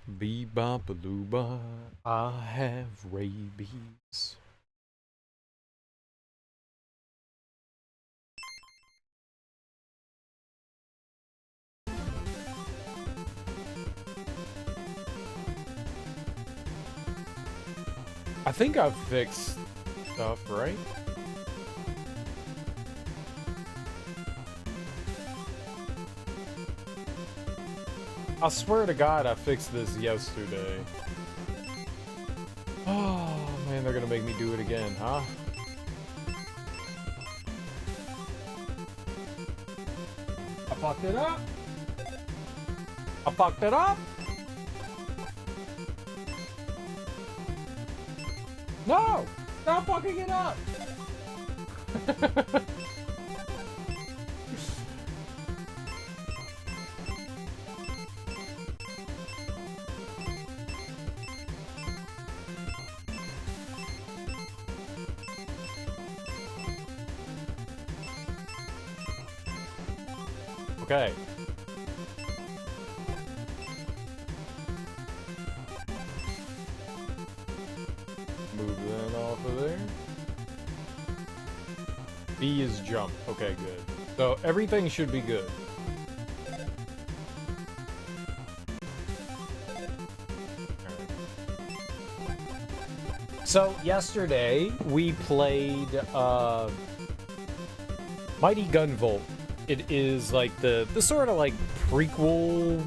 Bee-bop-a-loo-ba, I have rabies. I think I've fixed stuff, right? I swear to God, I fixed this yesterday. Oh, man, they're gonna make me do it again, huh? I fucked it up! I fucked it up! No! Stop fucking it up! Okay. Move that off of there. B is jump. Okay, good. So everything should be good. So yesterday we played Mighty Gunvolt. It is like the sort of like prequel-ish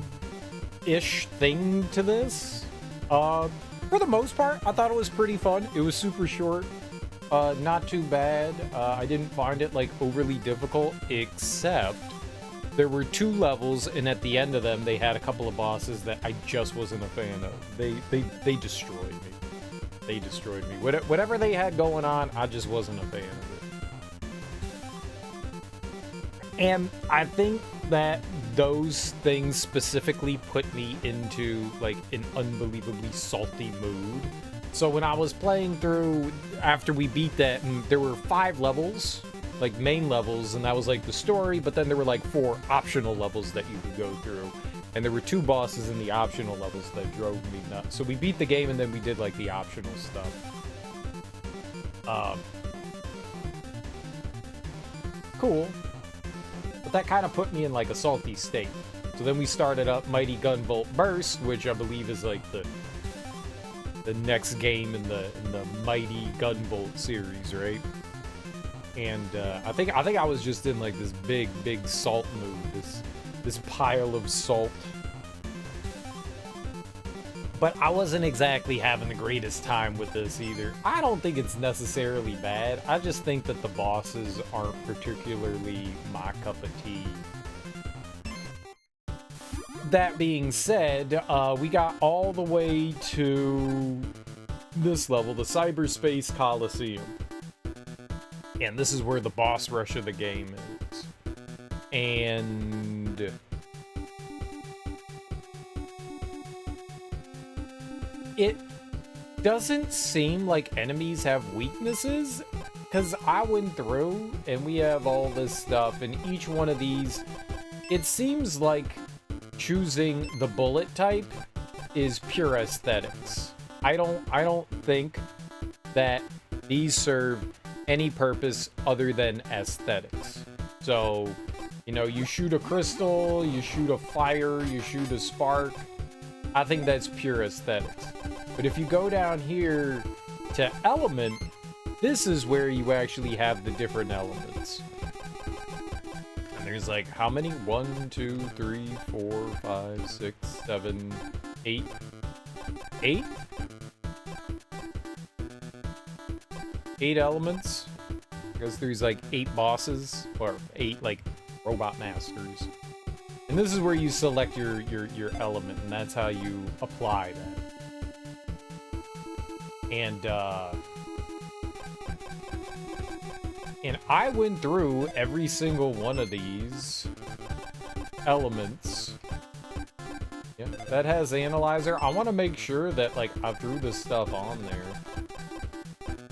thing to this. For the most part, I thought it was pretty fun. It was super short, not too bad. I didn't find it like overly difficult, except there were 2 levels, and at the end of them, they had a couple of bosses that I just wasn't a fan of. They destroyed me. They destroyed me. Whatever they had going on, I just wasn't a fan of it. And I think that those things specifically put me into like an unbelievably salty mood. So when I was playing through, after we beat that, and there were 5 levels, like main levels, and that was like the story, but then there were like 4 optional levels that you could go through. And there were 2 bosses in the optional levels that drove me nuts. So we beat the game and then we did like the optional stuff. Cool. But that kind of put me in like a salty state. So then we started up Mighty Gunvolt Burst, which I believe is like the next game in the Mighty Gunvolt series, right? And I think I was just in like this big salt mood, this pile of salt. But I wasn't exactly having the greatest time with this either. I don't think it's necessarily bad. I just think that the bosses aren't particularly my cup of tea. That being said, we got all the way to this level, the Cyberspace Coliseum. And this is where the boss rush of the game is. And it doesn't seem like enemies have weaknesses, because I went through and we have all this stuff, and each one of these, it seems like choosing the bullet type is pure aesthetics. I don't think that these serve any purpose other than aesthetics. So, you know, you shoot a crystal, you shoot a fire, you shoot a spark. I think that's pure aesthetics. But if you go down here to element, this is where you actually have the different elements. And there's like, how many? 1, 2, 3, 4, 5, 6, 7, 8. 8? 8 elements. Because there's like 8 bosses, or 8 like robot masters. And this is where you select your element, and that's how you apply that. And I went through every single one of these elements. Yeah, that has analyzer. I want to make sure that like I threw this stuff on there.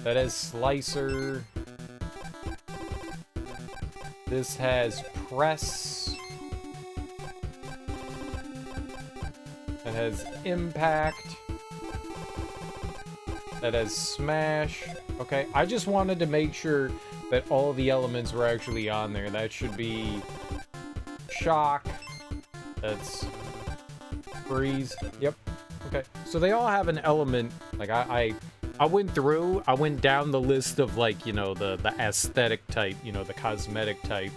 That has slicer. This has press. That has impact. That has smash. Okay, I just wanted to make sure that all the elements were actually on there. That should be shock. That's freeze. Yep. Okay, so they all have an element. Like I went through, I went down the list of, like, you know, the aesthetic type, you know, the cosmetic type.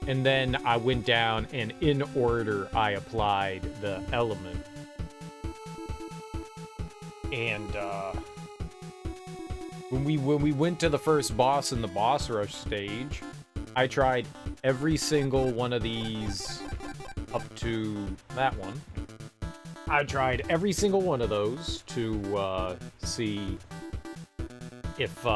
And then I went down and in order I applied the element. And when we went to the first boss in the boss rush stage, I tried every single one of these up to that one. I tried every single one of those to see if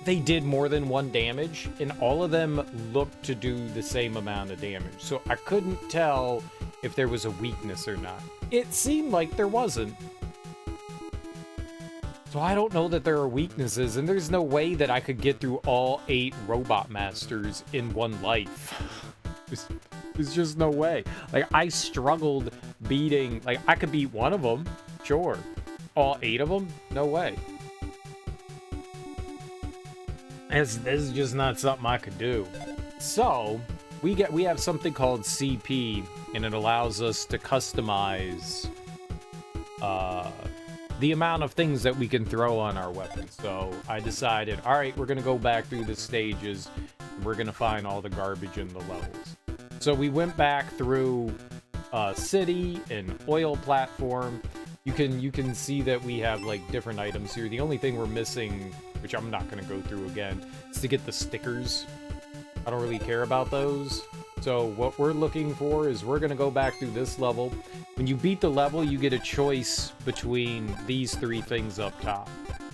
they did more than one damage, and all of them looked to do the same amount of damage. So I couldn't tell if there was a weakness or not. It seemed like there wasn't. So I don't know that there are weaknesses, and there's no way that I could get through all 8 Robot Masters in one life. There's just no way. Like, I struggled beating... Like, I could beat one of them, sure. All 8 of them? No way. This is just not something I could do. So, we have something called CP, and it allows us to customize the amount of things that we can throw on our weapons. So I decided, all right, we're gonna go back through the stages, and we're gonna find all the garbage in the levels. So we went back through city and oil platform. You can see that we have, like, different items here. The only thing we're missing, which I'm not gonna go through again, is to get the stickers. I don't really care about those. So what we're looking for is we're gonna go back through this level. When you beat the level, you get a choice between these 3 things up top.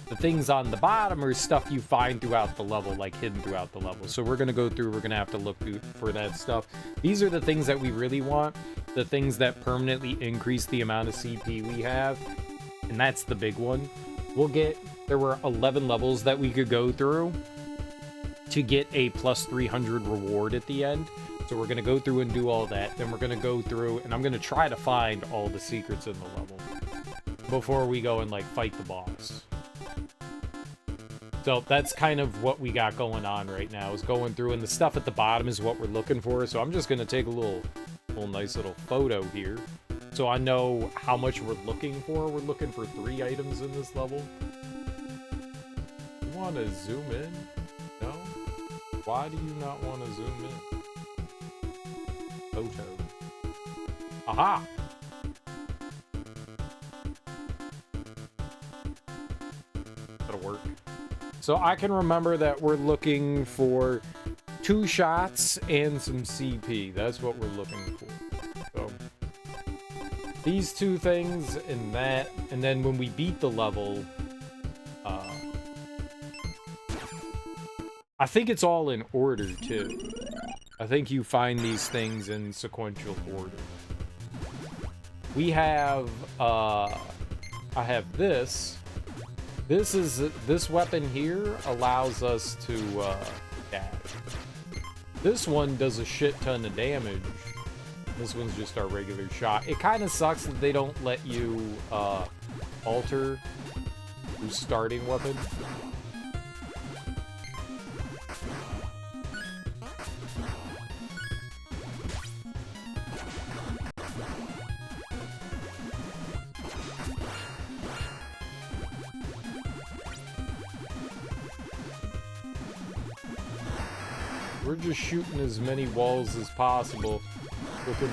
The things on the bottom are stuff you find throughout the level, like hidden throughout the level. So we're gonna go through, we're gonna have to look through for that stuff. These are the things that we really want, the things that permanently increase the amount of CP we have, and that's the big one. There were 11 levels that we could go through to get a plus 300 reward at the end. So we're going to go through and do all that. Then we're going to go through, and I'm going to try to find all the secrets in the level before we go and, like, fight the boss. So that's kind of what we got going on right now, is going through, and the stuff at the bottom is what we're looking for. So I'm just going to take a little nice little photo here, so I know how much we're looking for. We're looking for 3 items in this level. You want to zoom in? No? Why do you not want to zoom in? Photo. Aha! That'll work. So I can remember that we're looking for 2 shots and some CP. That's what we're looking for. So these 2 things and that, and then when we beat the level, I think it's all in order too. I think you find these things in sequential order. We have, I have this. This weapon here allows us to dash. This one does a shit ton of damage. This one's just our regular shot. It kind of sucks that they don't let you alter your starting weapon. We're just shooting as many walls as possible, looking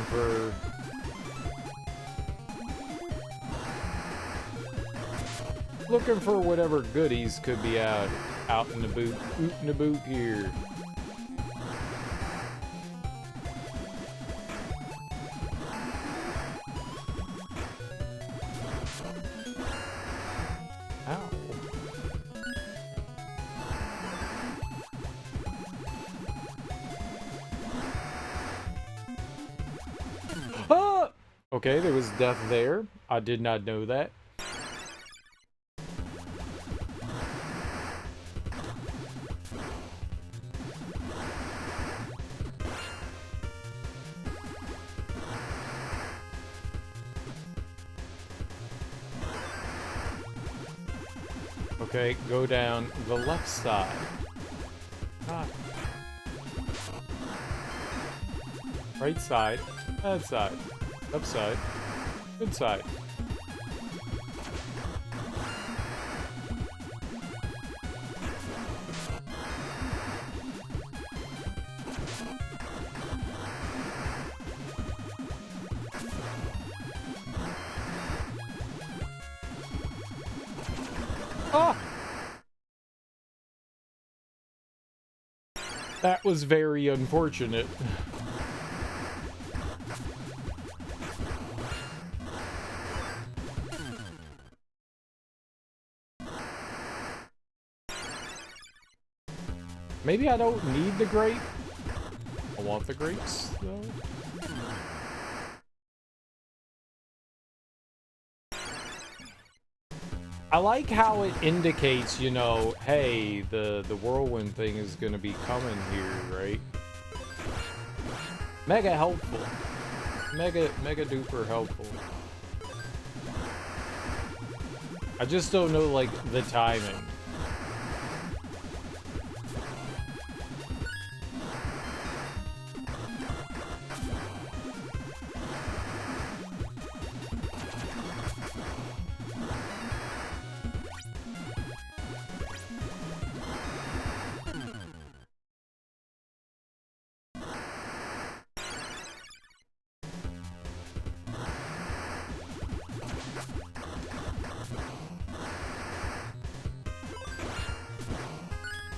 for whatever goodies could be out in the boot here. Okay, there was death there. I did not know that. Okay, go down the left side. Ah. Right side. Bad side. Left side. Good side. Ah! That was very unfortunate. Maybe I don't need the grape. I want the grapes, though. I like how it indicates, you know, hey, the whirlwind thing is gonna be coming here, right? Mega helpful. Mega duper helpful. I just don't know, like, the timing.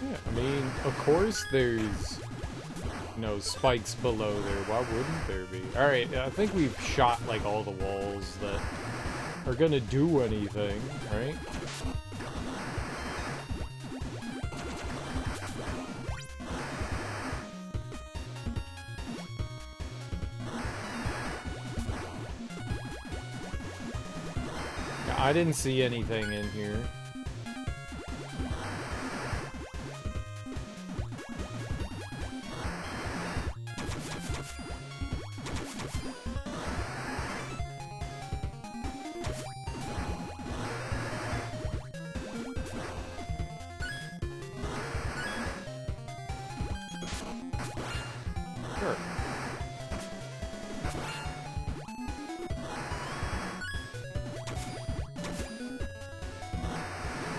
Yeah, I mean, of course there's, you know, spikes below there. Why wouldn't there be? Alright, I think we've shot, like, all the walls that are gonna do anything, right? Yeah, I didn't see anything in here. Sure.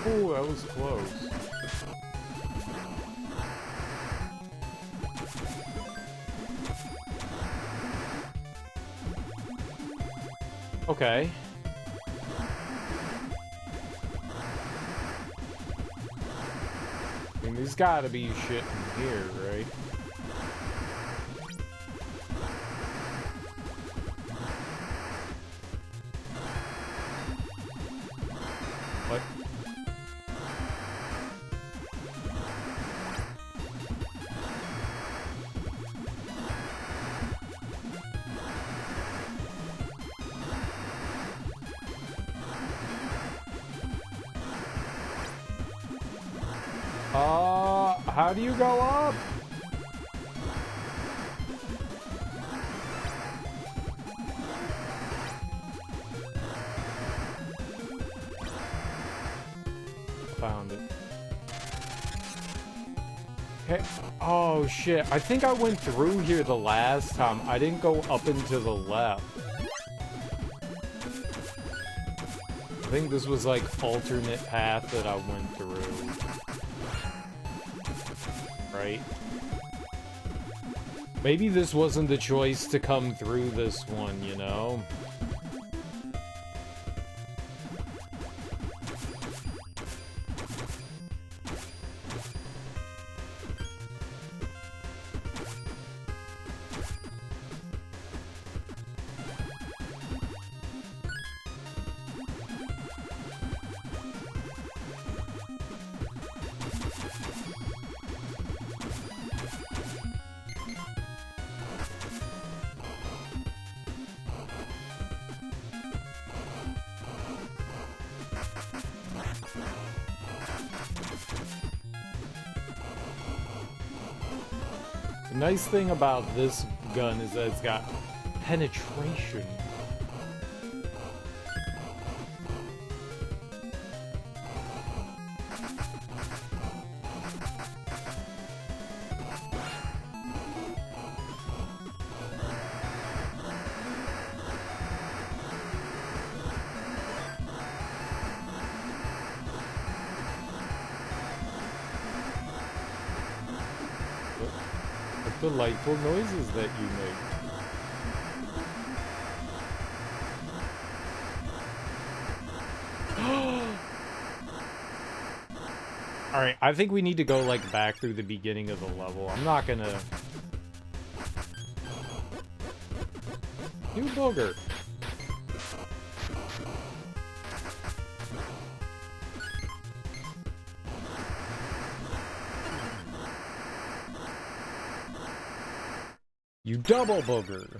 Oh, that was close. Okay. I mean, there's gotta be shit in here, right? What? How do you go up? Found it. Okay. Oh, shit. I think I went through here the last time. I didn't go up and to the left. I think this was, like, alternate path that I went through. Right? Maybe this wasn't the choice to come through this one, you know? The nice thing about this gun is that it's got penetration. delightful noises that you make. Alright, I think we need to go, like, back through the beginning of the level. I'm not gonna... You booger. You double booger.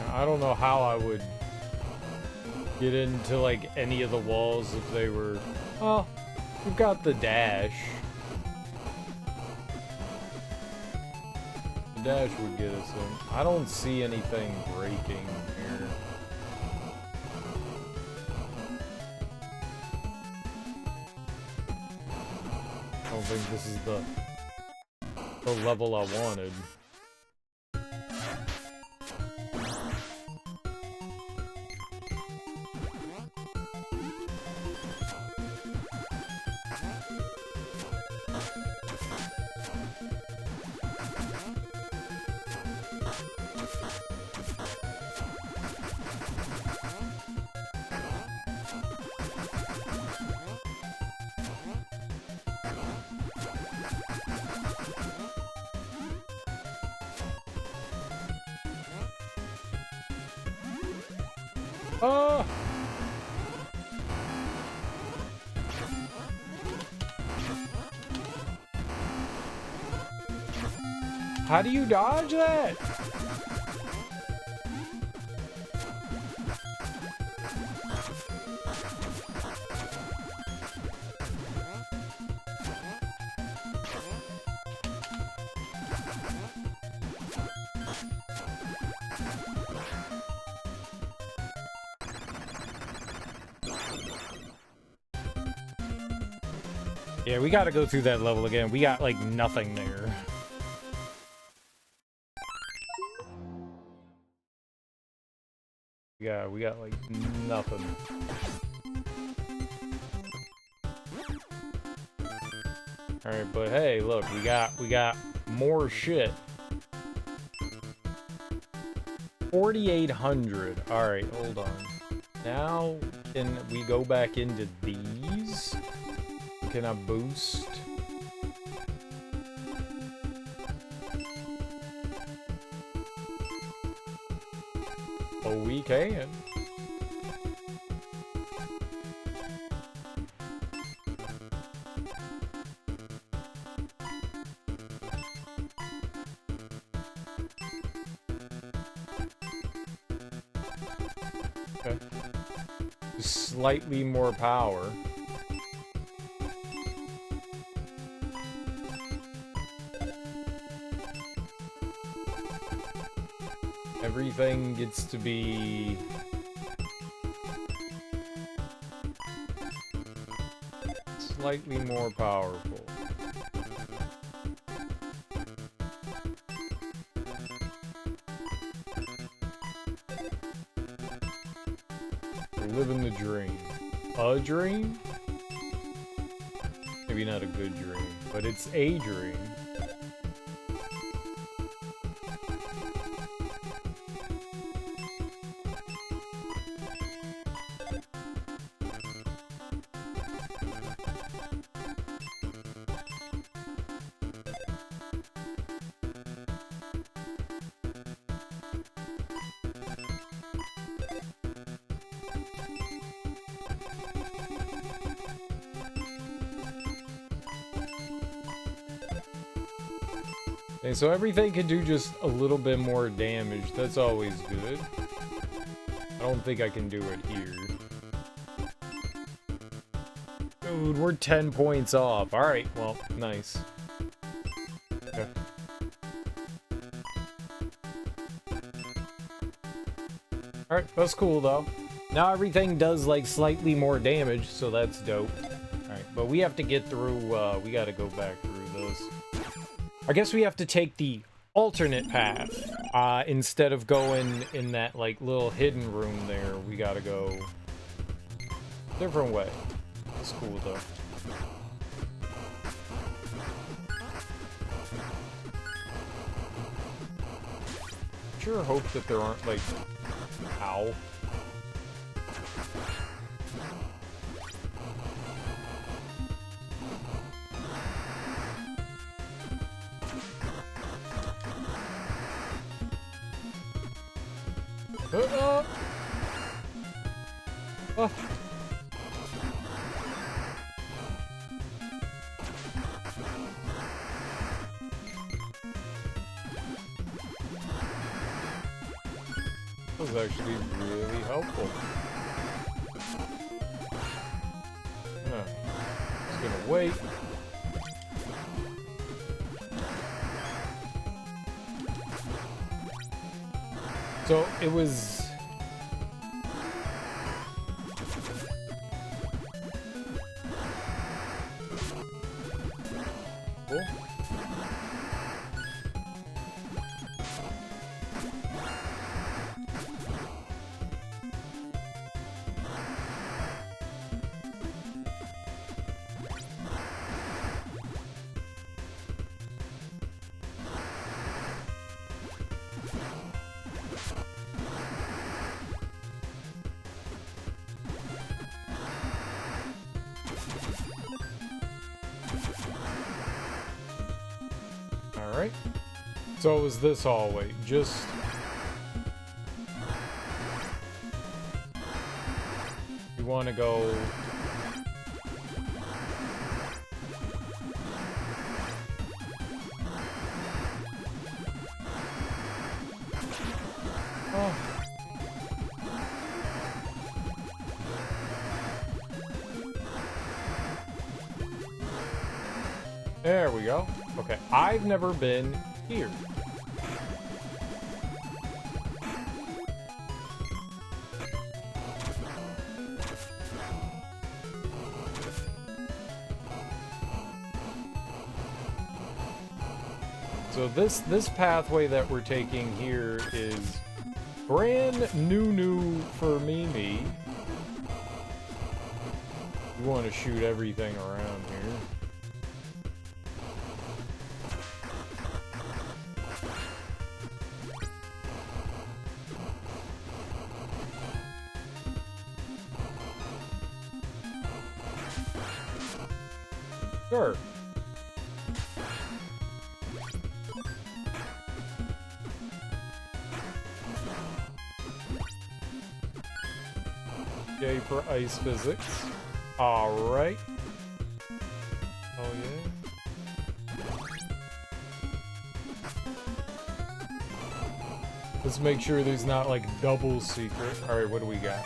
I don't know how I would get into, like, any of the walls if they were... Well, we've got the dash. The dash would get us in. I don't see anything breaking here. I don't think this is the level I wanted. How do you dodge that? Yeah, we gotta go through that level again. We got, like, nothing there. Yeah, we got, like, nothing. Alright, but hey, look, we got more shit. 4,800. Alright, hold on. Now, can we go back into these? Can I boost? Oh, we can. Okay. Slightly more power. Everything gets to be slightly more powerful. We're living the dream. A dream? Maybe not a good dream, but it's a dream. Okay, so everything can do just a little bit more damage. That's always good. I don't think I can do it here. Dude, we're 10 points off. Alright, well, nice. Okay. Alright, that's cool though. Now everything does like slightly more damage, so that's dope. Alright, but we have to get through, we gotta go back through this. I guess we have to take the alternate path. Instead of going in that like little hidden room there, we gotta go different way. It's cool though. Sure hope that there aren't like, ow. Oh. That was actually really helpful. Just gonna wait. So it was... Cool. Alright. So it was this hallway. Just... You want to go... Oh. There we go. Okay, I've never been here. So this pathway that we're taking here is brand new for me. You want to shoot everything around here. Sure. Yay for ice physics. Alright. Oh yeah. Let's make sure there's not like double secret. Alright, what do we got?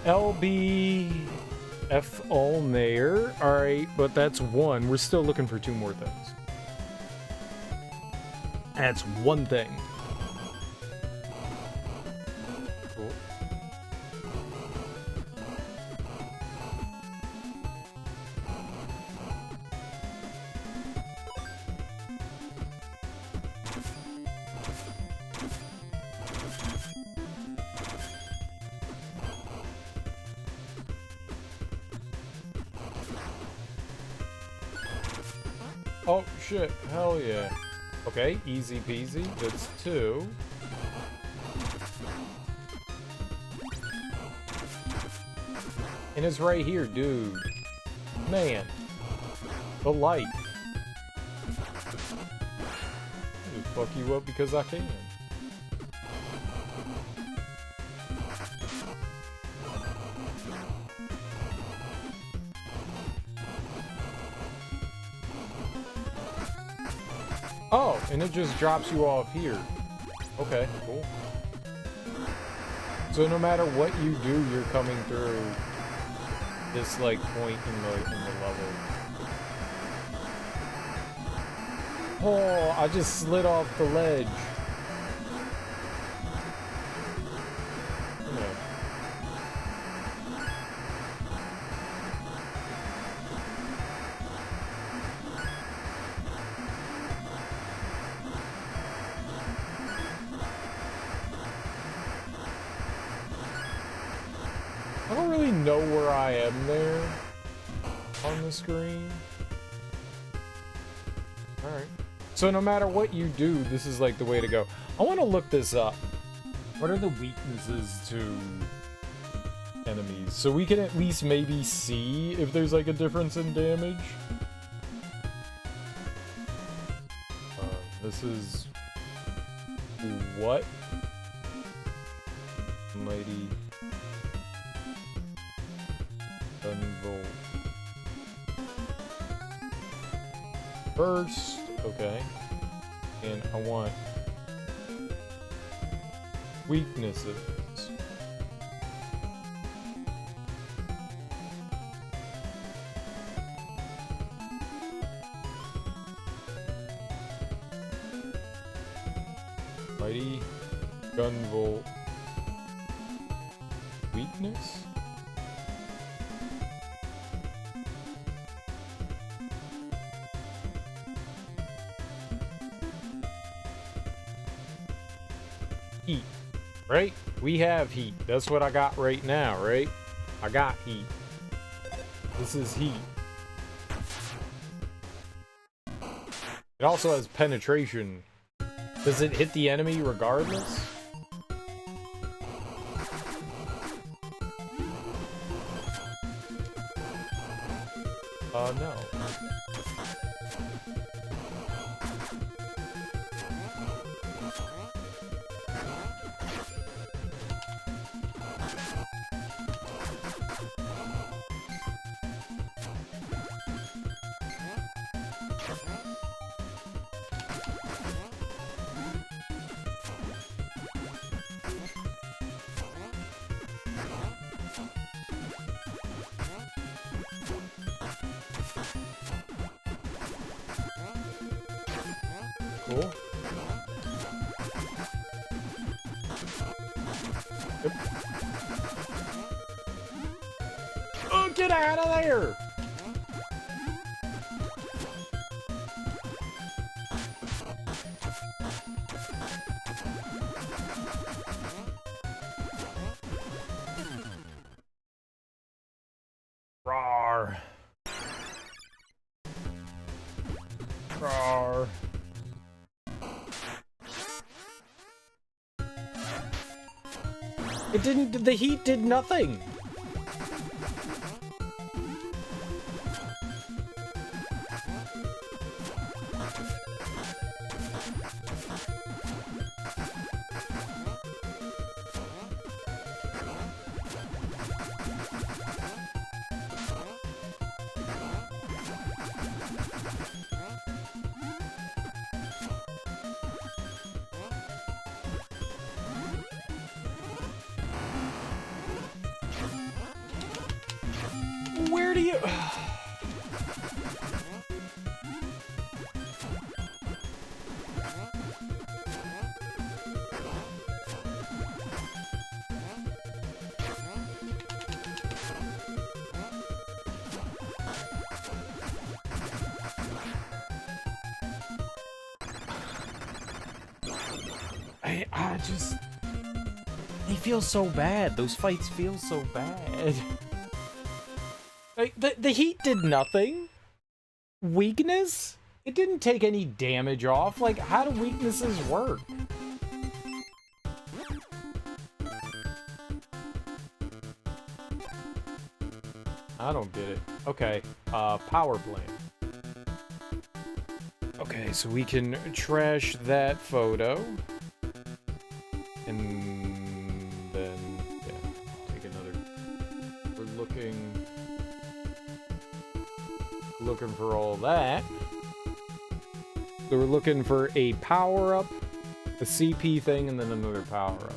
LB F Ulnair. Alright, but that's one. We're still looking for two more things. That's one thing. Cool. Oh shit, hell yeah. Okay, easy peasy. That's two. And it's right here, dude. Man. The light. I'm gonna fuck you up because I can. Oh, and it just drops you off here. Okay, cool. So no matter what you do, you're coming through this like point in the level. Oh, I just slid off the ledge. Yeah. I don't really know where I am there on the screen. Alright. So no matter what you do, this is like the way to go. I want to look this up. What are the weaknesses to enemies? So we can at least maybe see if there's like a difference in damage. This is... what? Mighty... Gunvolt. First, okay. And I want weaknesses. Mighty Gunvolt weakness? Heat, right? We have heat. That's what I got right now, right? I got heat. This is heat. It also has penetration. Does it hit the enemy regardless? No. Cool. Yep. Oh, get out of there! Rawr. Rawr. It didn't, the heat did nothing. Where do you... I just... They feel so bad. Those fights feel so bad. Like, the heat did nothing. Weakness? It didn't take any damage off. Like, how do weaknesses work? I don't get it. Okay, power plant. Okay, so we can trash that photo. And then, yeah, take another. We're looking for all that. So we're looking for a power-up, a CP thing, and then another power-up.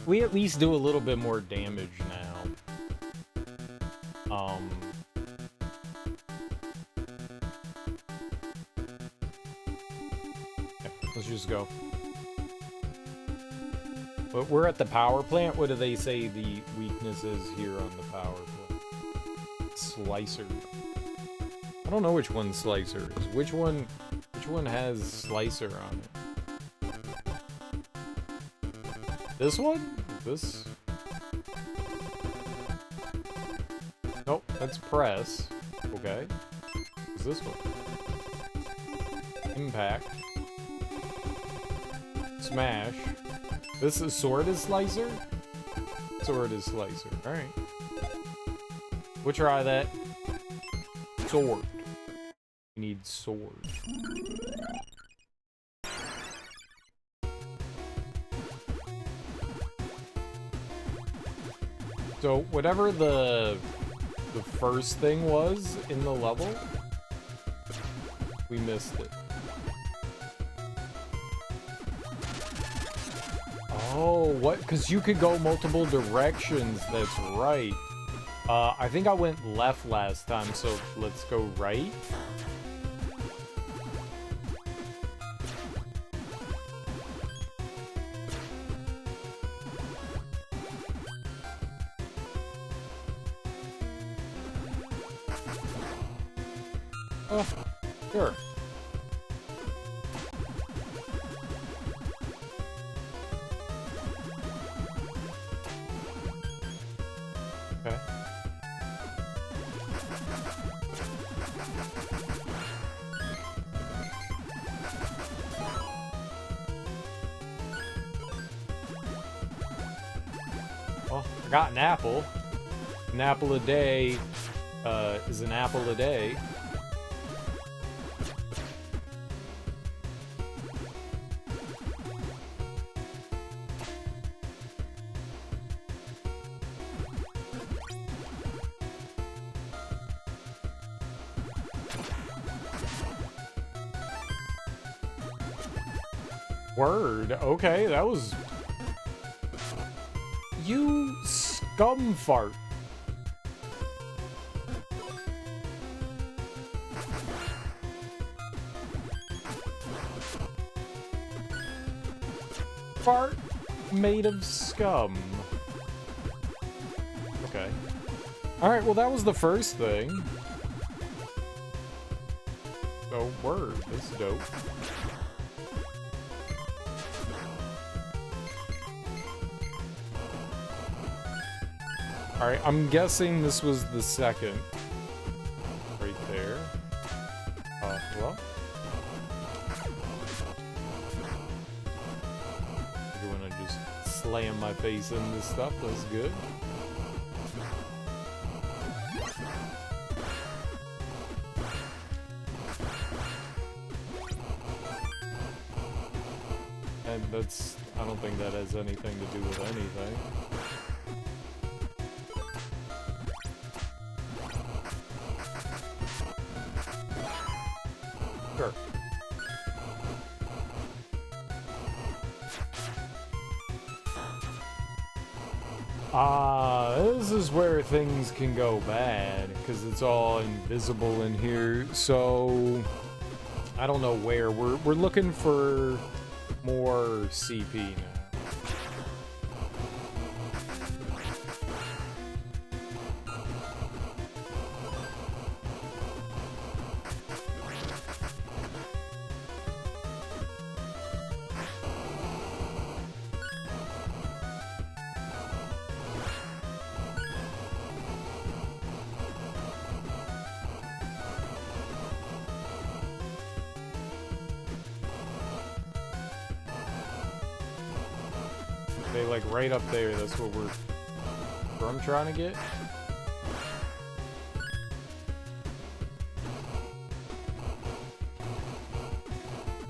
We at least do a little bit more damage now. Yeah, let's just go. But we're at the power plant. What do they say the weakness is here on the power plant? Slicer. I don't know which one Slicer is. Which one has Slicer on it? This one? This? Nope, that's press. Okay. What's this one? Impact. Smash. This is Sword is Slicer? Sword is Slicer. Alright. We'll try that. Sword. We need sword. So, whatever the first thing was in the level, we missed it. Oh, what? Because you could go multiple directions. That's right. I think I went left last time, so let's go right. Oh, sure. Okay. Oh, I got an apple. An apple a day is an apple a day. Word. Okay, that was... You scum fart. Fart made of scum. Okay. Alright, well that was the first thing. So, word. That's dope. Alright, I'm guessing this was the second. Right there. Well. You wanna just slam my face in this stuff, that's good. And that's... I don't think that has anything to do with anything. Sure. This is where things can go bad, because it's all invisible in here, so... I don't know where. We're looking for more CP now. Okay, like right up there, that's what I'm trying to get.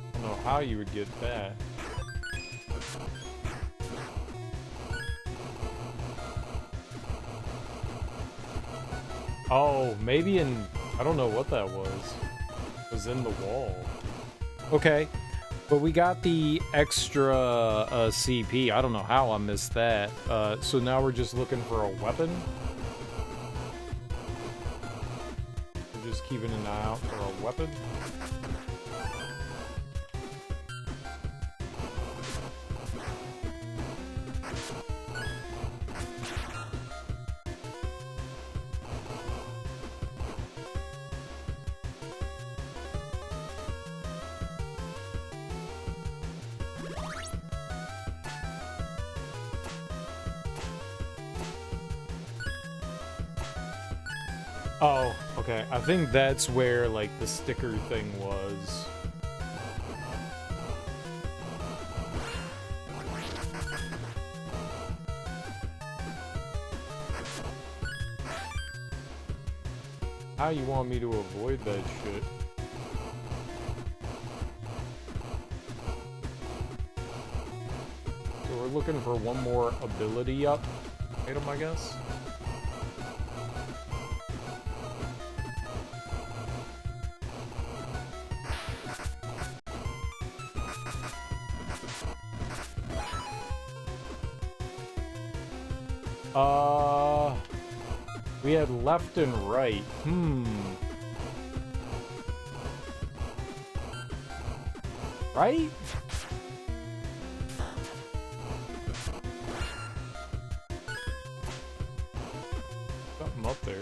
I don't know how you would get that. Oh, maybe in I don't know what that was. It was in the wall. Okay. But we got the extra CP. I don't know how I missed that. So now we're just looking for a weapon. We're just keeping an eye out for a weapon. Oh, okay. I think that's where, like, the sticker thing was. How you want me to avoid that shit? So we're looking for one more ability up item, I guess. We had left and right. Right? Something up there.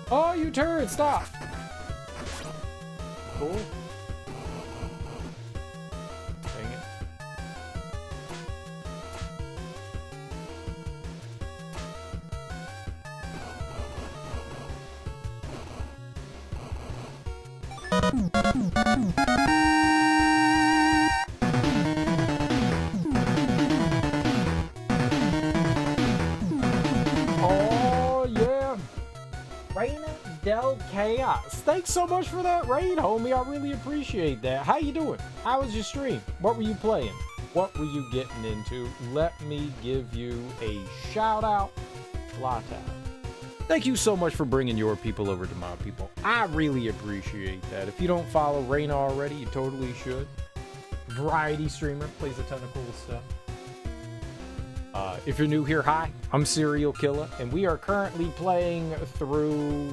Oh, you turd, stop! Cool. Dang it. Oh, yeah. Reina Del Chaos. Thanks so much for that raid, homie. I really appreciate that. How you doing? How was your stream? What were you playing? What were you getting into? Let me give you a shout out. Flat out. Thank you so much for bringing your people over to my people. I really appreciate that. If you don't follow Reina already, you totally should. Variety streamer, plays a ton of cool stuff. If you're new here, hi, I'm Serial Killer, and we are currently playing through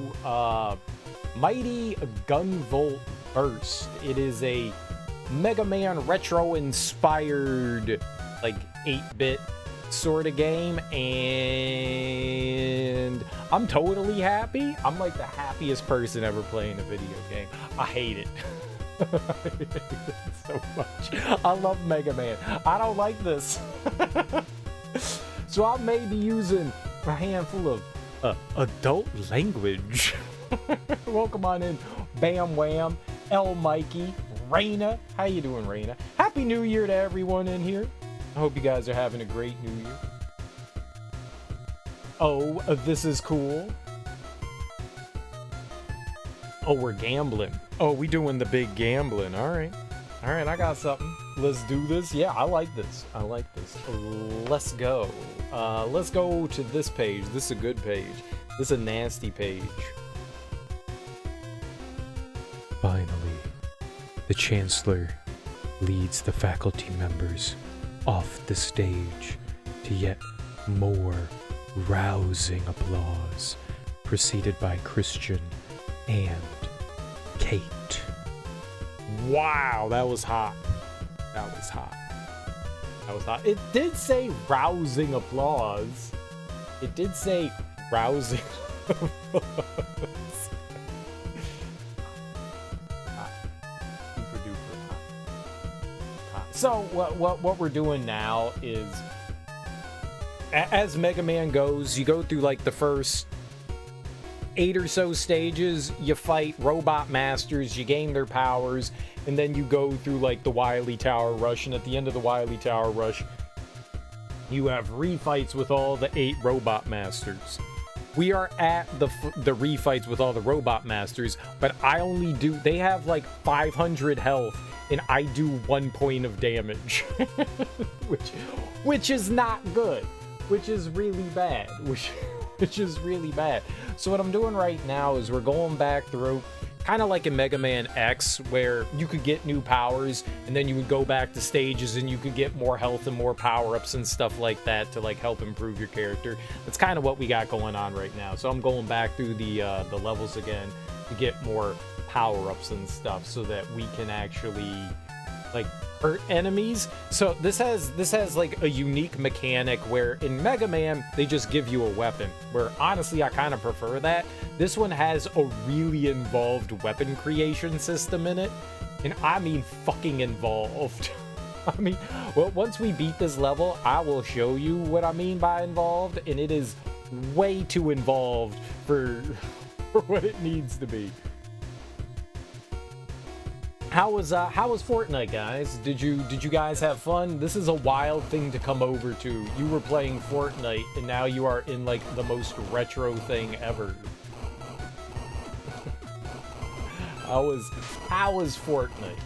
Mighty Gunvolt Burst. It is a Mega Man retro-inspired, like, 8-bit sort of game, and I'm totally happy. I'm like the happiest person ever playing a video game. I hate it. I hate it so much. I love Mega Man. I don't like this. So I may be using a handful of adult language. Welcome on in, Bam Wham, L Mikey, Reina. How you doing, Reina? Happy New Year to everyone in here. I hope you guys are having a great New Year. Oh, this is cool. Oh, we're gambling. Oh, we doing the big gambling. All right. All right, I got something. Let's do this. Yeah, I like this. I like this. Let's go. Let's go to this page. This is a good page. This is a nasty page. Finally, the Chancellor leads the faculty members off the stage to yet more rousing applause, preceded by Christian and Kate. Wow, that was hot. That was hot. That was hot. It did say rousing applause. It did say rousing applause. Super duper hot. So what we're doing now is, as Mega Man goes, you go through like the first 8 or so stages, you fight robot masters, you gain their powers, and then you go through like the Wily Tower Rush, and at the end of the Wily Tower Rush, you have refights with all the 8 robot masters. We are at the refights with all the robot masters, but I only do, they have like 500 health, and I do 1 point of damage, which is not good, which is really bad, which is really bad. So what I'm doing right now is we're going back through, kind of like in Mega Man X, where you could get new powers, and then you would go back to stages, and you could get more health and more power-ups and stuff like that to like help improve your character. That's kind of what we got going on right now. So I'm going back through the levels again to get more power-ups and stuff, so that we can actually like hurt enemies. So this has like a unique mechanic where in Mega Man they just give you a weapon, where honestly I kind of prefer that. This one has a really involved weapon creation system in it, and I mean fucking involved. I mean, well, once we beat this level, I will show you what I mean by involved, and it is way too involved for what it needs to be. How was Fortnite, guys? Did you guys have fun? This is a wild thing to come over to. You were playing Fortnite, and now you are in like the most retro thing ever. How was Fortnite?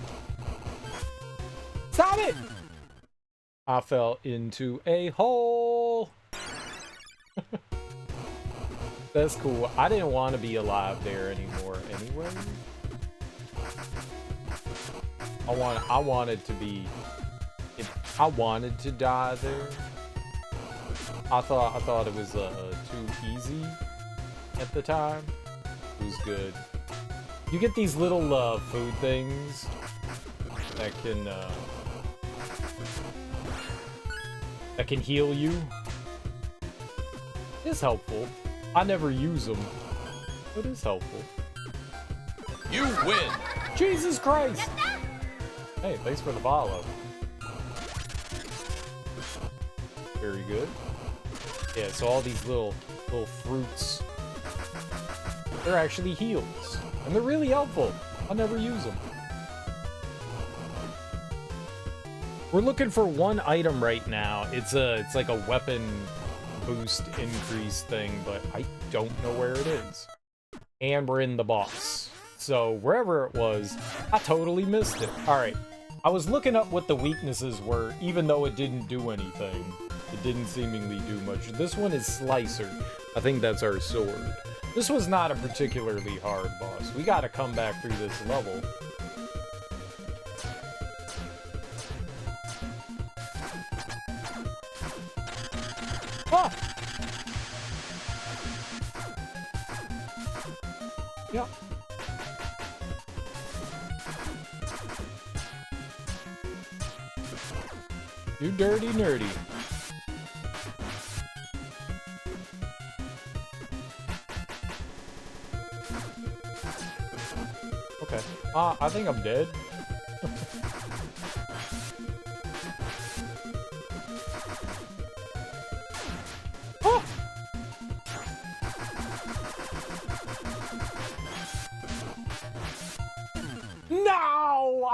Stop it! I fell into a hole. That's cool. I didn't want to be alive there anymore anyway. I wanted to be... I wanted to die there. I thought it was too easy at the time. It was good. You get these little food things that can heal you. It's helpful. I never use them, but it's helpful. You win! Jesus Christ! Hey, thanks for the follow. Very good. Yeah, so all these little fruits, they're actually heals, and they're really helpful. I'll never use them. We're looking for one item right now. It's like a weapon boost increase thing, but I don't know where it is. And we're in the boss. So wherever it was, I totally missed it. Alright, I was looking up what the weaknesses were, even though it didn't do anything. It didn't seemingly do much. This one is Slicer. I think that's our sword. This was not a particularly hard boss. We gotta come back through this level. Ah! Yep. You dirty nerdy. Okay. I think I'm dead. Oh! No!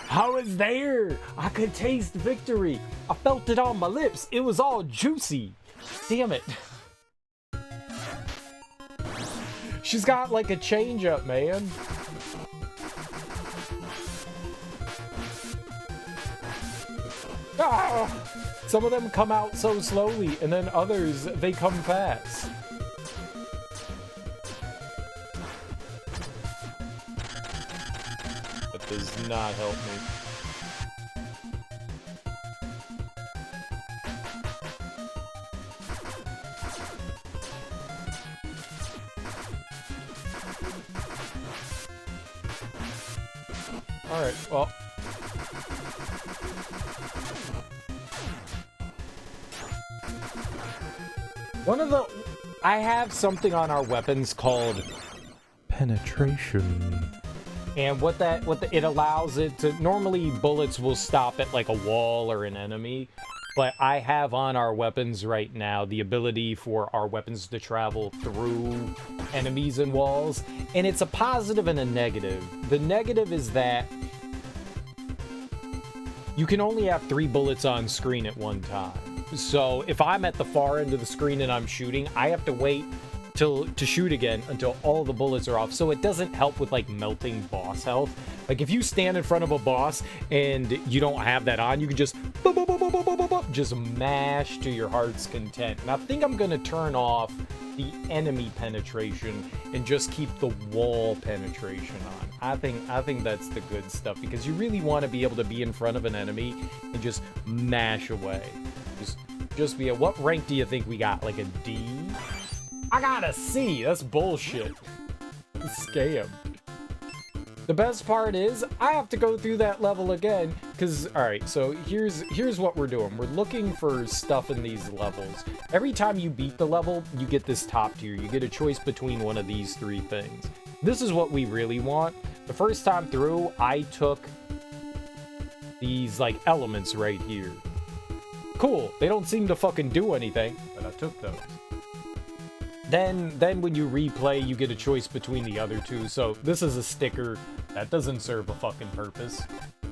I was there. I could taste victory. I felt it on my lips. It was all juicy. Damn it. She's got like a change up, man. Ah! Some of them come out so slowly, and then others, they come fast. That does not help me. Alright, well. I have something on our weapons called penetration. And it allows it to, normally bullets will stop at like a wall or an enemy, but I have on our weapons right now the ability for our weapons to travel through enemies and walls, and it's a positive and a negative. The negative is that you can only have 3 bullets on screen at one time. So if I'm at the far end of the screen and I'm shooting, I have to wait to shoot again until all the bullets are off. So it doesn't help with like melting boss health. Like if you stand in front of a boss and you don't have that on, you can just just mash to your heart's content. And I think I'm gonna turn off the enemy penetration and just keep the wall penetration on. I think that's the good stuff, because you really want to be able to be in front of an enemy and just mash away. Just be a, what rank do you think we got? Like a D? I got a C. That's bullshit. Scam. The best part is I have to go through that level again, because, all right, so here's what we're doing. We're looking for stuff in these levels. Every time you beat the level, you get this top tier. You get a choice between one of these three things. This is what we really want. The first time through, I took these, like, elements right here. Cool. They don't seem to fucking do anything, but I took those. Then when you replay, you get a choice between the other two. So this is a sticker that doesn't serve a fucking purpose.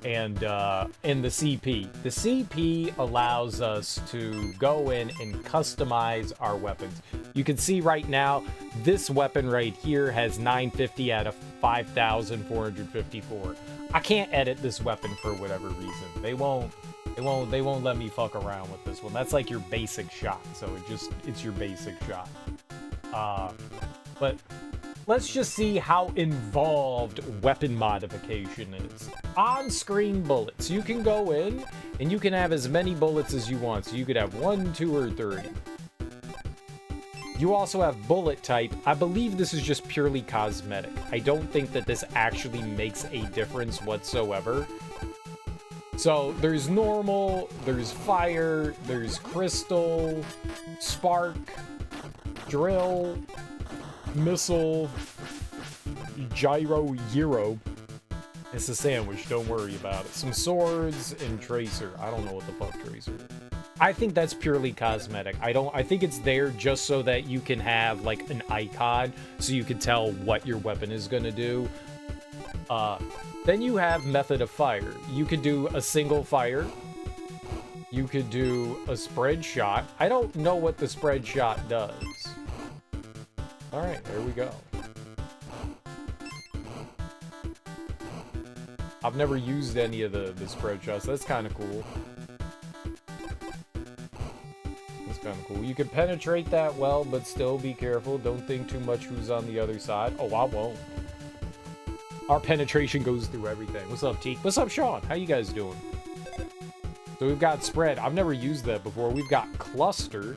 And the CP. The CP allows us to go in and customize our weapons. You can see right now, this weapon right here has 950 out of 5,454. I can't edit this weapon for whatever reason. They won't let me fuck around with this one. That's like your basic shot. So it's your basic shot. But let's just see how involved weapon modification is. On-screen bullets. You can go in and you can have as many bullets as you want. So you could have 1, 2, or 3. You also have bullet type. I believe this is just purely cosmetic. I don't think that this actually makes a difference whatsoever. So there's normal, there's fire, there's crystal, spark, drill, missile, gyro, Euro. It's a sandwich, don't worry about it. Some swords and tracer. I don't know what the fuck tracer is. I think that's purely cosmetic. I think it's there just so that you can have like an icon so you can tell what your weapon is gonna do. Then you have method of fire. You could do a single fire. You could do a spread shot. I don't know what the spread shot does. All right, there we go. I've never used any of the spread shots. That's kind of cool. That's kind of cool. You can penetrate that well, but still be careful. Don't think too much who's on the other side. Oh, I won't. Our penetration goes through everything. What's up, Teak? What's up, Sean? How you guys doing? So we've got spread. I've never used that before. We've got cluster.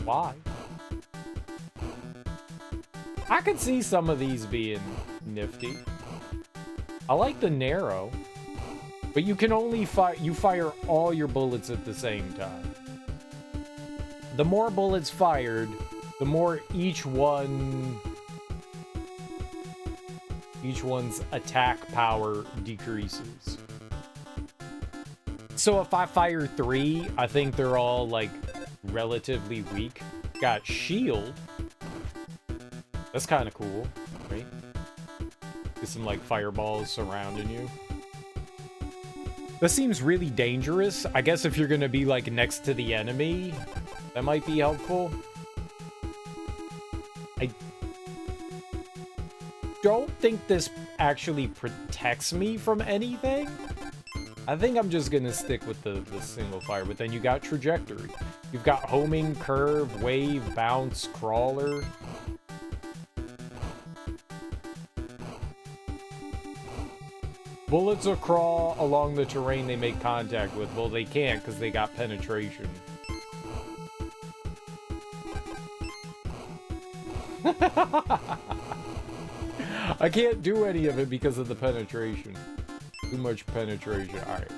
Why? I could see some of these being nifty. I like the narrow, but you can only fire all your bullets at the same time. The more bullets fired, the more each one's attack power decreases. So if I fire 3, I think they're all like relatively weak. Got shield. That's kind of cool, right? Get some like fireballs surrounding you. This seems really dangerous. I guess if you're gonna be like next to the enemy, that might be helpful. I don't think this actually protects me from anything. I think I'm just gonna stick with the single fire, but then you got trajectory. You've got homing, curve, wave, bounce, crawler. Bullets will crawl along the terrain they make contact with. Well, they can't because they got penetration. I can't do any of it because of the penetration. Too much penetration. Alright.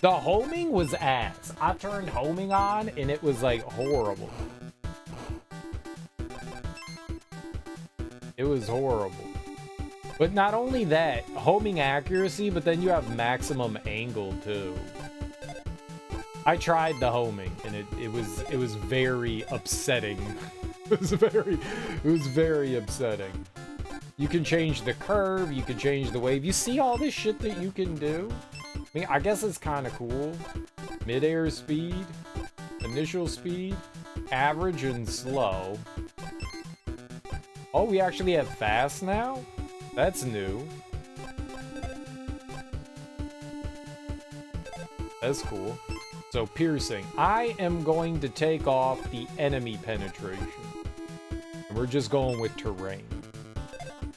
The homing was ass. I turned homing on and it was like horrible. It was horrible. But not only that, homing accuracy, but then you have maximum angle too. I tried the homing and it was very upsetting. It was very upsetting. You can change the curve, you can change the wave. You see all this shit that you can do? I mean, I guess it's kind of cool. I Mid-air speed, initial speed, average, and slow. Oh, we actually have fast now? That's new. That's cool. So piercing. I am going to take off the enemy penetration. And we're just going with terrain.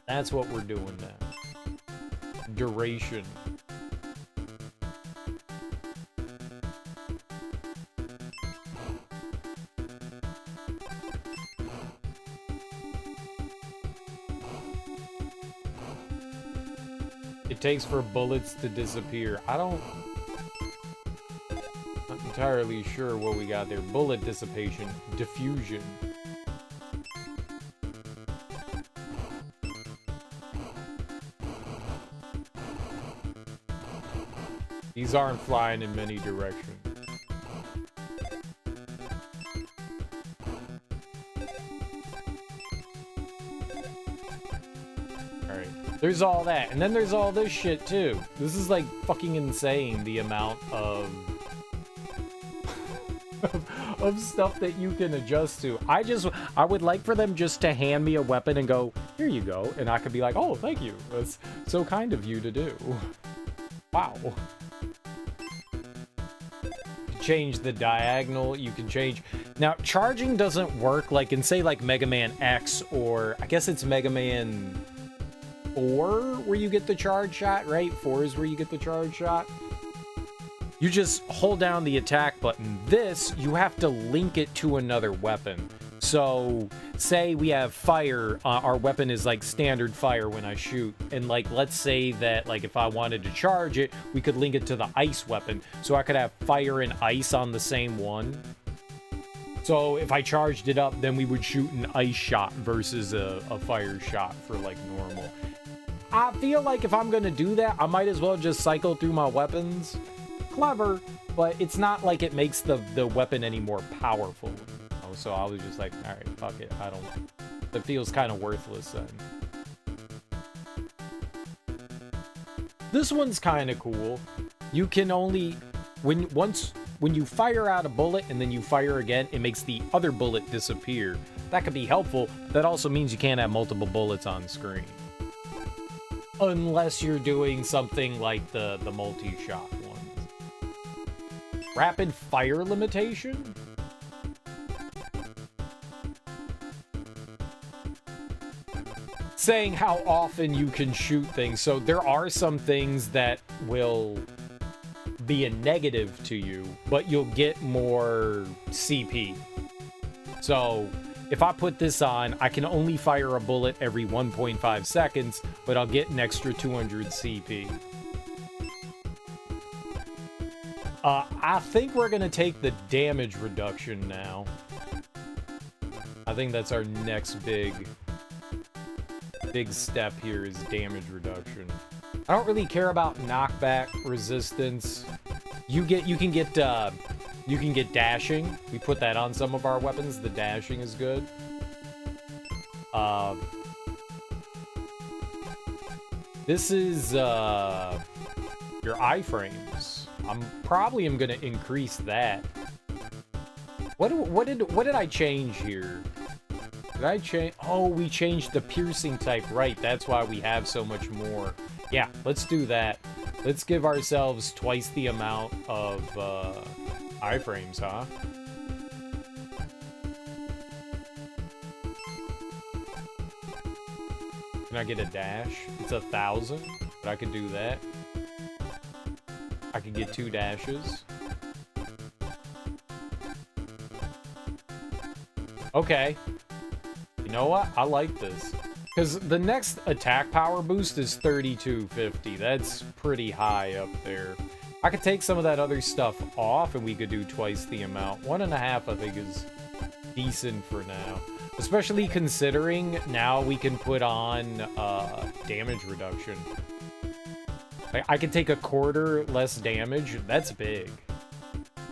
That's what we're doing now. Duration. It takes for bullets to disappear. Not entirely sure what we got there. Bullet dissipation. Diffusion. These aren't flying in many directions. Alright. There's all that. And then there's all this shit, too. This is, like, fucking insane, the amount of... of stuff that you can adjust to. I would like for them just to hand me a weapon and go, here you go. And I could be like, oh, thank you. That's so kind of you to do. Wow. Change the diagonal, you can change. Now, charging doesn't work like in, say, like Mega Man X, or I guess it's Mega Man 4 where you get the charge shot, right? 4 is where you get the charge shot. You just hold down the attack button. This, you have to link it to another weapon. So, say we have fire, our weapon is like standard fire when I shoot, and like, let's say that like if I wanted to charge it, we could link it to the ice weapon, so I could have fire and ice on the same one. So if I charged it up, then we would shoot an ice shot versus a fire shot for like normal. I feel like if I'm gonna do that, I might as well just cycle through my weapons. Clever, but it's not like it makes the weapon any more powerful. So I was just like, alright, fuck it. It feels kind of worthless then. This one's kind of cool. You can only, when you fire out a bullet and then you fire again, it makes the other bullet disappear. That could be helpful. That also means you can't have multiple bullets on screen. Unless you're doing something like the multi-shot ones. Rapid fire limitation? Saying how often you can shoot things. So there are some things that will be a negative to you, but you'll get more CP. So if I put this on, I can only fire a bullet every 1.5 seconds, but I'll get an extra 200 CP. I think we're gonna take the damage reduction now. I think that's our next big step here is damage reduction. I don't really care about knockback resistance. You can get dashing. We put that on some of our weapons. The dashing is good. This is your iframes. I'm probably gonna increase that. What did I change here? Did I change? Oh, we changed the piercing type, right? That's why we have so much more. Yeah, let's do that. Let's give ourselves twice the amount of iframes, huh? Can I get a dash? It's 1,000, but I could do that. I could get 2 dashes. Okay. You know what? I like this. Because the next attack power boost is 3250. That's pretty high up there. I could take some of that other stuff off and we could do twice the amount. 1.5, I think, is decent for now. Especially considering now we can put on damage reduction. Like, I could take a quarter less damage. That's big.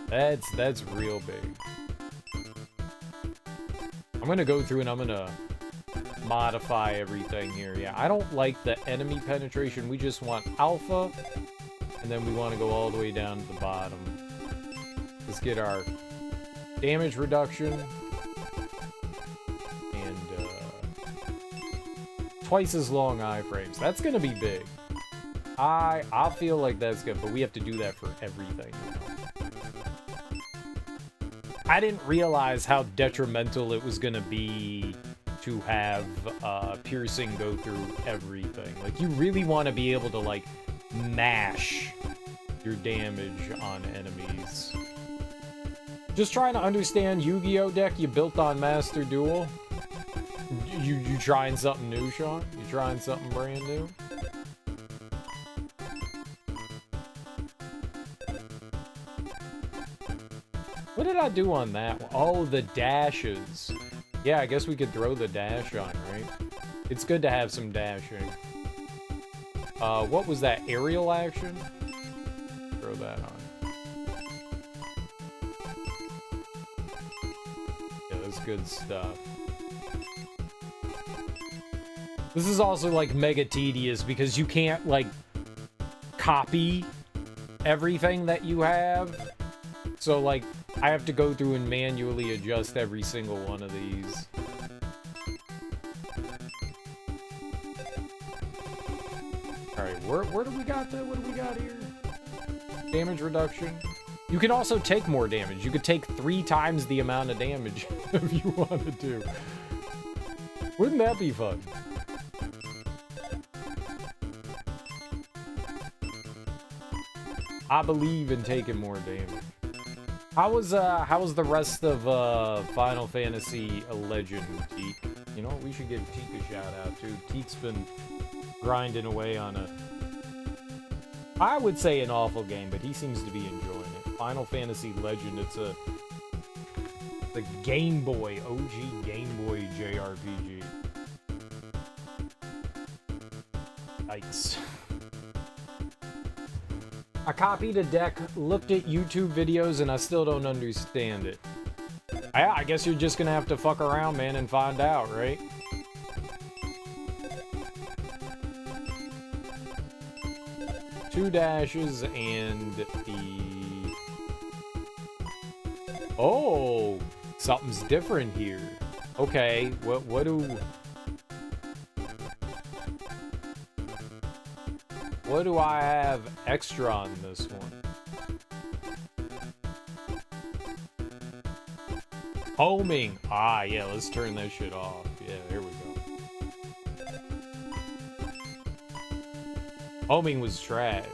That's real big. I'm gonna go through and I'm gonna modify everything here. Yeah, I don't like the enemy penetration. We just want alpha, and then we want to go all the way down to the bottom. Let's get our damage reduction. And, twice as long iframes. That's gonna be big. I feel like that's good, but we have to do that for everything. I didn't realize how detrimental it was gonna be to have piercing go through everything. Like, you really want to be able to, like, mash your damage on enemies. Just trying to understand Yu-Gi-Oh! Deck you built on Master Duel. You trying something new, Sean? You trying something brand new? What did I do on that one? Oh, the dashes. Yeah, I guess we could throw the dash on, right? It's good to have some dashing. What was that? Aerial action? Throw that on. Yeah, that's good stuff. This is also, like, mega tedious because you can't, like, copy everything that you have. So, like, I have to go through and manually adjust every single one of these. Alright, where do we got that? What do we got here? Damage reduction. You can also take more damage. You could take 3 times the amount of damage if you wanted to. Wouldn't that be fun? I believe in taking more damage. How was the rest of Final Fantasy Legend, Teak? You know, we should give Teak a shout out too. Teak's been grinding away on a, I would say, an awful game, but he seems to be enjoying it. Final Fantasy Legend, it's the Game Boy, OG Game Boy JRPG. Yikes. I copied a deck, looked at YouTube videos, and I still don't understand it. I guess you're just gonna have to fuck around, man, and find out, right? Two dashes and the... Oh! Something's different here. Okay, what do... What do I have extra on this one? Homing! Ah, yeah, let's turn that shit off. Yeah, there we go. Homing was trash.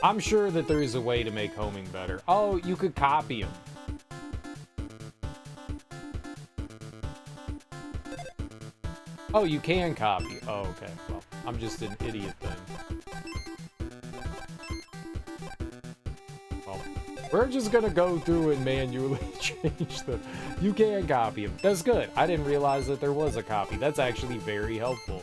I'm sure that there is a way to make homing better. Oh, you could copy them. Oh, you can copy. Oh, okay. Well, I'm just an idiot then. Well, we're just gonna go through and manually change them. You can copy them. That's good. I didn't realize that there was a copy. That's actually very helpful.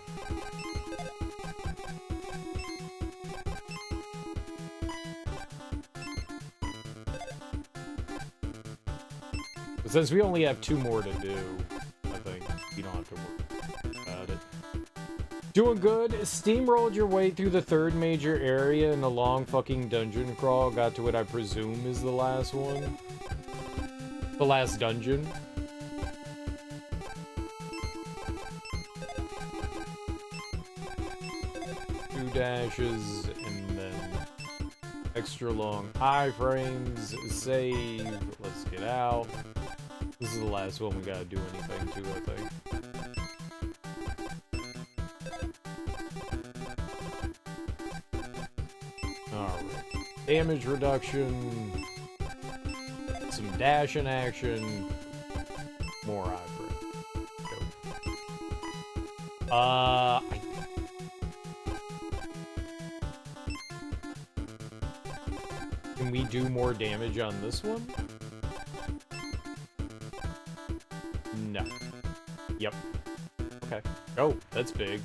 But since we only have 2 more to do, I think you don't have to worry. Doing good. Steamrolled your way through the 3rd major area in a long fucking dungeon crawl. Got to what I presume is the last one. The last dungeon. Two dashes and then extra long iframes. Save. Let's get out. This is the last one we gotta do anything to, I think. Damage reduction, some dash in action, more iframe. Can we do more damage on this one? No. Yep. Okay. Oh, that's big.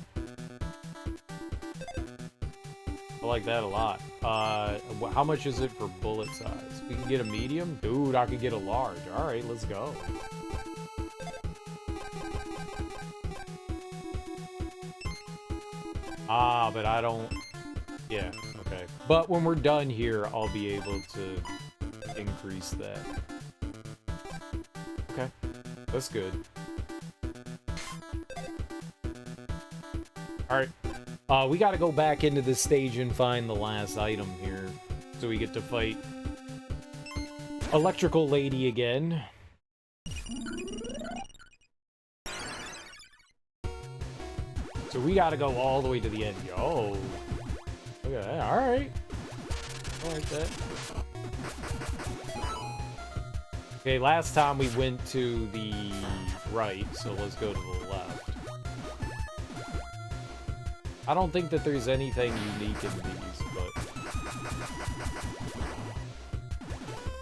I like that a lot. How much is it for bullet size? We can get a medium? Dude, I could get a large. Alright, let's go. Ah, but I don't... Yeah, okay. But when we're done here, I'll be able to increase that. Okay, that's good. Alright, we gotta go back into this stage and find the last item here. So we get to fight Electrical Lady again. So we gotta go all the way to the end. Yo. Look at that. Alright. I like that. Okay, last time we went to the right, so let's go to the left. I don't think that there's anything unique in these, but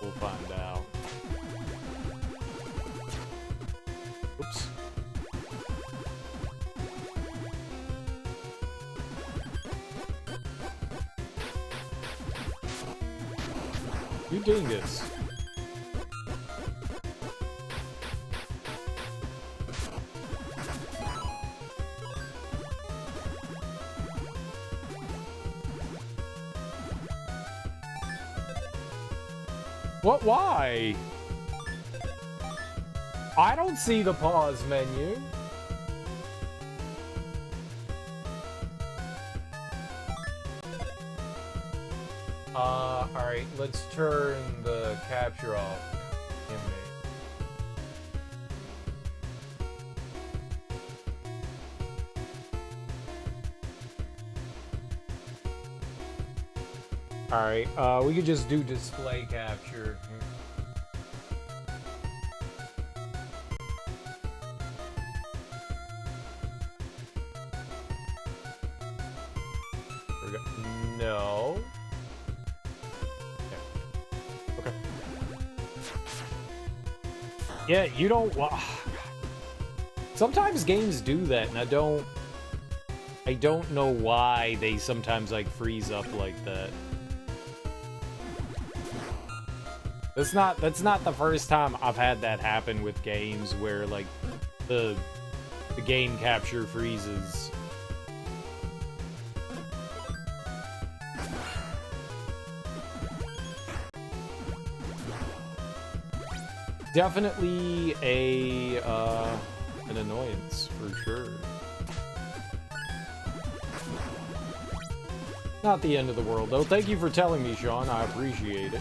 we'll find out. Oops. You dingus. What? Why? I don't see the pause menu. Alright, let's turn the capture off. Alright, we could just do display capture. No. Okay. Yeah, you don't. Sometimes games do that, and I don't know why they sometimes like freeze up like that. That's not the first time I've had that happen with games where like the game capture freezes. Definitely an annoyance for sure. Not the end of the world though. Thank you for telling me, Sean. I appreciate it.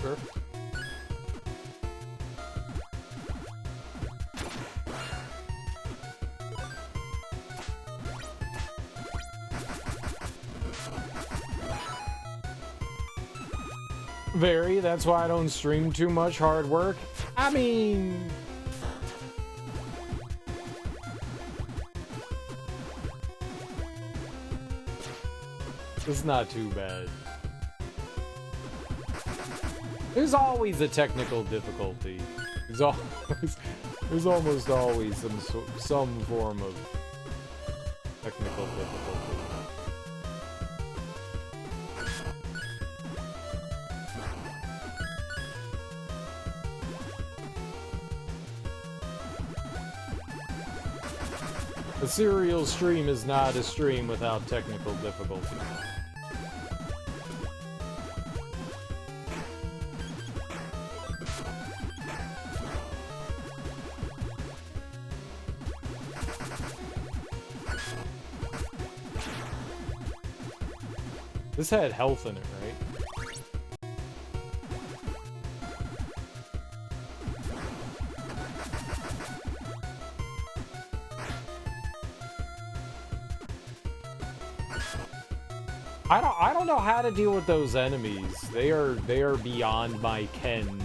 Sure. Very, that's why I don't stream too much hard work. I mean... it's not too bad. There's always a technical difficulty. There's almost always some form of technical difficulty. A serial stream is not a stream without technical difficulty. This had health in it, right? I don't know how to deal with those enemies. They are beyond my ken.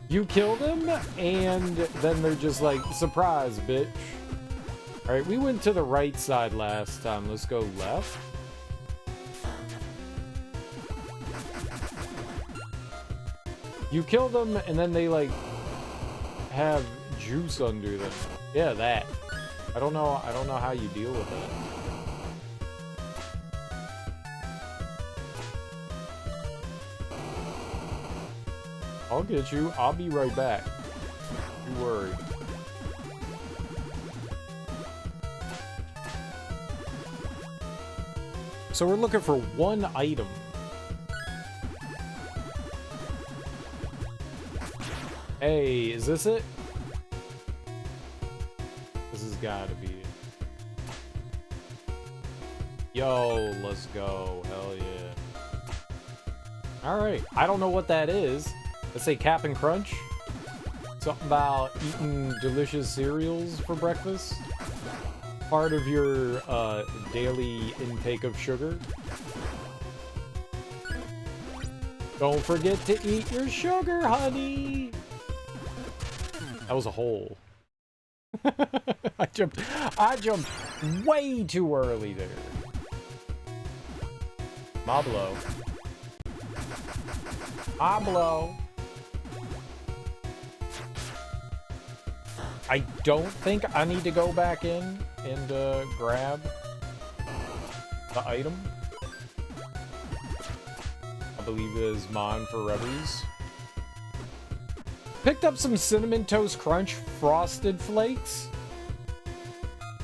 You kill them, and then they're just like, surprise, bitch. Alright, we went to the right side last time. Let's go left. You kill them, and then they, like, have juice under them. Yeah, that. I don't know how you deal with that. I'll get you. I'll be right back. Don't worry. So we're looking for one item. Hey, is this it? This has gotta be it. Yo, let's go. Hell yeah. Alright, I don't know what that is. Let's say Cap'n Crunch. Something about eating delicious cereals for breakfast. Part of your daily intake of sugar. Don't forget to eat your sugar, honey. That was a hole. I jumped way too early there. Moblo. Moblo. I don't think I need to go back in and grab the item. I believe it is mine for Rebbies. Picked up some Cinnamon Toast Crunch Frosted Flakes.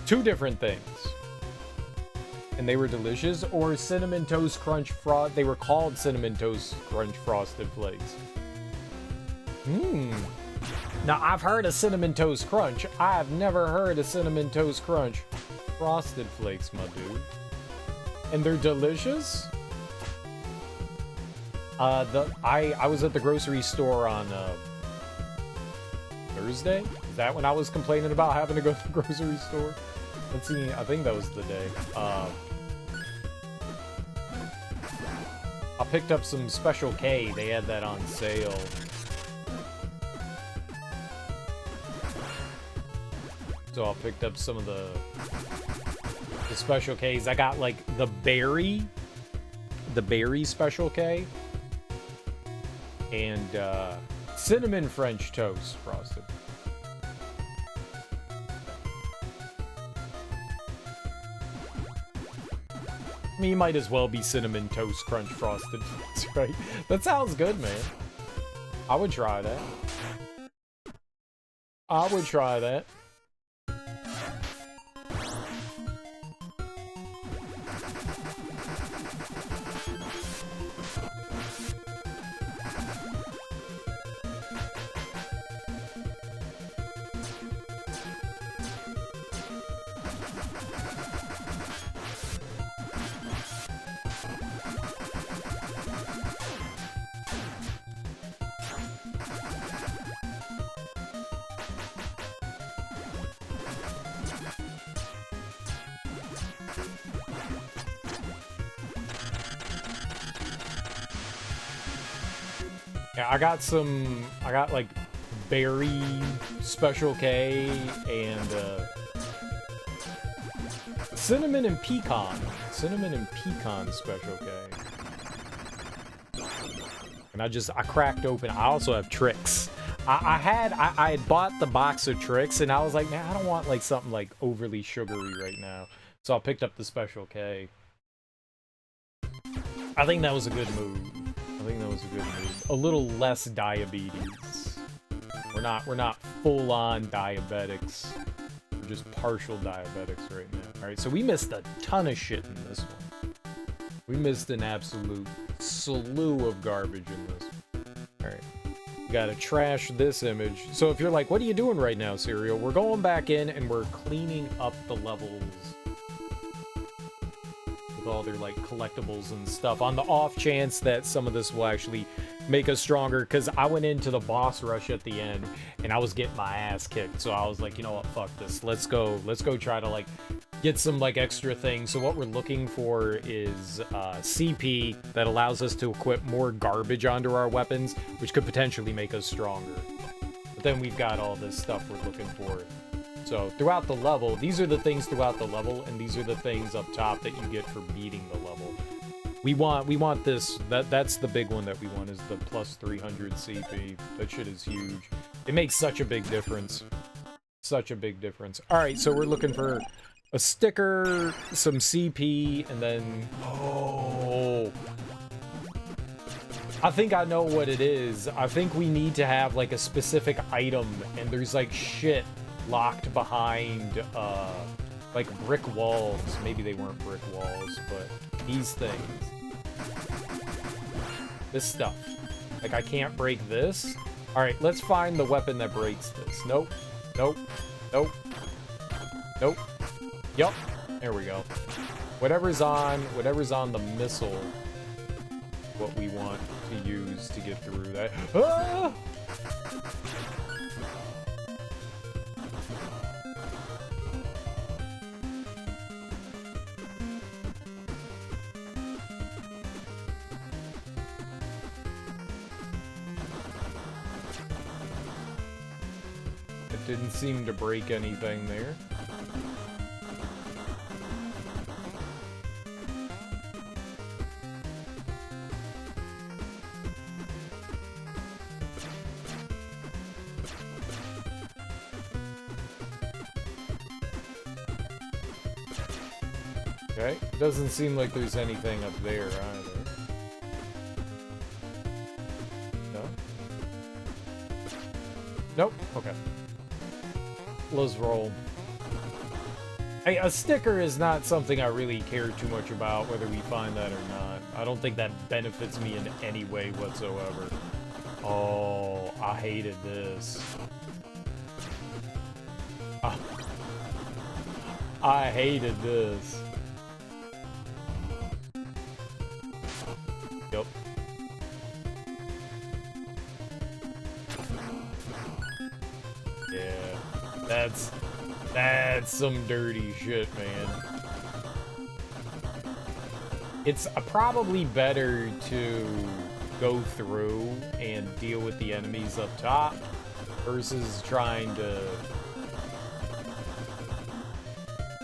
Two different things. And they were delicious. Or Cinnamon Toast Crunch They were called Cinnamon Toast Crunch Frosted Flakes. Now, I've heard of Cinnamon Toast Crunch. I have never heard of Cinnamon Toast Crunch Frosted Flakes, my dude. And they're delicious? I was at the grocery store on Thursday? Is that when I was complaining about having to go to the grocery store? Let's see, I think that was the day. I picked up some Special K. They had that on sale. So I picked up some of the Special Ks. I got like the berry Special K, and cinnamon French toast frosted. I mean, you might as well be cinnamon toast crunch frosted, right? That sounds good, man. I would try that. I would try that. Yeah, I got like berry Special K and cinnamon and pecan Special K. And I cracked open. I also have Tricks. I had bought the box of Tricks and I was like, man, I don't want like something like overly sugary right now. So I picked up the Special K. I think that was a good move. A little less diabetes. We're not full-on diabetics. We're just partial diabetics right now. Alright, so we missed a ton of shit in this one. We missed an absolute slew of garbage in this one. Alright. Gotta trash this image. So if you're like, what are you doing right now, Serial? We're going back in and we're cleaning up the levels. All their like collectibles and stuff on the off chance that some of this will actually make us stronger, because I went into the boss rush at the end and I was getting my ass kicked, so I was like, you know what, fuck this, let's go try to like get some like extra things. So what we're looking for is CP that allows us to equip more garbage onto our weapons, which could potentially make us stronger. But then we've got all this stuff we're looking for. So throughout the level, these are the things throughout the level, and these are the things up top that you get for beating the level. We want this, that's the big one that we want, is the plus 300 CP. That shit is huge. It makes such a big difference. Such a big difference. Alright, so we're looking for a sticker, some CP, and then... Oh! I think I know what it is. I think we need to have like a specific item, and there's like shit locked behind like brick walls. Maybe they weren't brick walls, but these things. This stuff. Like I can't break this. Alright, let's find the weapon that breaks this. Nope. Nope. Nope. Nope. Yup. There we go. Whatever's on the missile, what we want to use to get through that. Ah! It didn't seem to break anything there. Okay, doesn't seem like there's anything up there either. No? Nope, okay. Let's roll. Hey, a sticker is not something I really care too much about, whether we find that or not. I don't think that benefits me in any way whatsoever. Oh, I hated this. I hated this. Yep. Yeah, that's some dirty shit, man. It's probably better to go through and deal with the enemies up top versus trying to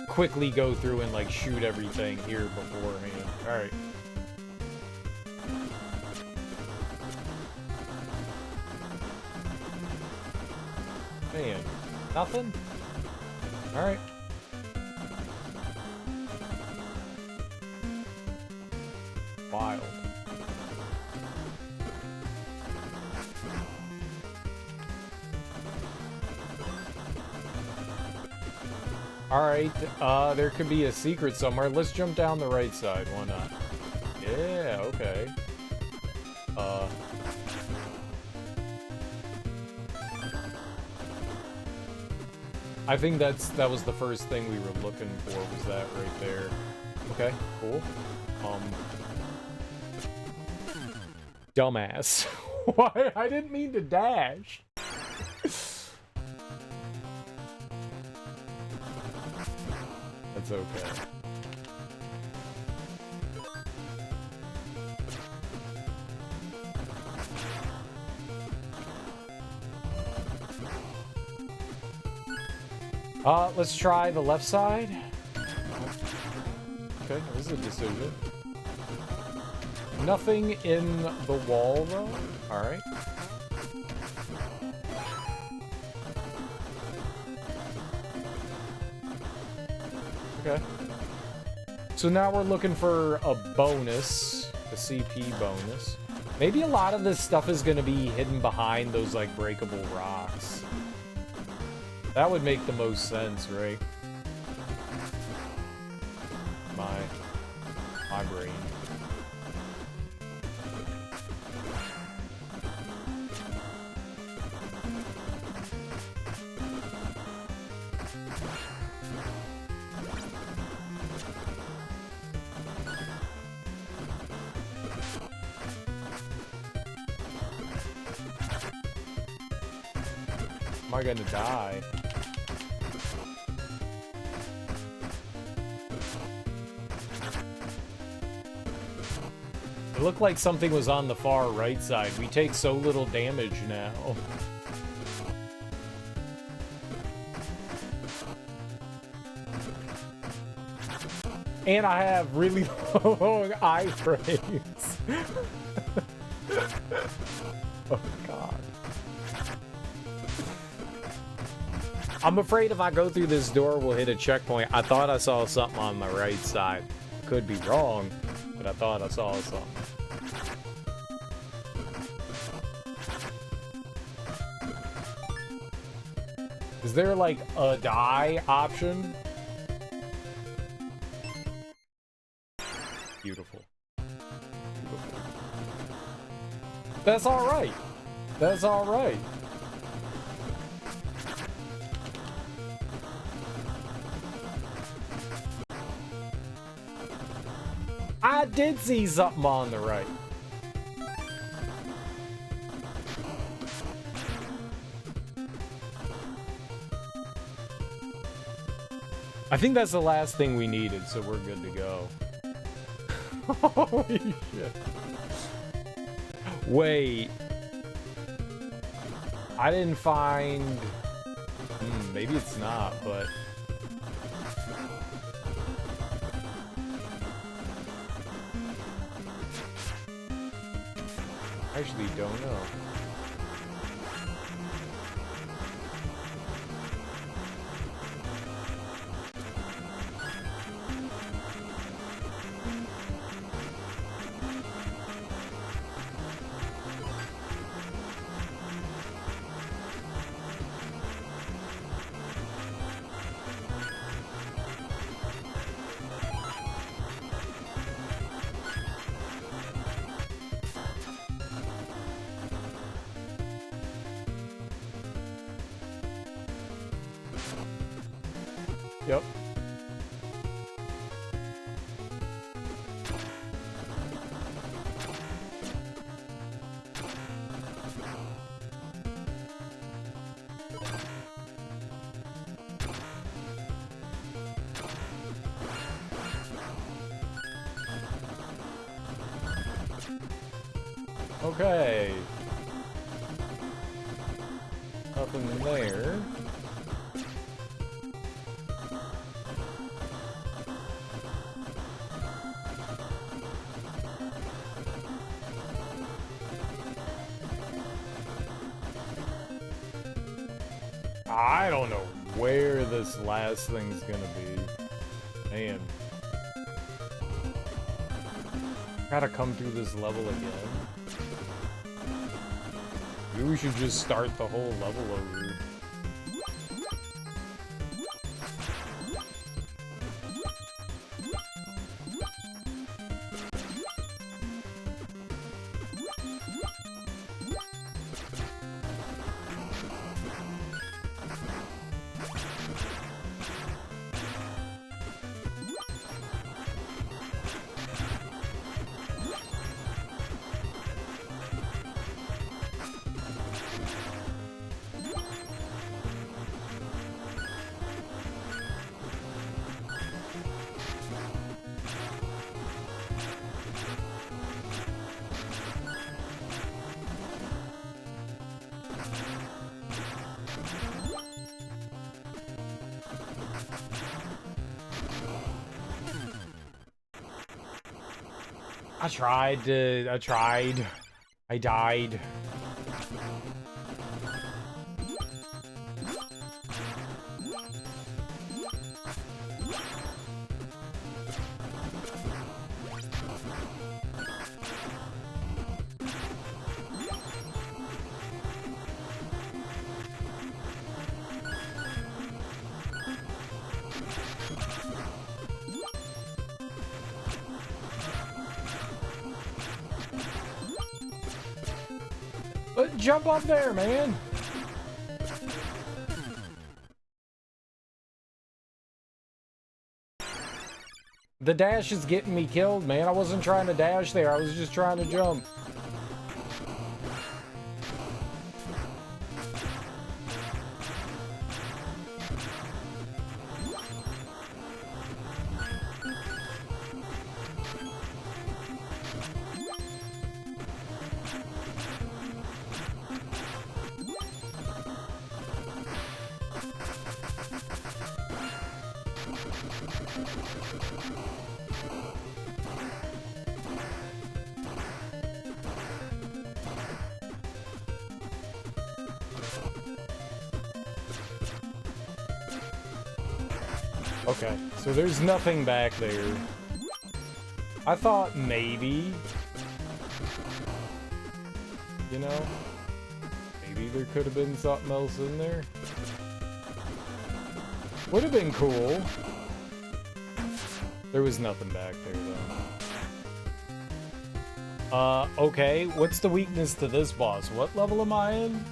quickly go through and like shoot everything here beforehand. All right. Man, nothing? Alright. Wild. Alright, there could be a secret somewhere. Let's jump down the right side, why not? Yeah, okay. I think that was the first thing we were looking for, was that right there. Okay, cool. Dumbass. Why? I didn't mean to dash. That's okay. Let's try the left side. Okay, this is a decision. Nothing in the wall, though. Alright. Okay. So now we're looking for a bonus, a CP bonus. Maybe a lot of this stuff is going to be hidden behind those, like, breakable rocks. That would make the most sense, right? My brain. Am I gonna die? It looked like something was on the far right side. We take so little damage now. And I have really long iframes. Oh god. I'm afraid if I go through this door, we'll hit a checkpoint. I thought I saw something on the right side. Could be wrong, but I thought I saw something. Is there like a die option? Beautiful. Beautiful. That's all right. That's all right. I did see something on the right. I think that's the last thing we needed, so we're good to go. Holy shit. Wait. I didn't find... maybe it's not, but... I actually don't know. Yep. Okay. Nothing there. I don't know where this last thing's gonna be. Man. Gotta come through this level again. Maybe we should just start the whole level over. I died. Jump up there, man! The dash is getting me killed, man. I wasn't trying to dash there. I was just trying to jump. Okay, so there's nothing back there. I thought maybe, you know, maybe there could have been something else in there. Would have been cool. There was nothing back there, though. Okay. What's the weakness to this boss? What level am I in?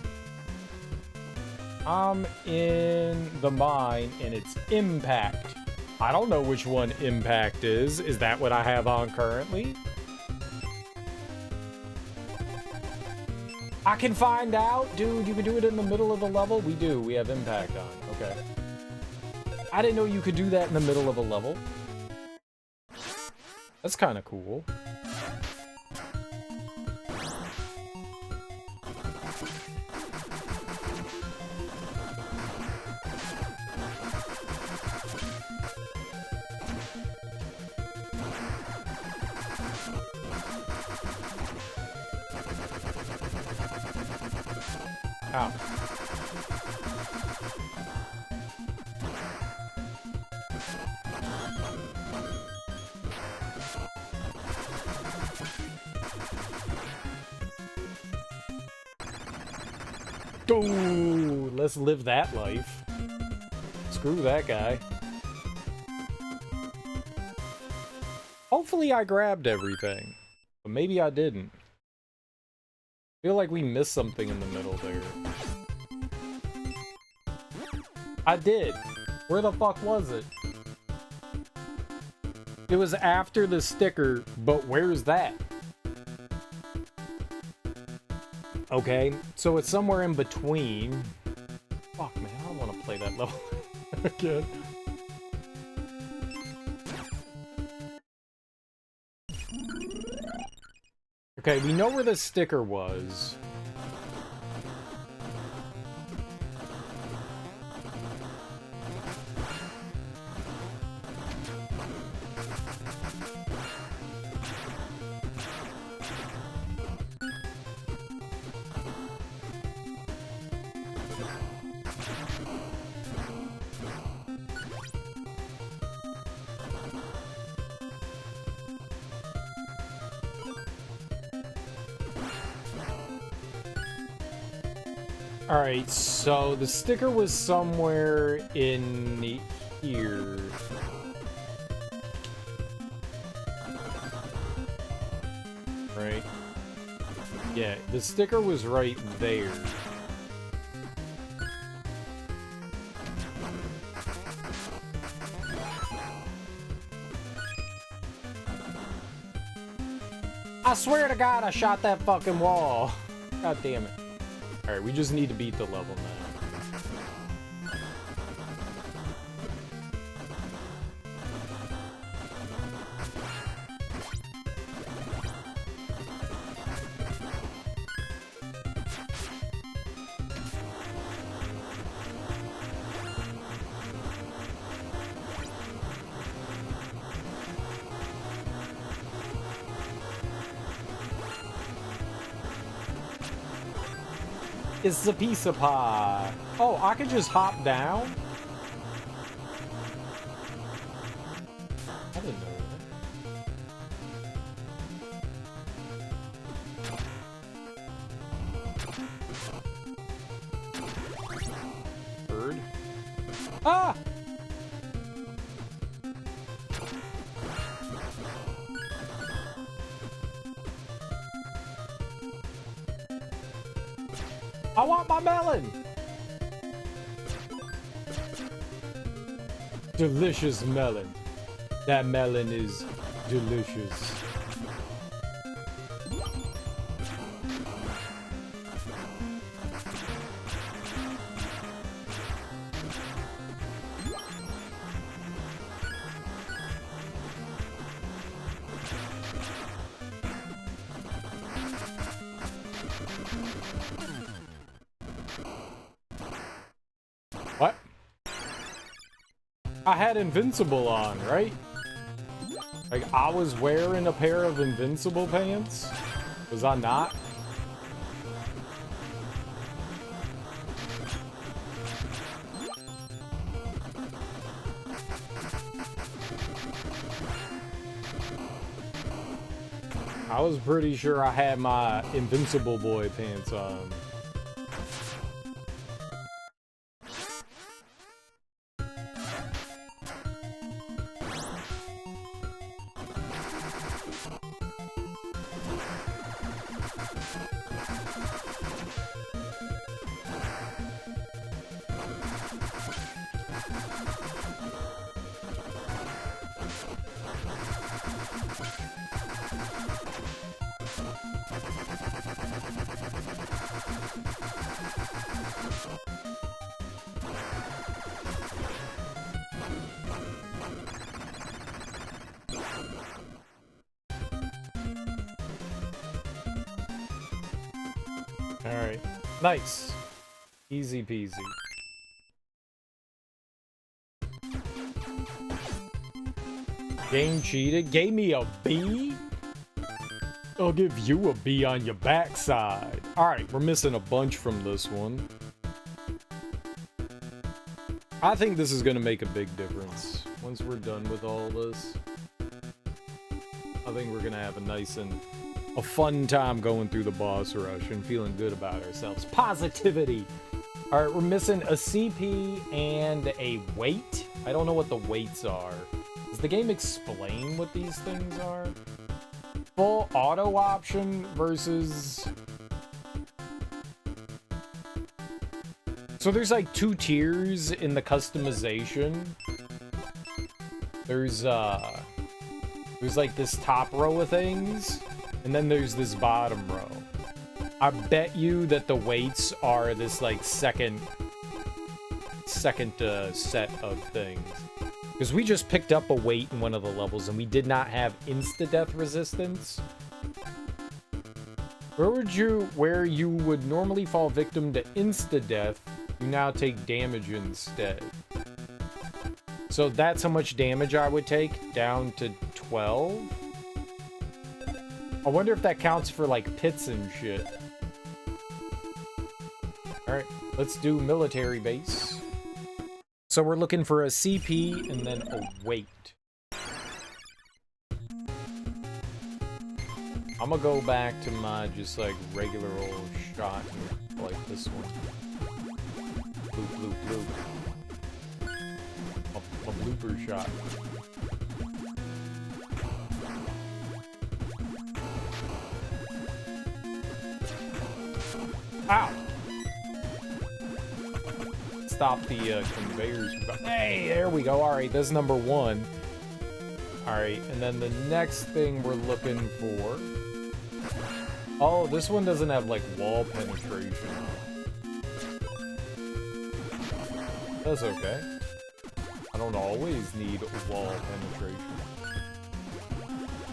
I'm in the mine, and it's Impact. I don't know which one Impact is. Is that what I have on currently? I can find out. Dude, you can do it in the middle of the level? We do. We have Impact on. Okay. I didn't know you could do that in the middle of a level. That's kind of cool. Ow. Ooh, let's live that life. Screw that guy. Hopefully I grabbed everything, but maybe I didn't. I feel like we missed something in the middle there. I did. Where the fuck was it? It was after the sticker, but where's that? Okay, so it's somewhere in between. Fuck, man, I don't want to play that level again. Okay, we know where the sticker was. Alright, so the sticker was somewhere in here. Right? Yeah, the sticker was right there. I swear to God, I shot that fucking wall. God damn it. Alright, we just need to beat the level now. It's a piece of pie. Oh, I could just hop down? I didn't know that. Bird? Ah! I want my melon! Delicious melon. That melon is delicious. What? I had Invincible on, right? Like, I was wearing a pair of Invincible pants? Was I not? I was pretty sure I had my Invincible Boy pants on. Alright. Nice. Easy peasy. Game cheated. Gave me a B? I'll give you a B on your backside. Alright, we're missing a bunch from this one. I think this is gonna make a big difference. Once we're done with all this, I think we're gonna have a nice and a fun time going through the boss rush and feeling good about ourselves. Positivity! Alright, we're missing a CP and a weight. I don't know what the weights are. Does the game explain what these things are? Full auto option versus... So there's like 2 tiers in the customization. There's like this top row of things, and then there's this bottom row. I bet you that the weights are this like second set of things. Because we just picked up a weight in one of the levels and we did not have insta-death resistance. Where you would normally fall victim to insta-death, you now take damage instead. So that's how much damage I would take, down to 12. I wonder if that counts for like pits and shit. Alright, let's do military base. So we're looking for a CP and then a weight. I'm gonna go back to my just like regular old shot here, like this one. Bloop, bloop, bloop. A blooper shot. Ow! Stop the conveyors. Hey, there we go. Alright, that's number 1. Alright, and then the next thing we're looking for... Oh, this one doesn't have, like, wall penetration. That's okay. I don't always need wall penetration.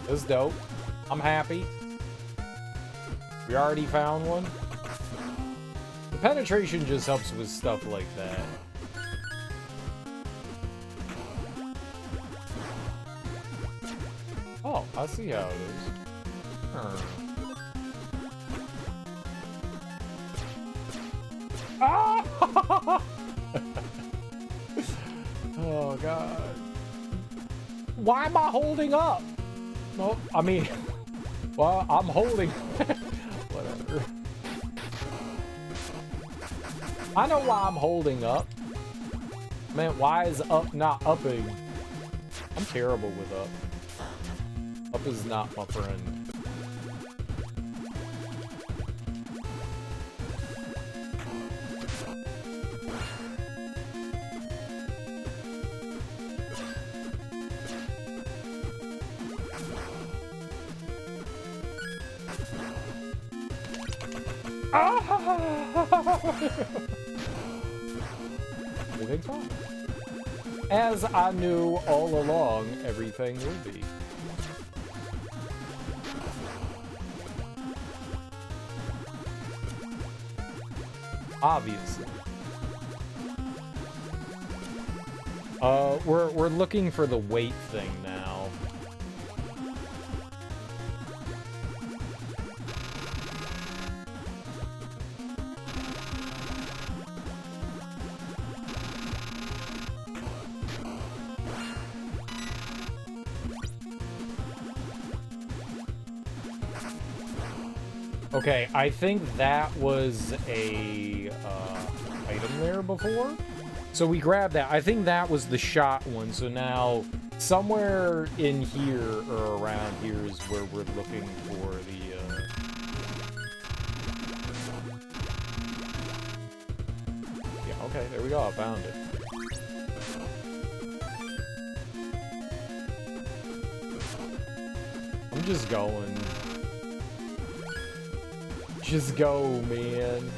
That's dope. I'm happy. We already found one. The penetration just helps with stuff like that. Oh, I see how it is. Ah! Oh, God. Why am I holding up? No, I mean, well, I'm holding. Whatever. I know why I'm holding up. Man, why is up not upping? I'm terrible with up. Up is not my friend. Everything's fine. As I knew all along, everything would be. Obviously. We're looking for the weight thing now. Okay, I think that was a item there before. So we grabbed that. I think that was the shot one. So now somewhere in here or around here is where we're looking for the... Yeah, okay, there we go. I found it. I'm just going. Just go, man.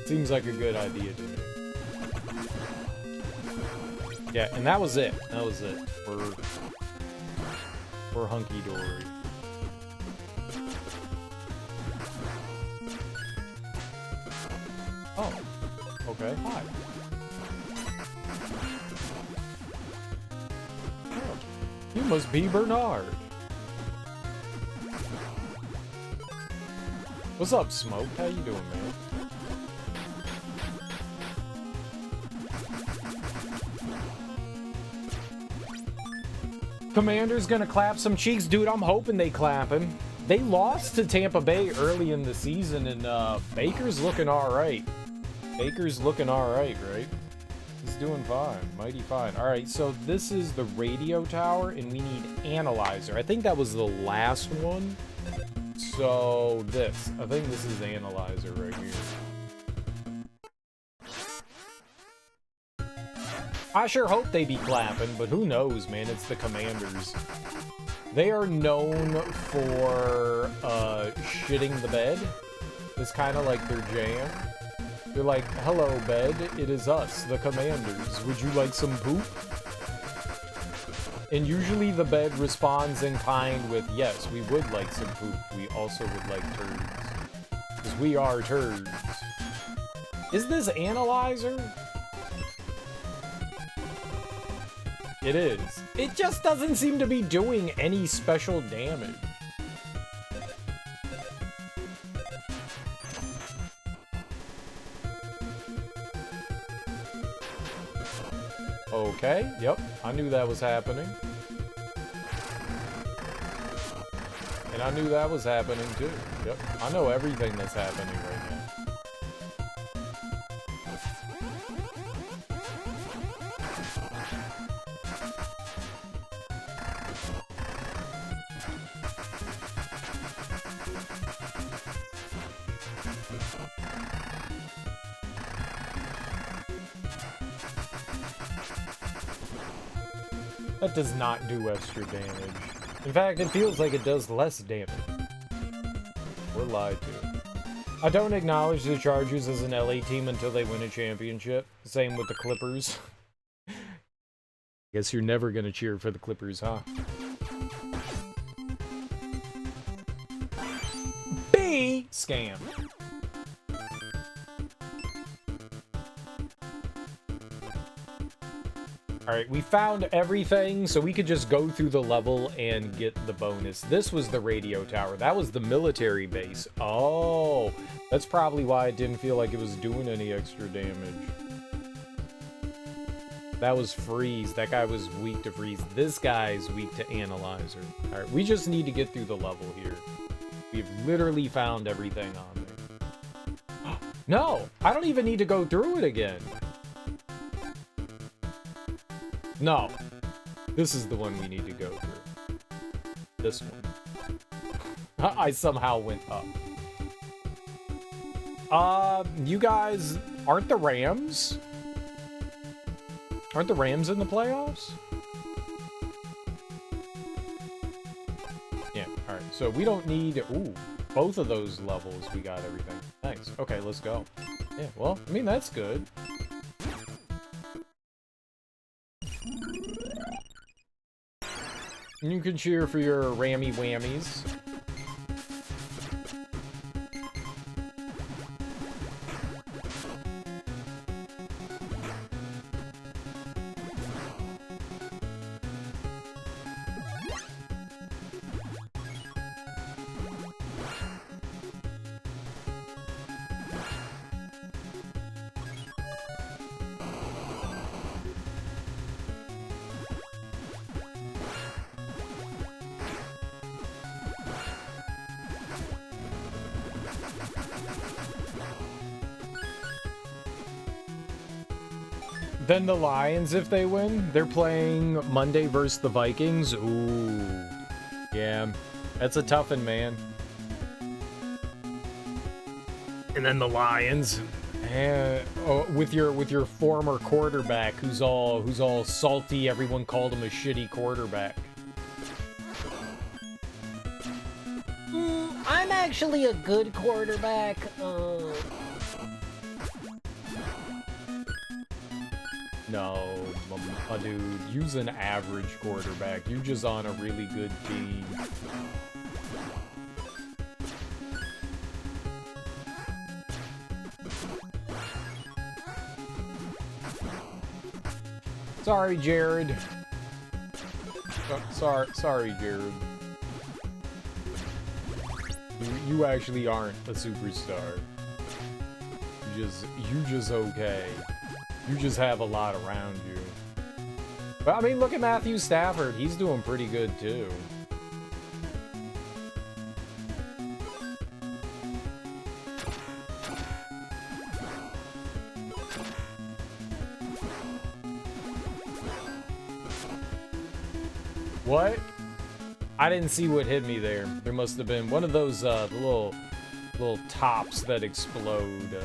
Seems like a good idea to me. Yeah, and that was it. That was it. We're hunky-dory. Oh. Okay, hi. Oh, you must be Bernard. What's up, Smoke? How you doing, man? Commander's gonna clap some cheeks. Dude, I'm hoping they clapping. They lost to Tampa Bay early in the season, and Baker's looking alright. Baker's looking alright, right? He's doing fine. Mighty fine. Alright, so this is the radio tower, and we need Analyzer. I think that was the last one. So, this. I think this is Analyzer right here. I sure hope they be clapping, but who knows, man? It's the Commanders. They are known for shitting the bed. It's kind of like their jam. They're like, hello, bed. It is us, the Commanders. Would you like some poop? And usually the bed responds in kind with, yes, we would like some poop. We also would like turds. Because we are turds. Is this Analyzer? It is. It just doesn't seem to be doing any special damage. Okay, yep, I knew that was happening. And I knew that was happening too. Yep, I know everything that's happening right now. That does not do extra damage. In fact, it feels like it does less damage. We're lied to. I don't acknowledge the Chargers as an LA team until they win a championship. Same with the Clippers. Guess you're never gonna cheer for the Clippers, huh? B! Scam. Alright, we found everything, so we could just go through the level and get the bonus. This was the radio tower. That was the military base. Oh, that's probably why it didn't feel like it was doing any extra damage. That was freeze. That guy was weak to freeze. This guy's weak to analyzer. Alright, we just need to get through the level here. We've literally found everything on there. No! I don't even need to go through it again. No. This is the one we need to go through. This one. I somehow went up. You guys... Aren't the Rams? Aren't the Rams in the playoffs? Yeah, alright. So we don't need... Ooh, both of those levels we got everything. Nice. Okay, let's go. Yeah, well, I mean, that's good. You can cheer for your Rammy Whammies. Then the Lions, if they win, they're playing Monday versus the Vikings. Ooh. Yeah, that's a toughin', man. And then the Lions. With your former quarterback, who's all salty. Everyone called him a shitty quarterback. I'm actually a good quarterback. No, my dude, use an average quarterback. You're just on a really good team. Sorry, Jared. Sorry, Jared. You actually aren't a superstar. You just okay. You just have a lot around you. But I mean, look at Matthew Stafford. He's doing pretty good too. What? I didn't see what hit me there. There must have been one of those the little tops that explode.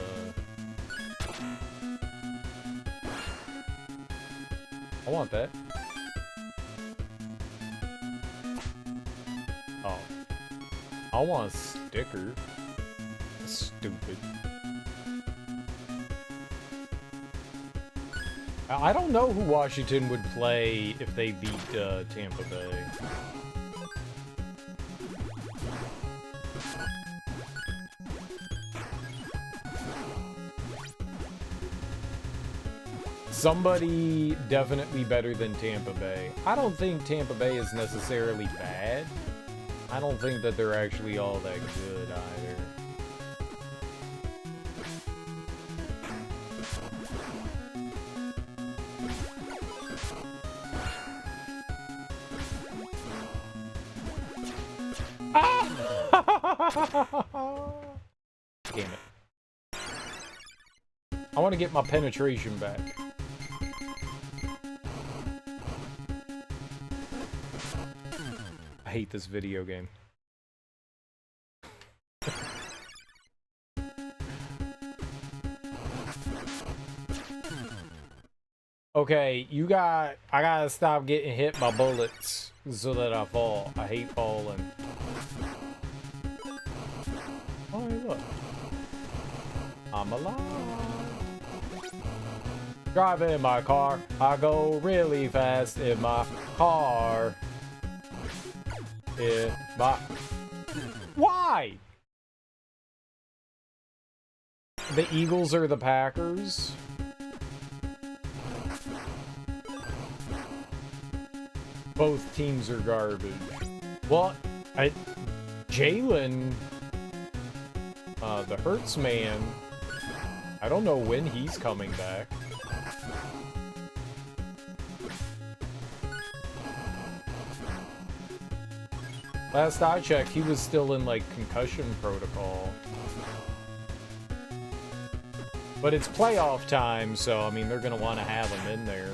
I want that. Oh. I want a sticker. Stupid. I don't know who Washington would play if they beat Tampa Bay. Somebody definitely better than Tampa Bay. I don't think Tampa Bay is necessarily bad. I don't think that they're actually all that good either. Damn it. I want to get my penetration back. I hate this video game. Okay, I gotta stop getting hit by bullets so that I fall. I hate falling. Oh, hey, look. I'm alive. Driving in my car. I go really fast in my car. In my... Why? The Eagles are the Packers? Both teams are garbage. Well, Jalen, the Hurts man, I don't know when he's coming back. Last I checked, he was still in, like, concussion protocol. But it's playoff time, so, I mean, they're gonna want to have him in there.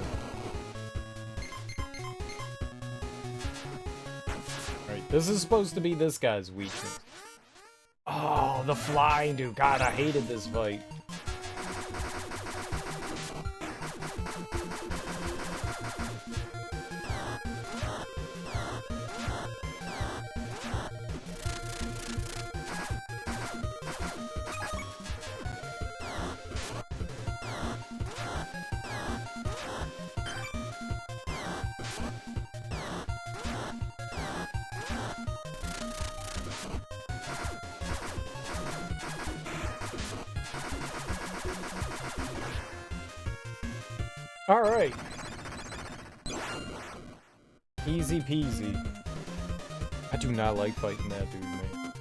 Alright, this is supposed to be this guy's weakness. Oh, the flying dude. God, I hated this fight. All right. Easy peasy. I do not like fighting that dude, man.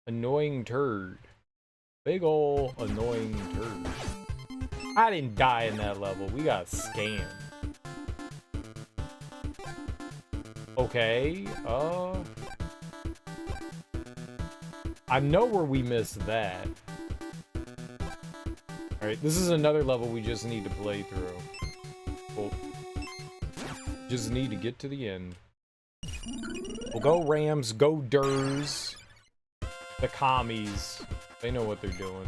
Annoying turd. Big ol' annoying turd. I didn't die in that level. We got scammed. Okay, I know where we missed that. Alright, this is another level we just need to play through. We'll just need to get to the end. We'll go Rams, go Durs. The commies. They know what they're doing.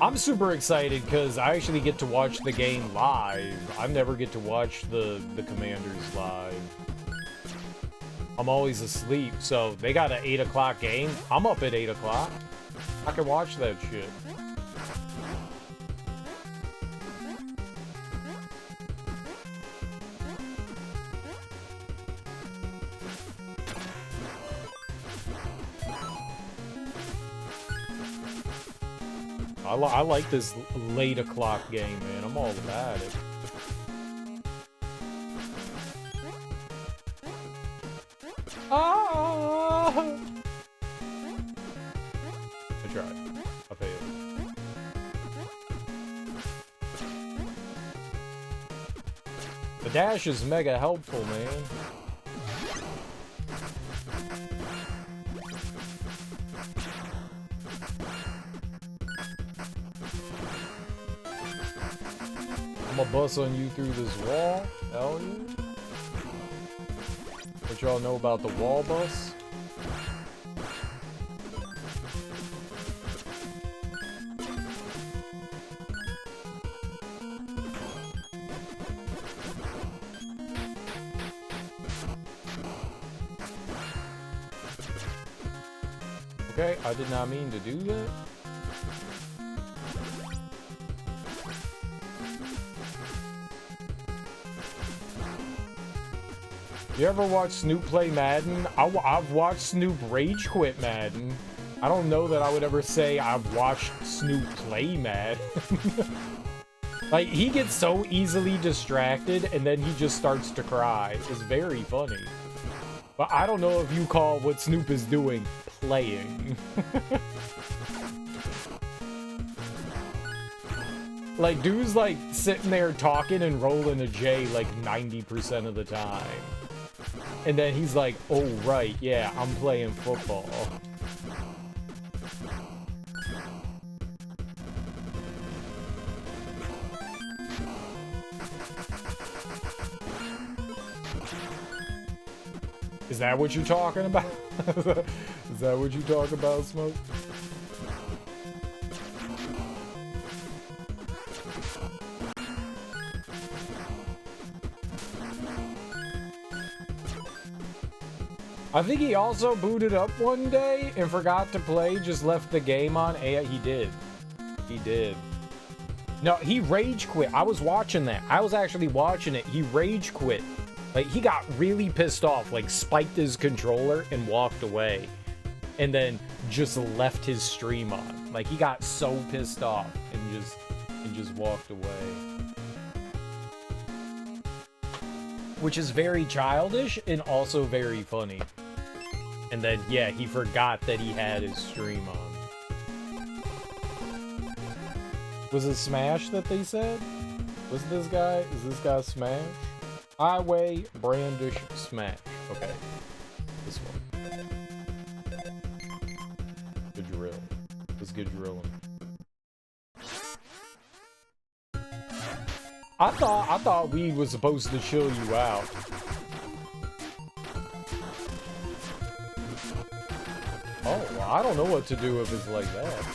I'm super excited because I actually get to watch the game live. I never get to watch the commanders live. I'm always asleep, so they got an 8 o'clock game. I'm up at 8 o'clock. I can watch that shit. I like this late o'clock game, man. I'm all about it. Ah! I tried. I failed. The dash is mega helpful, man. I'm gonna bust on you through this wall. Hell yeah. What y'all know about the wall bus? Okay, I did not mean to do that. You ever watch Snoop play Madden? I've watched Snoop rage quit Madden. I don't know that I would ever say I've watched Snoop play Madden. Like, he gets so easily distracted and then he just starts to cry. It's very funny. But I don't know if you call what Snoop is doing playing. Like, dude's like sitting there talking and rolling a J like 90% of the time. And then he's like, oh, right, yeah, I'm playing football. Is that what you're talking about? Is that what you talk about, Smoke? I think he also booted up one day and forgot to play, just left the game on. He did. He did. No, he rage quit. I was watching that. I was actually watching it. He rage quit. Like, he got really pissed off, like, spiked his controller and walked away. And then just left his stream on. Like, he got so pissed off and just walked away. Which is very childish and also very funny. And then, yeah, he forgot that he had his stream on. Was it Smash that they said? Was this guy? Is this guy Smash? Highway, Brandish, Smash. Okay. This one. Good drill. Let's get drilling. I thought we was supposed to chill you out. Oh, well, I don't know what to do if it's like that.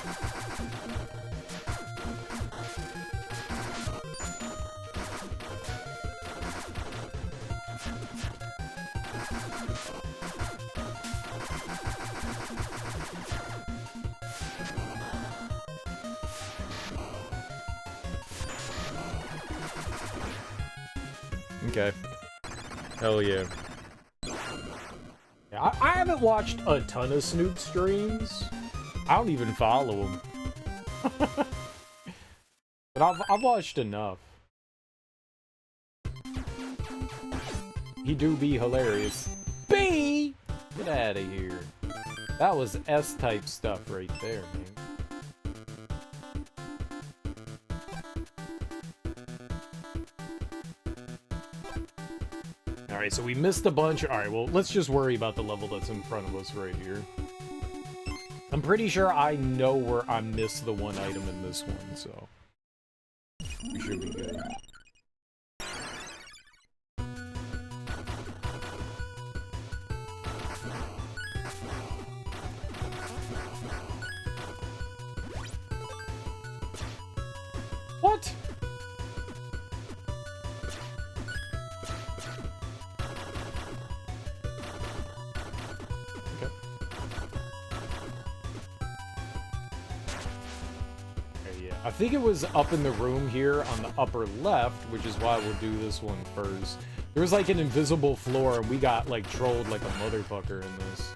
Okay. Hell yeah. Yeah, I haven't watched a ton of Snoop streams. I don't even follow him. But I've watched enough. He do be hilarious. B! Get out of here. That was S-type stuff right there, man. Alright, so we missed a bunch. Alright, well, let's just worry about the level that's in front of us right here. I'm pretty sure I know where I missed the one item in this one, so... we should be good. What? Okay. Okay, yeah. I think it was up in the room here on the upper left, which is why we'll do this one first. There was like an invisible floor, and we got like trolled like a motherfucker in this.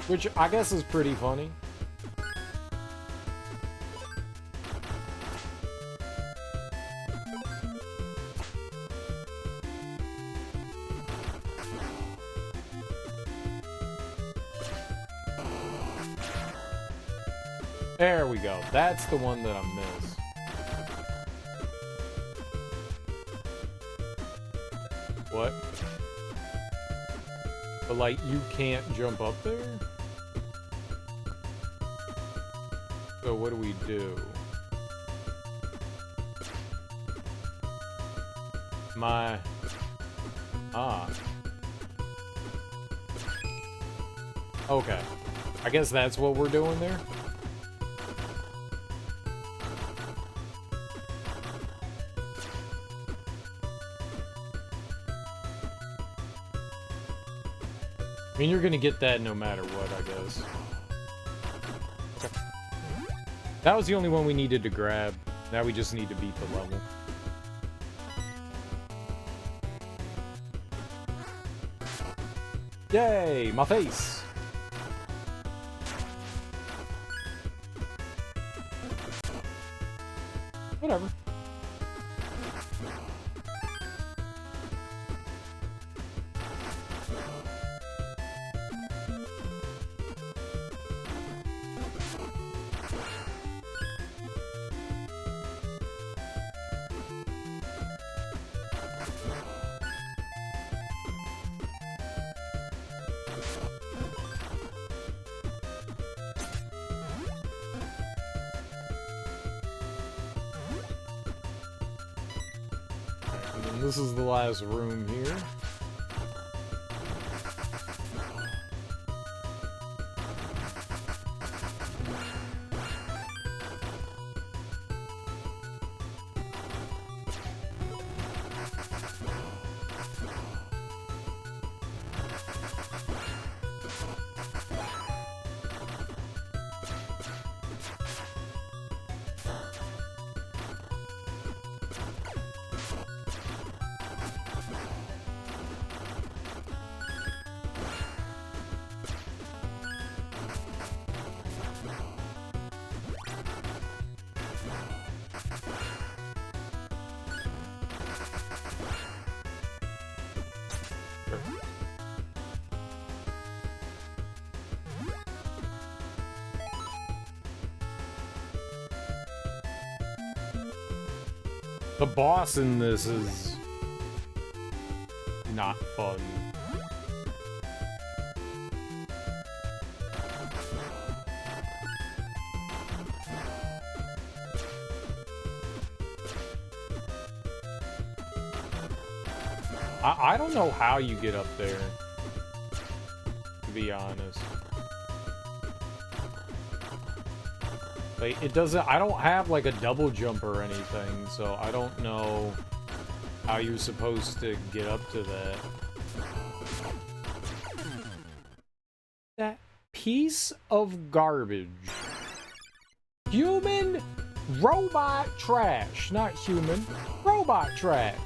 Which I guess is pretty funny. There we go. That's the one that I missed. What? But like, you can't jump up there? So what do we do? Okay. I guess that's what we're doing there? I mean, you're gonna get that no matter what, I guess. Okay. That was the only one we needed to grab. Now we just need to beat the level. Yay! My face! Whatever. This is the last room here. The boss in this is not fun. I don't know how you get up there, to be honest. Like, it doesn't, I don't have like a double jump or anything, so I don't know how you're supposed to get up to that. That piece of garbage. Human robot trash. Not human, robot trash.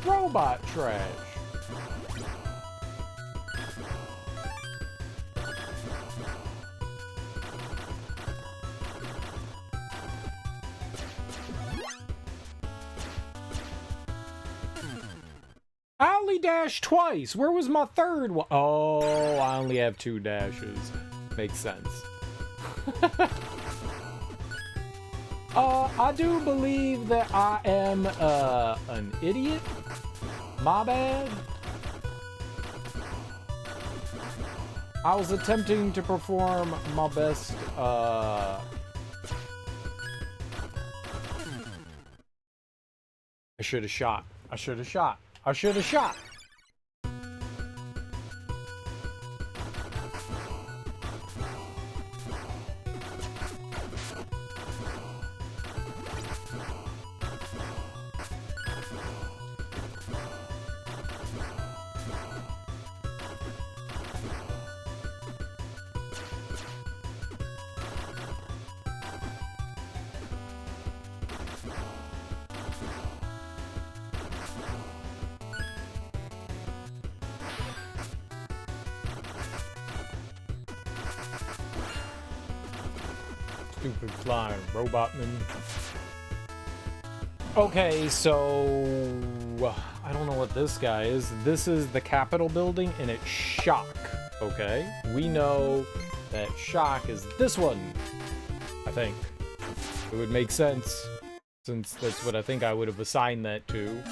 Robot trash. How only dashed twice. Where was my third one? Oh, I only have 2 dashes. Makes sense. I do believe that I am, an idiot. My bad. I was attempting to perform my best, I should have shot. I should have shot. I should have shot. Stupid flying robotman. Okay, so I don't know what this guy is. This is the Capitol building, and it's Shock. Okay, we know that Shock is this one. I think it would make sense since that's what I think I would have assigned that to.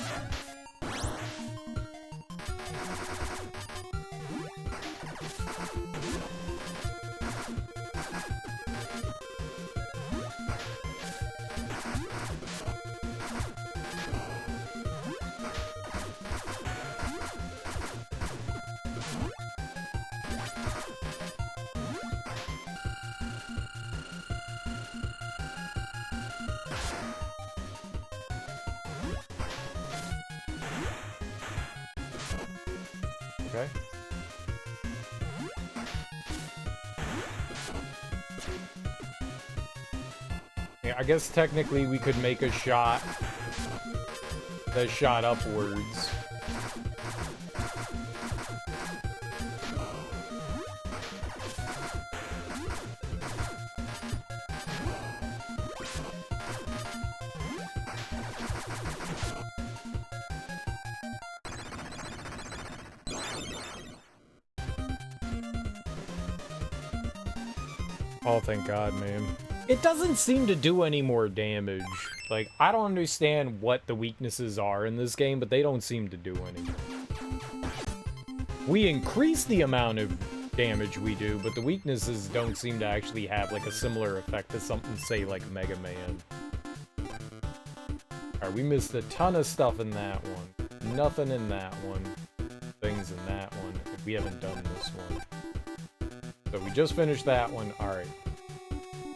Okay. Yeah, I guess technically we could make a shot that shot upwards. Oh, thank God, man. It doesn't seem to do any more damage. Like, I don't understand what the weaknesses are in this game, but they don't seem to do any. We increase the amount of damage we do, but the weaknesses don't seem to actually have, like, a similar effect to something, say, like Mega Man. Alright, we missed a ton of stuff in that one. Nothing in that one. Things in that one. We haven't done this one. So we just finished that one. Alright.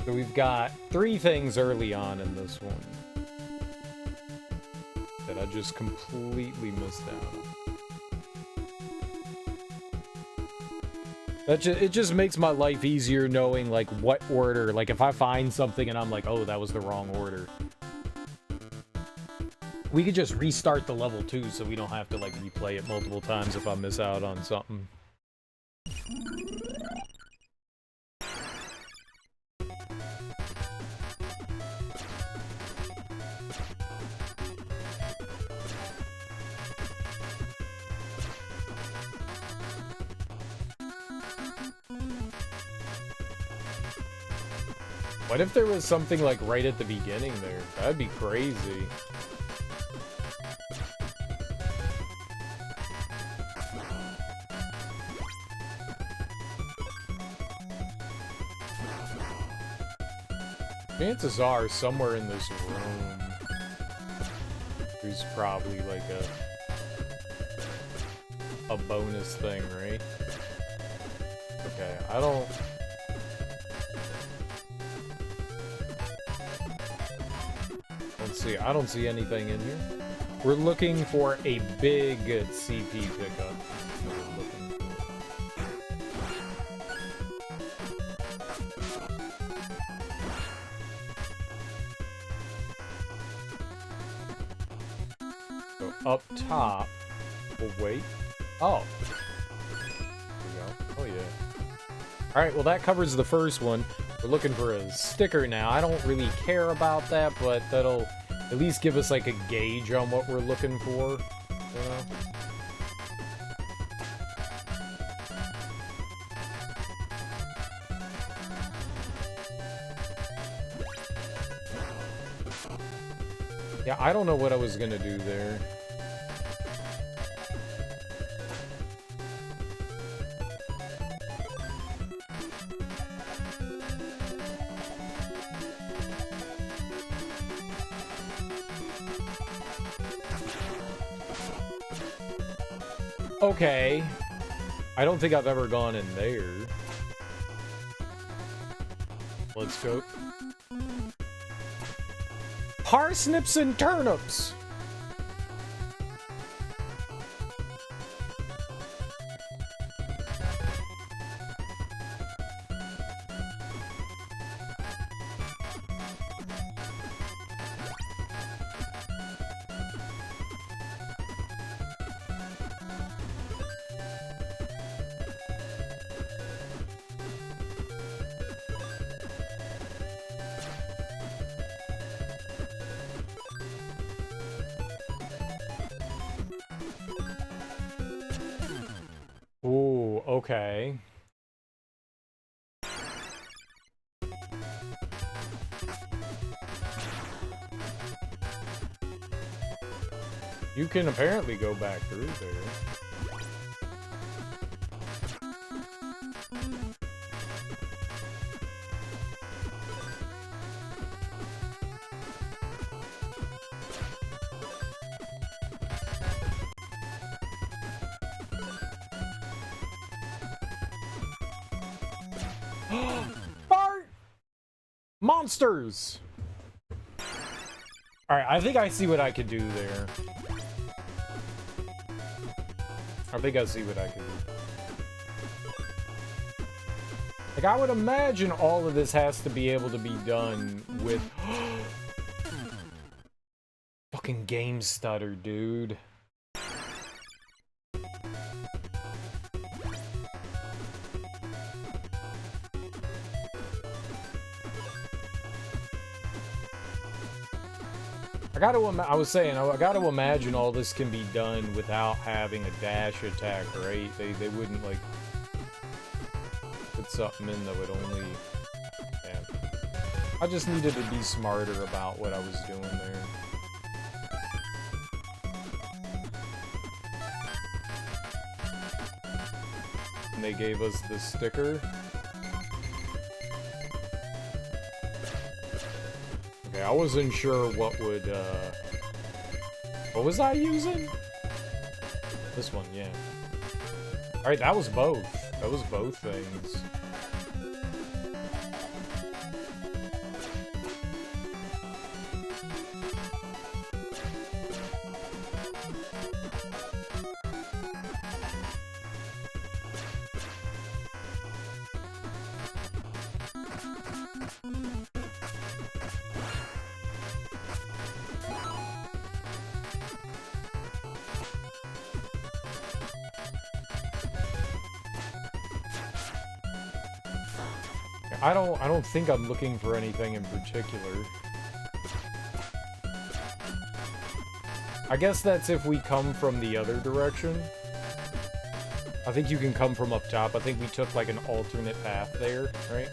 So we've got 3 things early on in this one that I just completely missed out. It just makes my life easier knowing, like, what order. Like, if I find something and I'm like, oh, that was the wrong order. We could just restart the level too, so we don't have to, like, replay it multiple times if I miss out on something. What if there was something, like, right at the beginning there? That'd be crazy. Chances are, somewhere in this room, there's probably, like, a bonus thing, right? Okay, I don't... see, I don't see anything in here. We're looking for a big CP pickup. So up top, we'll wait. Oh. There we go. Oh yeah. Alright, well that covers the first one. We're looking for a sticker now. I don't really care about that, but that'll at least give us, like, a gauge on what we're looking for, you know? Yeah, I don't know what I was gonna do there. Okay. I don't think I've ever gone in there. Let's go. Parsnips and turnips! Ooh, okay. You can apparently go back through there. Fart! Monsters! Alright, I think I see what I could do there. I think I see what I can do. Like, I would imagine all of this has to be able to be done with... Fucking game stutter, dude. I was saying, I gotta imagine all this can be done without having a dash attack, right? They wouldn't, like, put something in that would only... Yeah. I just needed to be smarter about what I was doing there. And they gave us the sticker. Okay, I wasn't sure what would, what was I using? This one, yeah. Alright, that was both. That was both things. I don't think I'm looking for anything in particular. I guess that's if we come from the other direction. I think you can come from up top. I think we took like an alternate path there, right?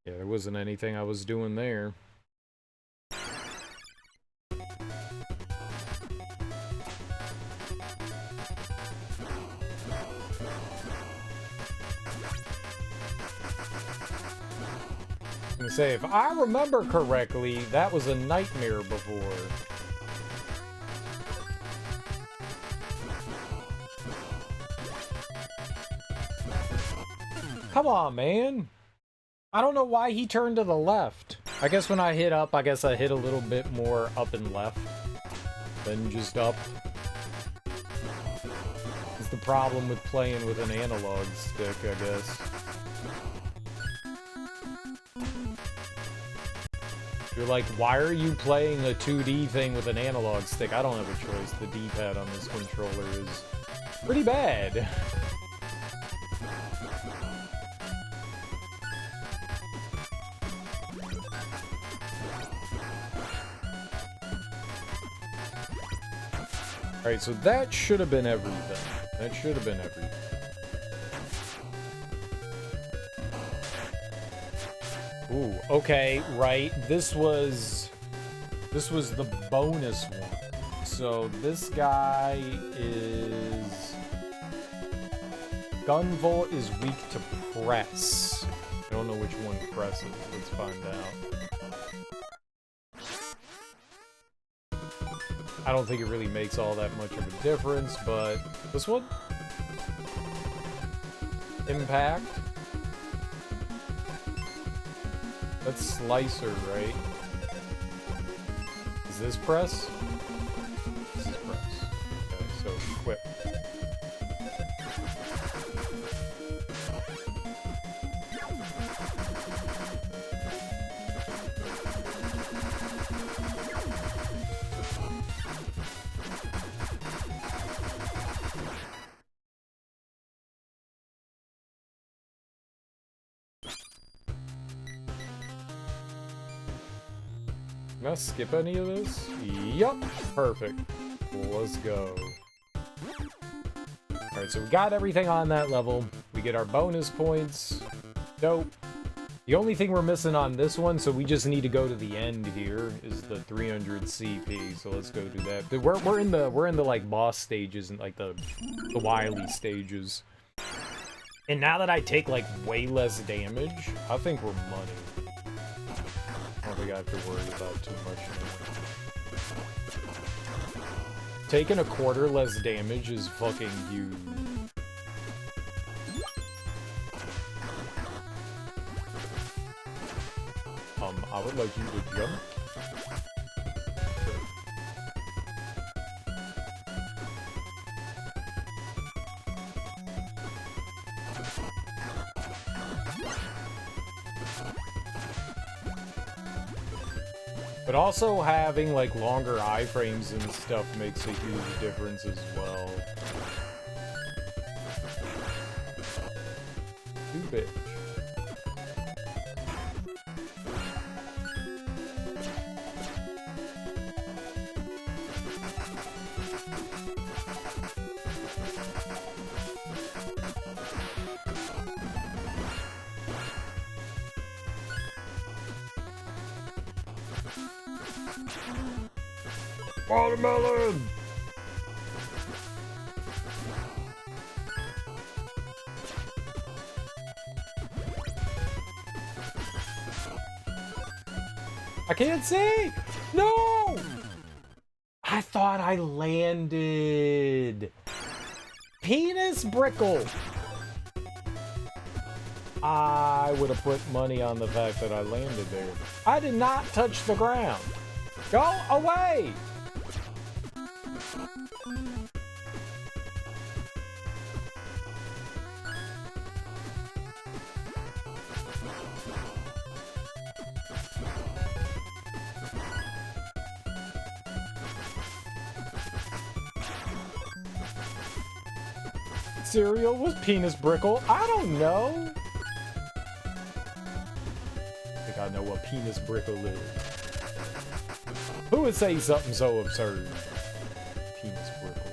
Yeah, there wasn't anything I was doing there. Say, if I remember correctly, that was a nightmare before. Come on, man. I don't know why he turned to the left. I guess when I hit up, I guess I hit a little bit more up and left than just up. It's the problem with playing with an analog stick, I guess. You're like, why are you playing a 2D thing with an analog stick? I don't have a choice. The D-pad on this controller is pretty bad. Alright, so that should have been everything. That should have been everything. Ooh, okay, right. This was the bonus one. So this guy is Gunvolt is weak to press. I don't know which one presses. Let's find out. I don't think it really makes all that much of a difference, but this one? Impact. That's Slicer, right? Is this press? This is press. Okay, so equip. Can I skip any of this? Yup. Perfect. Let's go. Alright, so we got everything on that level. We get our bonus points. Dope. The only thing we're missing on this one, so we just need to go to the end here, is the 300 CP. So let's go do that. We're in the like boss stages and like the Wily stages. And now that I take like way less damage, I think we're money. I don't think I have to worry about too much now. Taking a quarter less damage is fucking huge. I would like you to jump. But also having like longer iframes and stuff makes a huge difference as well. You bitch. Watermelon! I can't see! No! I thought I landed. Penis Brickle! I would have put money on the fact that I landed there. I did not touch the ground. Go away! Cereal was Penis Brickle? I don't know. I think I know what Penis Brickle is. Who would say something so absurd? Penis Brickle.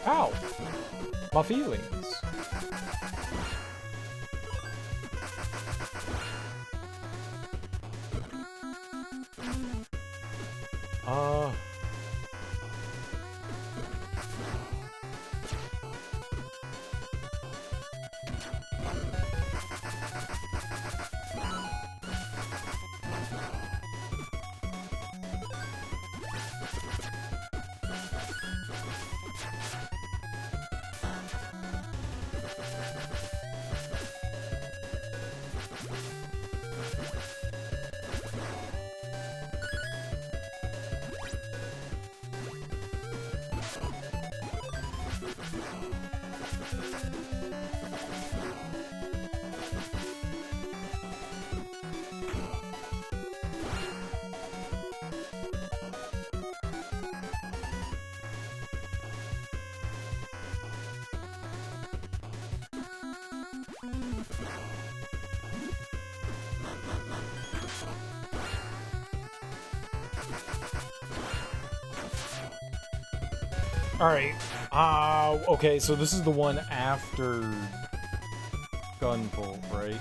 Ow! My feelings. Alright. Okay, so this is the one after Gunvolt, right?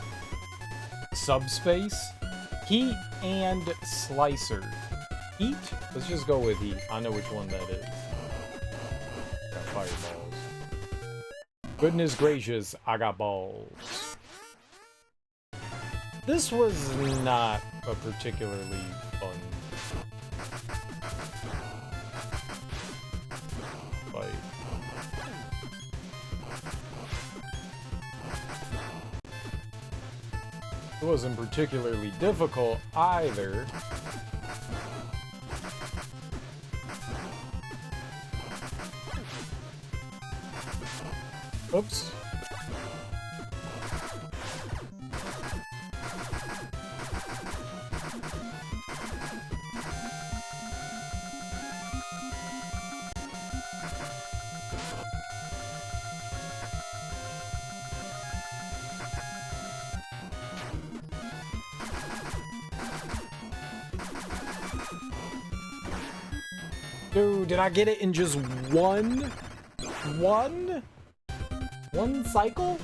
Subspace, Heat, and Slicer. Heat? Let's just go with Heat. I know which one that is. Got fireballs. Goodness gracious, I got balls. This was not a particularly fun fight. It wasn't particularly difficult either. Oops. Dude, did I get it in just one cycle?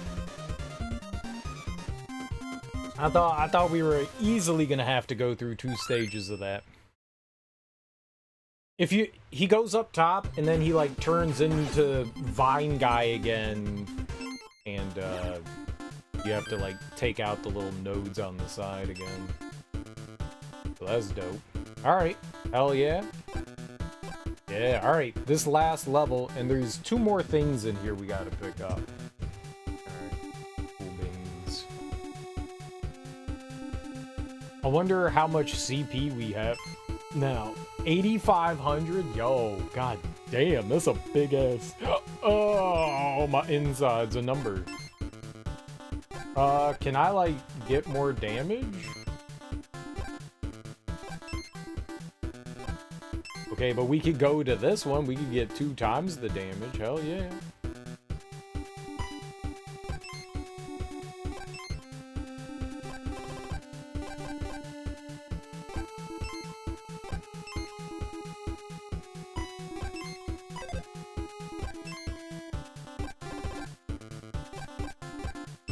I thought we were easily gonna have to go through 2 stages of that. If he goes up top and then he like turns into Vine Guy again, and you have to like take out the little nodes on the side again. So that's dope. All right, hell yeah. Yeah, alright, this last level, and there's 2 more things in here we gotta pick up. Alright, cool beans. I wonder how much CP we have now. 8,500? Yo, god damn, that's a big ass. Oh, my inside's a number. Can I, like, get more damage? Okay, but we could go to this one. We could get 2 times the damage. Hell yeah.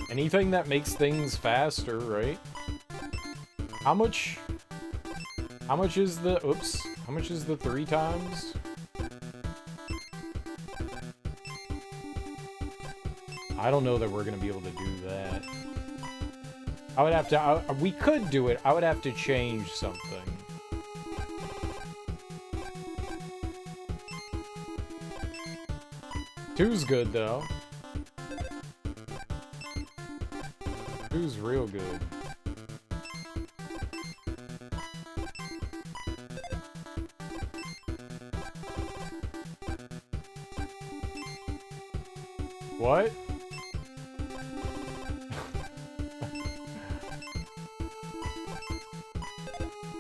Anything that makes things faster, right? How much is the... Oops. How much is the 3 times? I don't know that we're gonna be able to do that. I would have to... we could do it. I would have to change something. Two's good, though. Two's real good. What?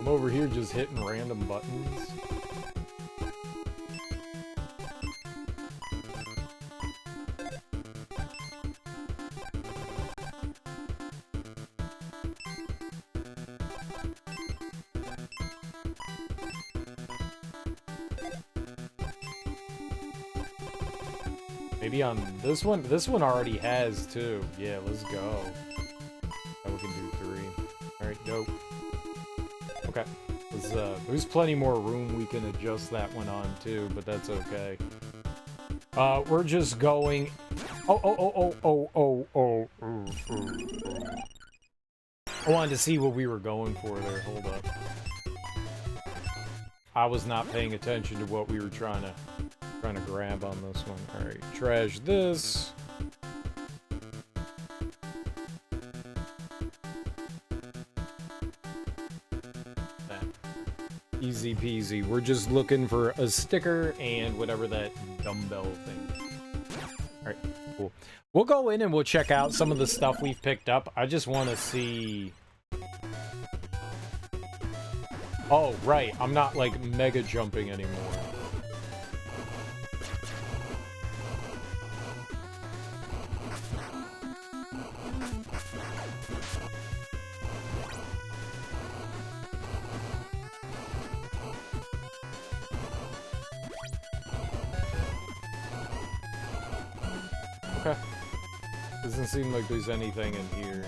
I'm over here just hitting random buttons. Maybe on this one? This one already has 2. Yeah, let's go. Now we can do 3. Alright, dope. Okay. There's plenty more room we can adjust that one on too, but that's okay. We're just going... Oh. I wanted to see what we were going for there. Hold up. I was not paying attention to what we were trying to grab on this one. Alright, trash this. Easy peasy. We're just looking for a sticker and whatever that dumbbell thing. Alright, cool. We'll go in and we'll check out some of the stuff we've picked up. I just want to see... Oh, right. I'm not, like, mega jumping anymore. Okay. Doesn't seem like there's anything in here.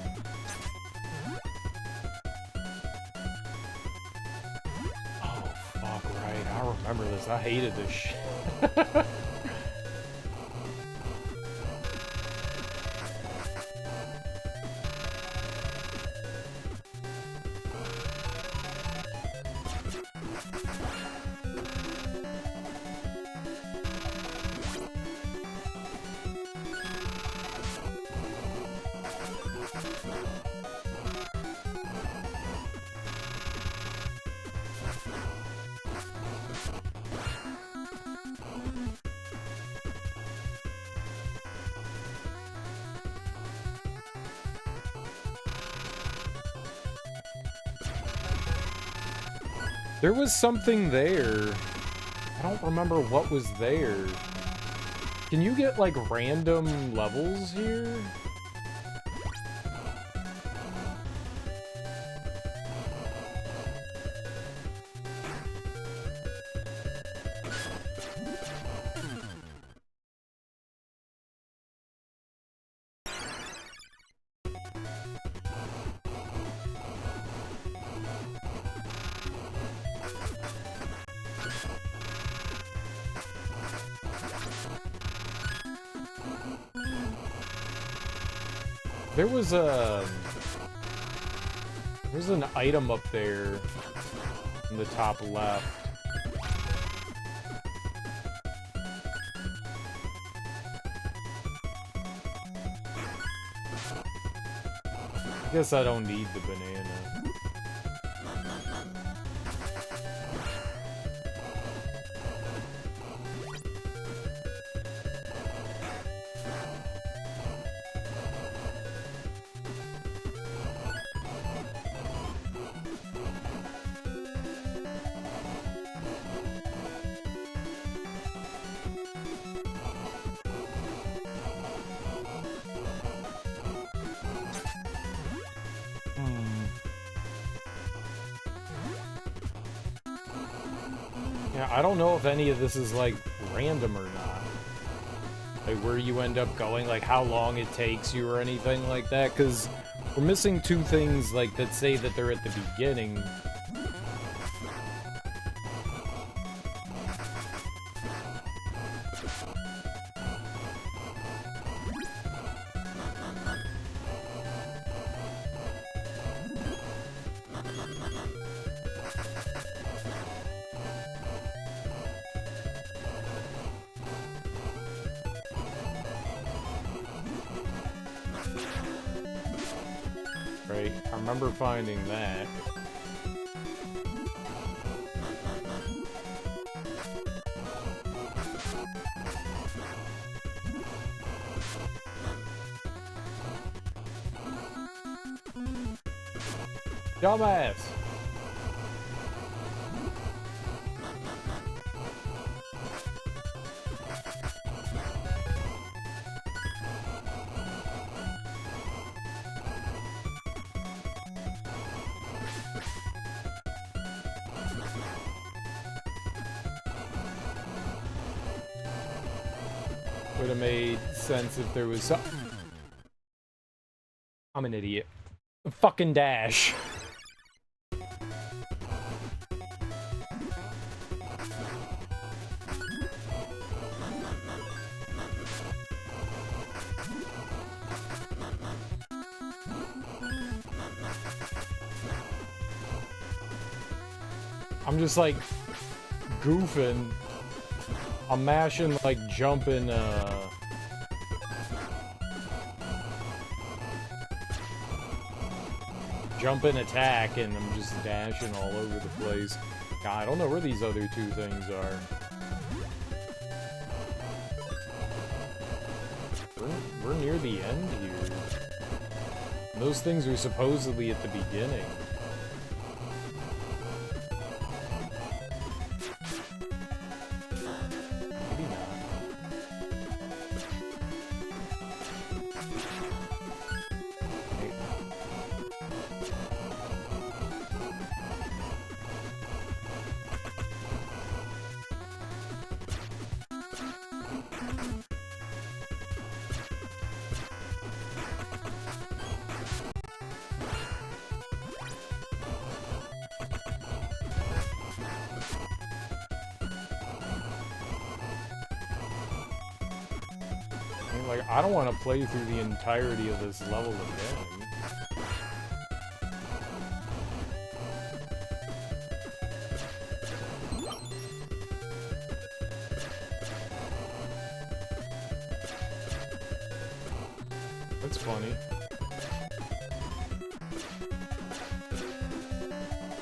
Oh, fuck, right. I remember this. I hated this shit. There was something there. I don't remember what was there. Can you get, like, random levels here? There's an item up there in the top left. I guess I don't need the banana. Yeah, I don't know if any of this is, like, random or not. Like, where you end up going, like, how long it takes you or anything like that, because we're missing two things, like, that say that they're at the beginning. Right, I remember finding that. Dumbass! Would have made sense if there was something. I'm an idiot. Fucking dash. I'm just like goofing. I'm mashing like jumping attack, and I'm just dashing all over the place. God, I don't know where these other two things are. We're near the end here. Those things are supposedly at the beginning. Maybe not. saying? Like, I don't want to play through the entirety of this level again. That's funny.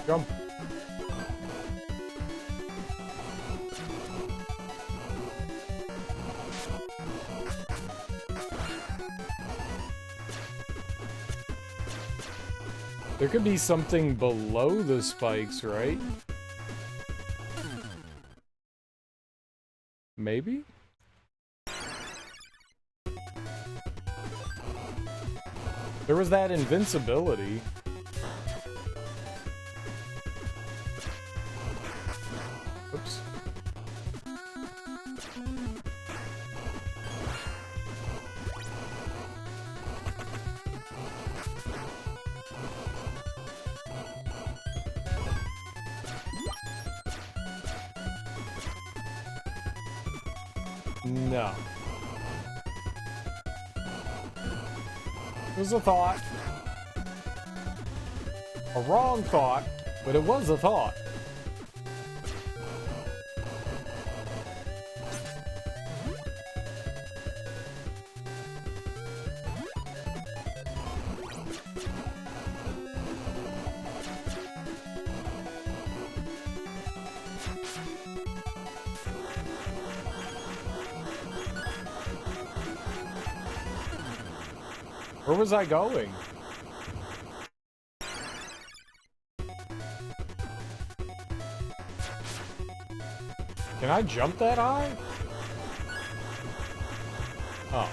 Jump. There could be something below the spikes, right? Maybe? There was that invincibility. Oops. No. It was a thought. A wrong thought, but it was a thought. Where was I going? Can I jump that high? Oh.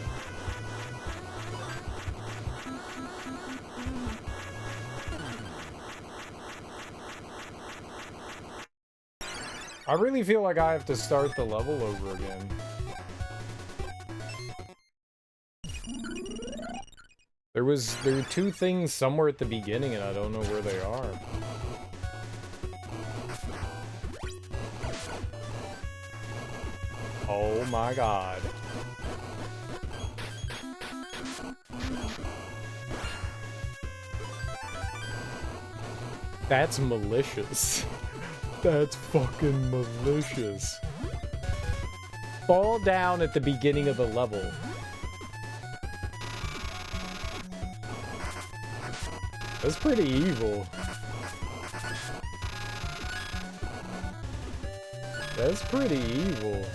I really feel like I have to start the level over again. There were two things somewhere at the beginning and I don't know where they are. Oh my god. That's malicious. That's fucking malicious. Fall down at the beginning of the level. That's pretty evil. That's pretty evil.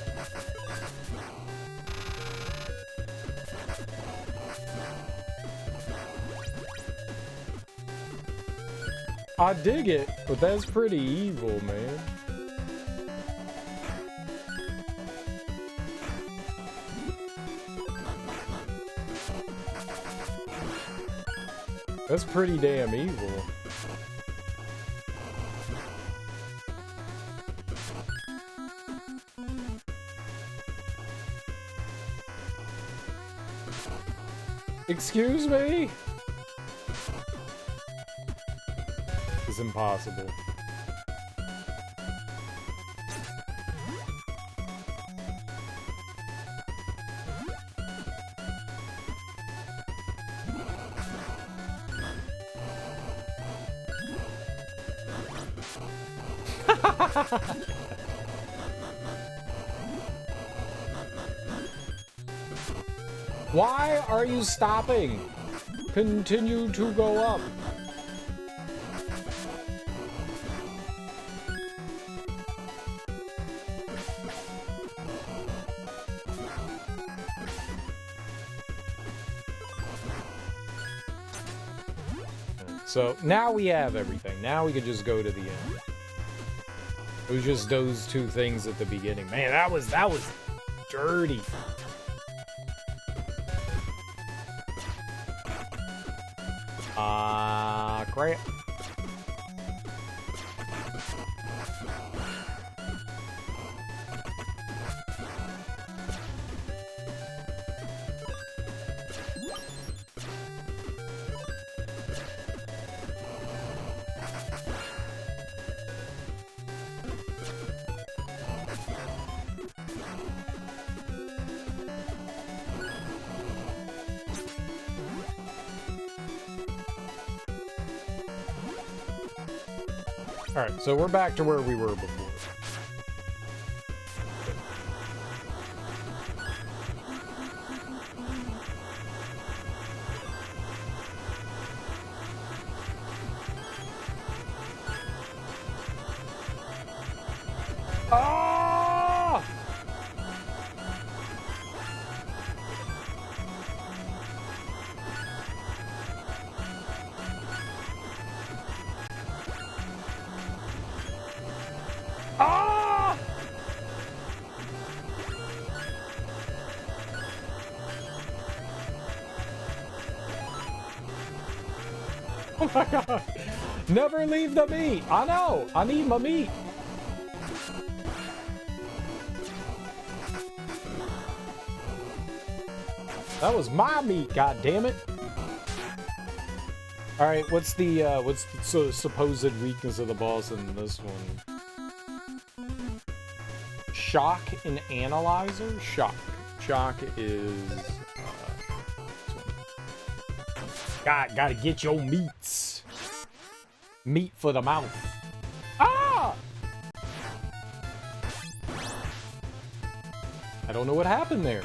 I dig it, but that's pretty evil, man. That's pretty damn evil. Excuse me? It's impossible. Why are you stopping? Continue to go up. So now we have everything. Now we can just go to the end. It was just those two things at the beginning. Man, that was dirty. Crap. Alright, so we're back to where we were before. Ah! Ah! Oh my god. Never leave the meat. I know. I need my meat. That was my meat, god damn it. All right, what's the supposed weakness of the boss in this one? Shock and analyzer? Shock. Shock is gotta get your meats. Meat for the mouth. Ah! I don't know what happened there.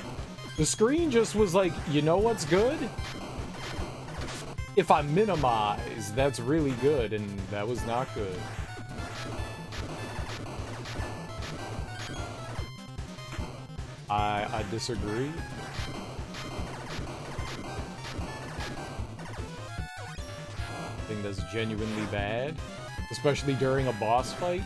The screen just was like, you know what's good? If I minimize, that's really good, and that was not good. I disagree. I think that's genuinely bad, especially during a boss fight.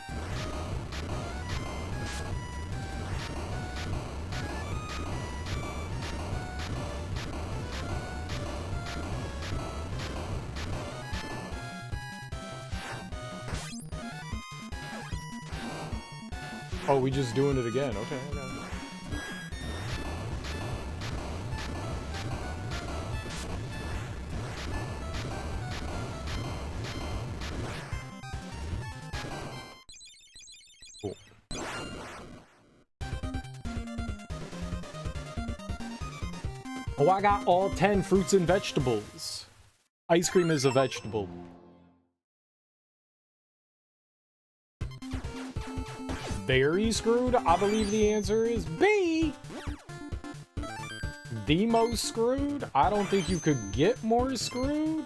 Oh, we just doing it again. Okay, okay. Cool. Oh, I got all 10 fruits and vegetables. Ice cream is a vegetable. Very screwed? I believe the answer is B. The most screwed? I don't think you could get more screwed.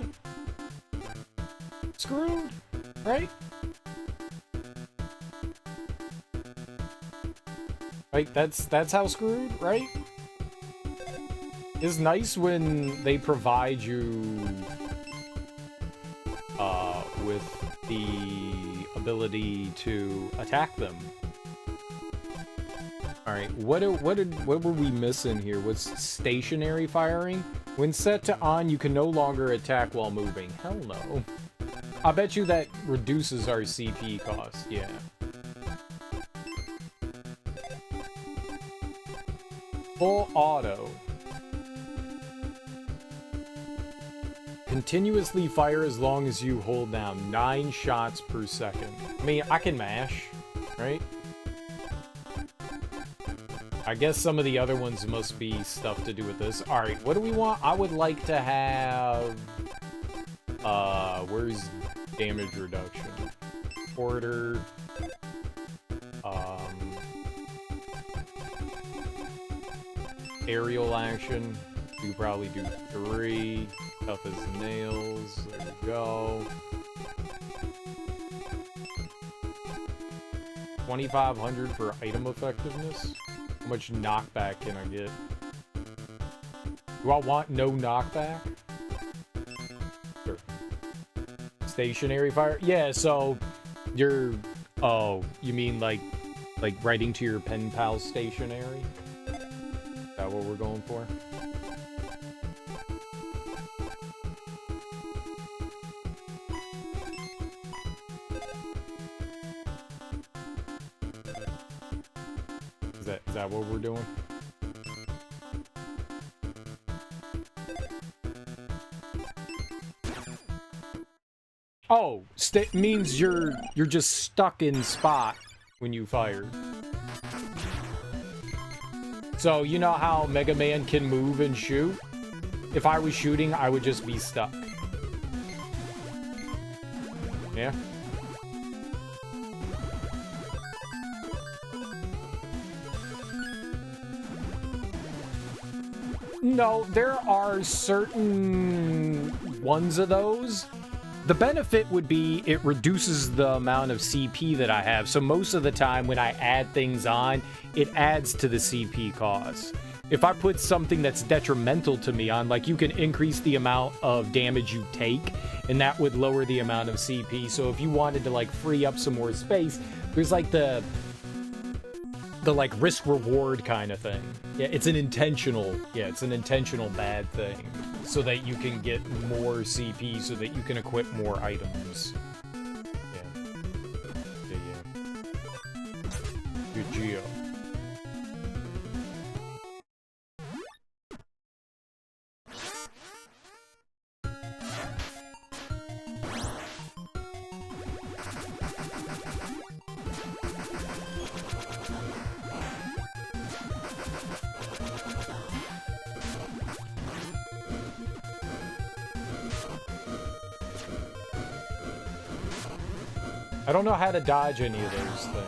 Screwed, right? Right, that's how screwed, right? It's nice when they provide you with the ability to attack them. All right, what were we missing here? What's stationary firing? When set to on, you can no longer attack while moving. Hell no. I bet you that reduces our CP cost. Yeah. Full auto. Continuously fire as long as you hold down 9 shots per second. I mean, I can mash, right? I guess some of the other ones must be stuff to do with this. All right, what do we want? I would like to have... where's damage reduction? Order... aerial action. You probably do 3. Tough as nails. There we go. 2,500 for item effectiveness. How much knockback can I get? Do I want no knockback? Sure. Stationary fire? Yeah, so you're... Oh, you mean like writing to your pen pal stationary? Is that what we're going for? Is that what we're doing? Oh, means you're just stuck in spot when you fire. So you know how Mega Man can move and shoot? If I was shooting, I would just be stuck. Yeah? No, there are certain ones of those. The benefit would be it reduces the amount of CP that I have. So most of the time when I add things on, it adds to the CP cost. If I put something that's detrimental to me on, like you can increase the amount of damage you take, and that would lower the amount of CP. So if you wanted to like free up some more space, there's like the like risk reward kind of thing. Yeah, it's an intentional bad thing, so that you can get more CP, so that you can equip more items. Yeah. Good Geo. I don't know how to dodge any of those things.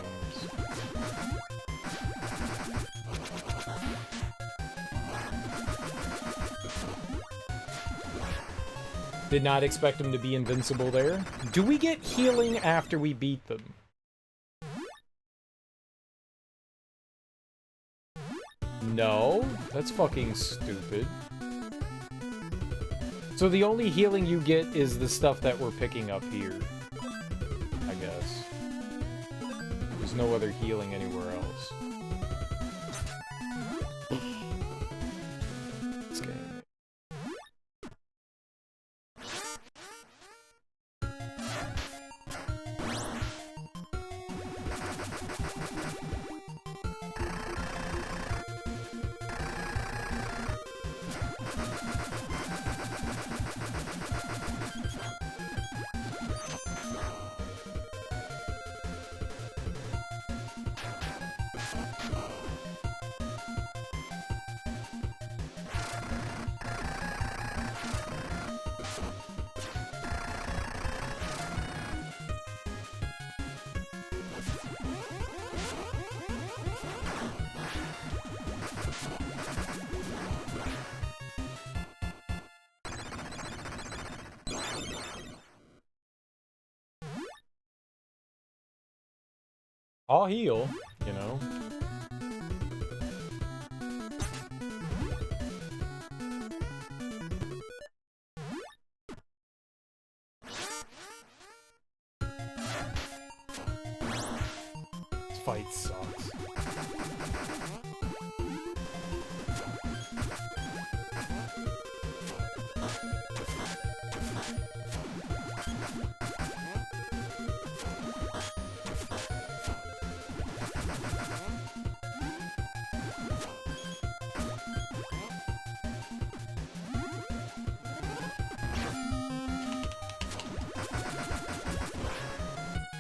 Did not expect them to be invincible there. Do we get healing after we beat them? No, that's fucking stupid. So the only healing you get is the stuff that we're picking up here. I guess. There's no other healing anywhere else. This game. I'll heal, you know. This fight sucks.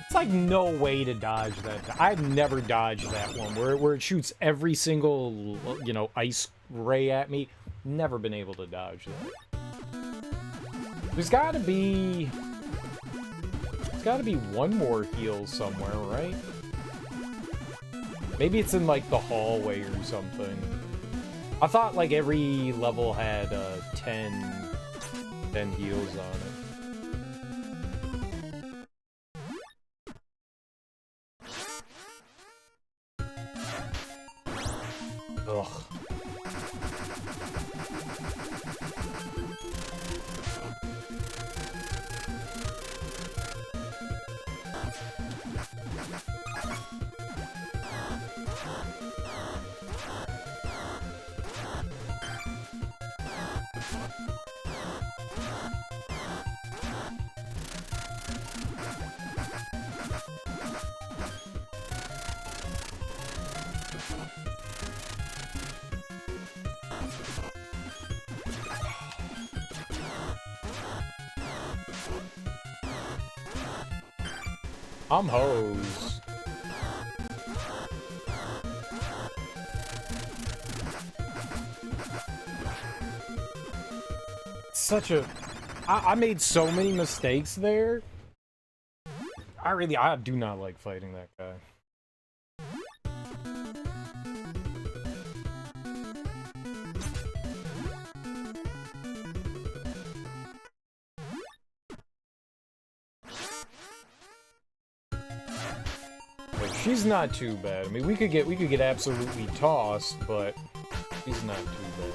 It's like no way to dodge that. I've never dodged that one where it shoots every single, you know, ice ray at me. Never been able to dodge that. There's gotta be one more heal somewhere, right? Maybe it's in like the hallway or something. I thought like every level had 10 heals on it. Ugh. I'm hosed. Such a... I made so many mistakes there. I do not like fighting that guy. She's not too bad. I mean, we could get absolutely tossed, but she's not too bad.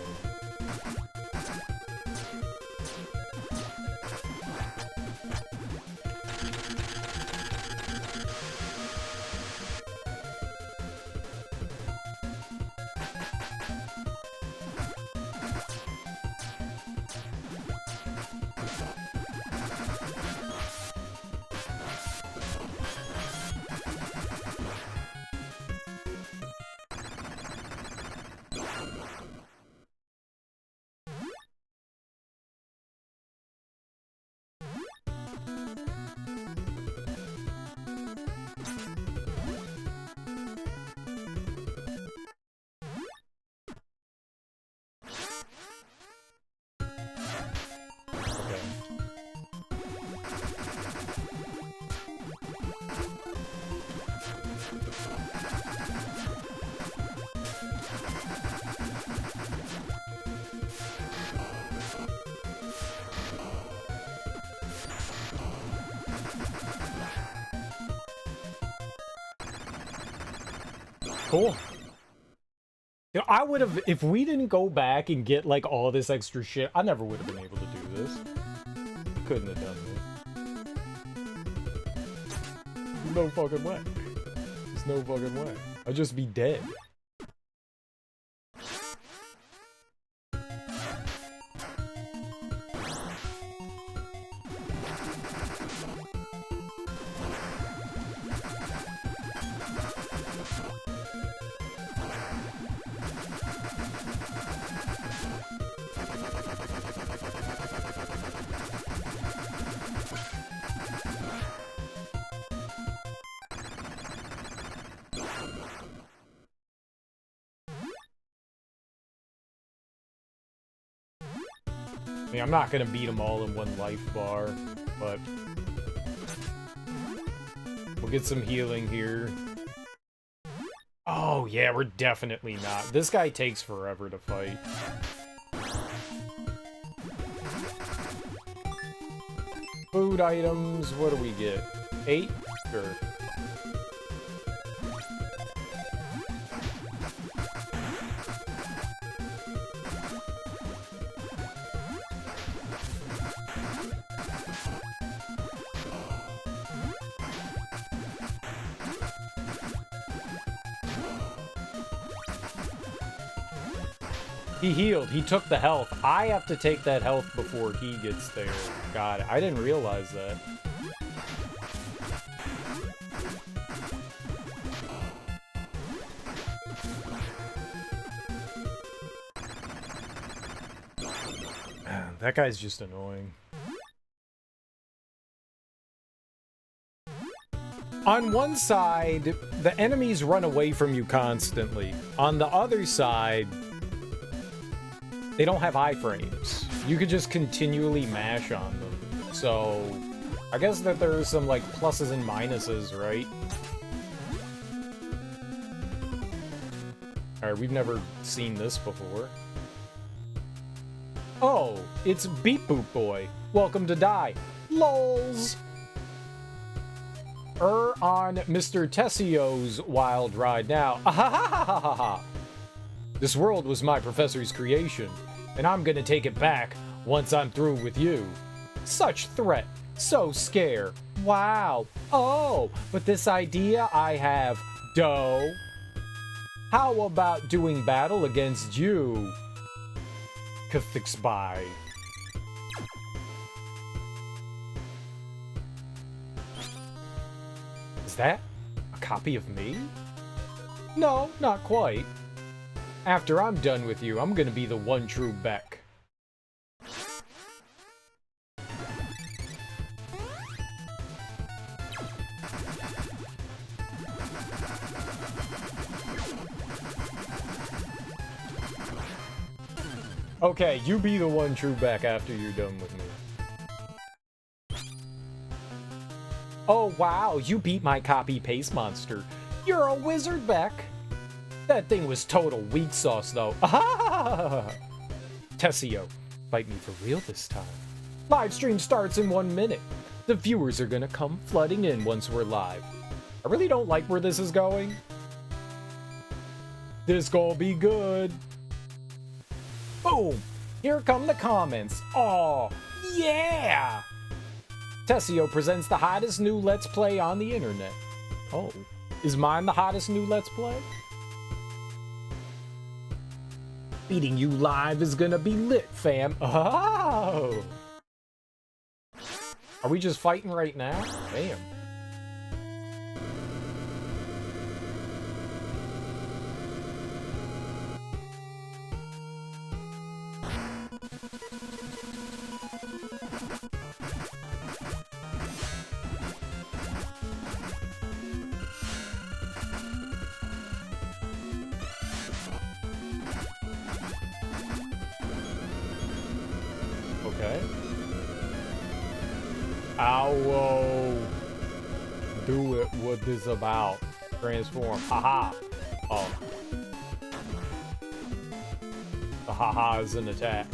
Cool. You know, I would have, if we didn't go back and get, like, all this extra shit, I never would have been able to do this. Couldn't have done this. No fucking way. There's no fucking way. I'd just be dead. I mean, I'm not gonna beat them all in one life bar, but we'll get some healing here. Oh, yeah, we're definitely not. This guy takes forever to fight. Food items, what do we get? 8? Sure. He healed. He took the health. I have to take that health before he gets there. Got it. I didn't realize that. That guy's just annoying. On one side, the enemies run away from you constantly. On the other side, they don't have iframes. You could just continually mash on them. So, I guess that there's some, like, pluses and minuses, right? Alright, we've never seen this before. Oh, it's Beep Boop Boy. Welcome to Die. LOLs! On Mr. Tessio's wild ride now. Ahahahaha! This world was my professor's creation, and I'm gonna take it back once I'm through with you. Such threat, so scare. Wow. Oh, but this idea I have, dough. How about doing battle against you? Kathixby. Is that a copy of me? No, not quite. After I'm done with you, I'm gonna be the one true Beck. Okay, you be the one true Beck after you're done with me. Oh wow, you beat my copy-paste monster. You're a wizard, Beck. That thing was total weak sauce, though. Tessio, fight me for real this time. Live stream starts in 1 minute. The viewers are gonna come flooding in once we're live. I really don't like where this is going. This gonna be good. Boom! Here come the comments. Oh, yeah! Tessio presents the hottest new Let's Play on the internet. Oh, is mine the hottest new Let's Play? Beating you live is gonna be lit, fam. Oh! Are we just fighting right now? Damn. Okay. Ow. Do it. What this about? Transform. Haha. Oh. The haha is an attack.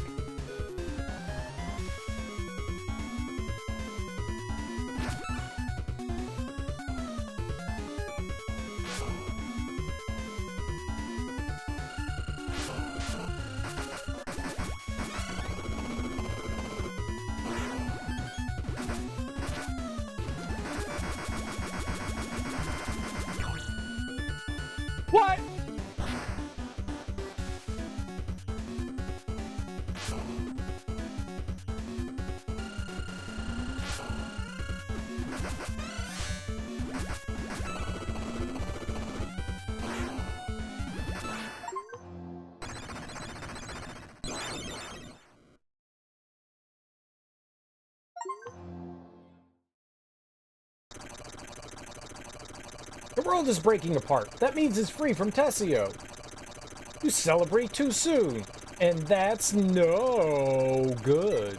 What? The world is breaking apart. That means it's free from Tessio. You celebrate too soon, and that's no good.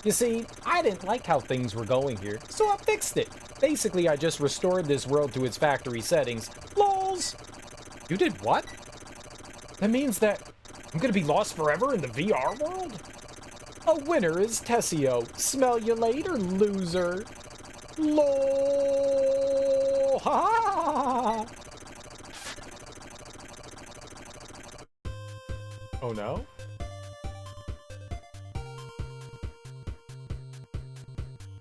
You see, I didn't like how things were going here, so I fixed it. Basically, I just restored this world to its factory settings. LOLs! You did what? That means that I'm gonna be lost forever in the VR world? A winner is Tessio. Smell you later, loser. LOL! Ha! Oh no?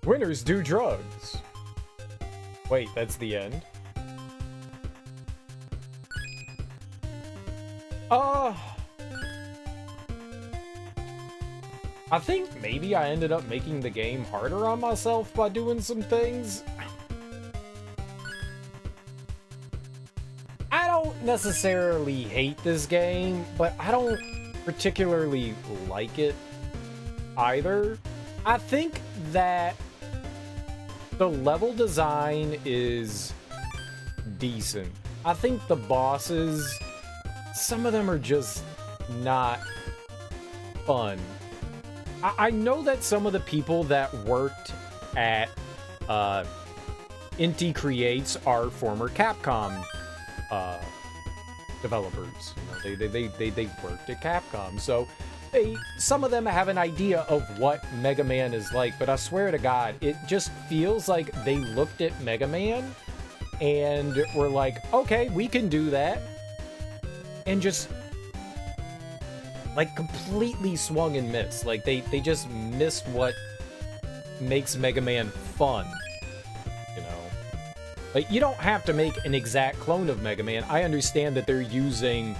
Winners do drugs. Wait, that's the end? I think maybe I ended up making the game harder on myself by doing some things. I don't necessarily hate this game, but I don't particularly like it either. I think that the level design is decent. I think the bosses, some of them are just not fun. I know that some of the people that worked at Inti Creates are former Capcom developers. You know, they worked at Capcom, so some of them have an idea of what Mega Man is like. But I swear to God, it just feels like they looked at Mega Man and were like, okay, we can do that, and just like completely swung and missed. Like they just missed what makes Mega Man fun, you know? Like, you don't have to make an exact clone of Mega Man. I understand that they're using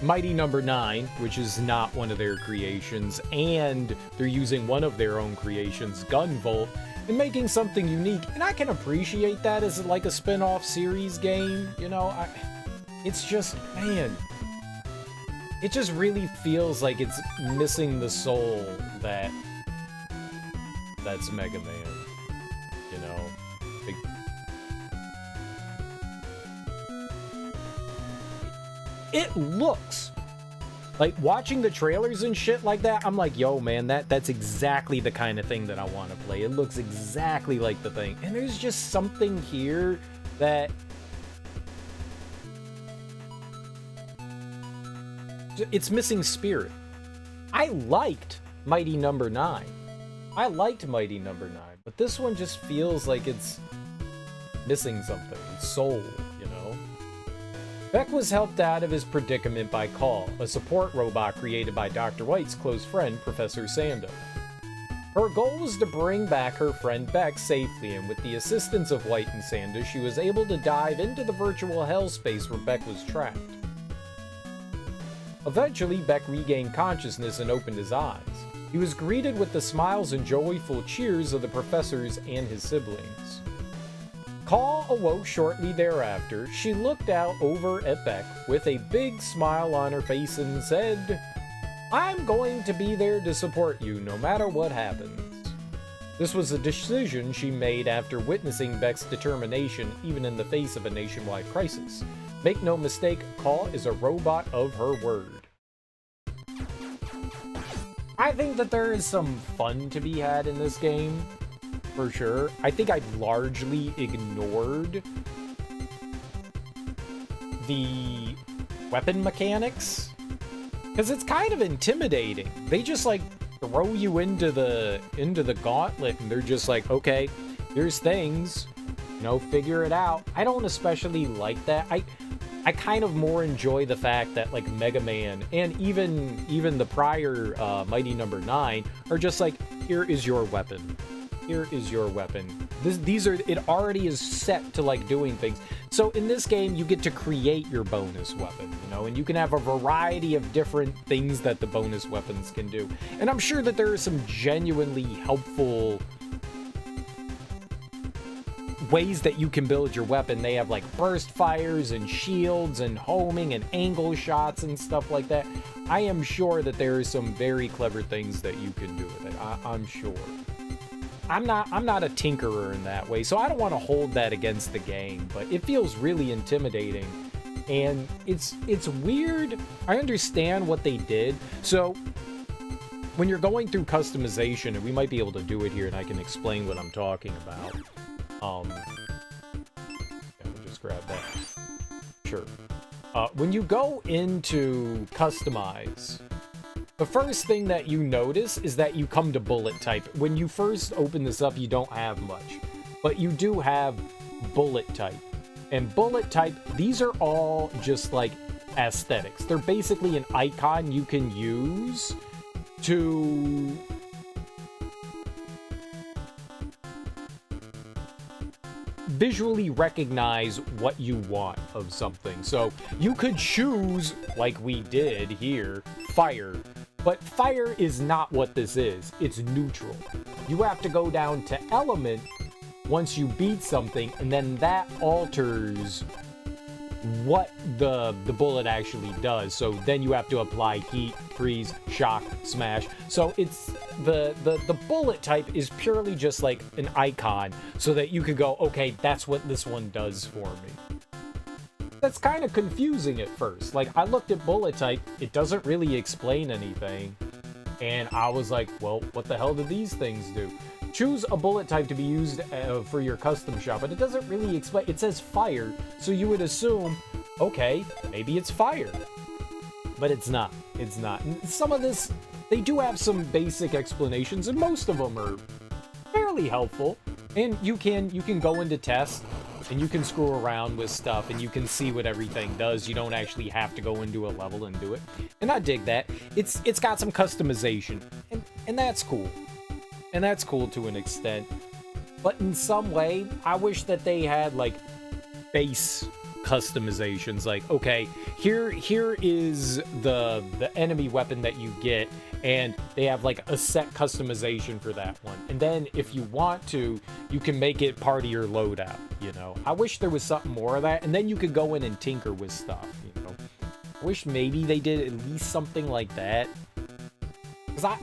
Mighty Number 9, which is not one of their creations, and they're using one of their own creations, Gunvolt, and making something unique. And I can appreciate that as like a spin-off series game, you know? It's just, man, it just really feels like it's missing the soul that's Mega Man, you know? It looks like, watching the trailers and shit like that, I'm like, yo, man, that's exactly the kind of thing that I want to play. It looks exactly like the thing. And there's just something here that it's missing spirit. I liked Mighty Number 9. I liked Mighty Number 9, But this one just feels like it's missing something. It's soul, you know? Beck was helped out of his predicament by Call, a support robot created by Dr. White's close friend, Professor Sando. Her goal was to bring back her friend Beck safely, and with the assistance of White and Sando, she was able to dive into the virtual hellspace where Beck was trapped. Eventually, Beck regained consciousness and opened his eyes. He was greeted with the smiles and joyful cheers of the professors and his siblings. Call awoke shortly thereafter. She looked out over at Beck with a big smile on her face and said, "I'm going to be there to support you no matter what happens." This was a decision she made after witnessing Beck's determination even in the face of a nationwide crisis. Make no mistake, Call is a robot of her word. I think that there is some fun to be had in this game, for sure. I think I largely ignored the weapon mechanics, because it's kind of intimidating. They just like throw you into the gauntlet, and they're just like, okay, here's things, you know, figure it out. I don't especially like that. I kind of more enjoy the fact that like Mega Man and even the prior Mighty Number 9 are just like, here is your weapon. Here is your weapon. It already is set to like doing things. So in this game, you get to create your bonus weapon, you know, and you can have a variety of different things that the bonus weapons can do. And I'm sure that there are some genuinely helpful ways that you can build your weapon. They have like burst fires and shields and homing and angle shots and stuff like that. I am sure that there are some very clever things that you can do with it. I'm sure. I'm not a tinkerer in that way, so I don't want to hold that against the game, but it feels really intimidating. And it's weird. I understand what they did. So when you're going through customization, and we might be able to do it here, and I can explain what I'm talking about. Yeah, we'll just grab that. Sure. When you go into customize, the first thing that you notice is that you come to bullet type. When you first open this up, you don't have much, but you do have bullet type. And bullet type, these are all just like aesthetics. They're basically an icon you can use to visually recognize what you want of something. So you could choose, like we did here, fire. But fire is not what this is. It's neutral. You have to go down to element once you beat something, and then that alters what the bullet actually does. So then you have to apply heat, freeze, shock, smash. So it's the bullet type is purely just like an icon so that you could go, okay, that's what this one does for me. That's kind of confusing at first. Like, I looked at bullet type, it doesn't really explain anything. And I was like, well, what the hell do these things do? Choose a bullet type to be used for your custom shop, but it doesn't really explain. It says fire, so you would assume, okay, maybe it's fire. But it's not. It's not. And some of this, they do have some basic explanations, and most of them are fairly helpful. And you can go into test, and you can screw around with stuff, and you can see what everything does. You don't actually have to go into a level and do it. And I dig that. It's got some customization, and that's cool. And that's cool to an extent. But in some way, I wish that they had, like, base customizations. Like, okay, here is the enemy weapon that you get, and they have, like, a set customization for that one. And then, if you want to, you can make it part of your loadout, you know? I wish there was something more of that, and then you could go in and tinker with stuff, you know? I wish maybe they did at least something like that. Because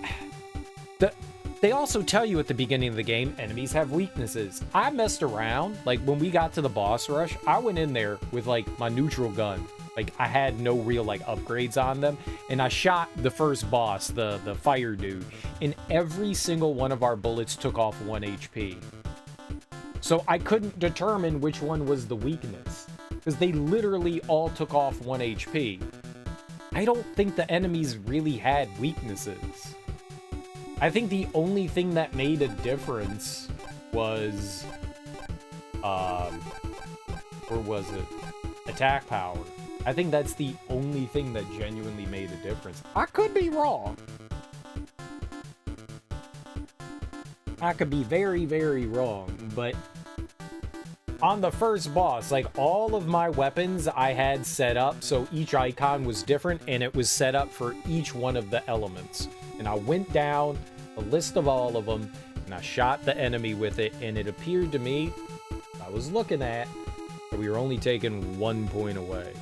they also tell you at the beginning of the game, enemies have weaknesses. I messed around. Like, when we got to the boss rush, I went in there with, like, my neutral gun. Like, I had no real, like, upgrades on them. And I shot the first boss, the fire dude. And every single one of our bullets took off 1 HP. So I couldn't determine which one was the weakness. Because they literally all took off 1 HP. I don't think the enemies really had weaknesses. I think the only thing that made a difference was, or was it attack power? I think that's the only thing that genuinely made a difference. I could be wrong. I could be very, very wrong, but on the first boss, like, all of my weapons I had set up so each icon was different, and it was set up for each one of the elements. And I went down a list of all of them, and I shot the enemy with it, and it appeared to me, I was looking at, that we were only taking 1 point away.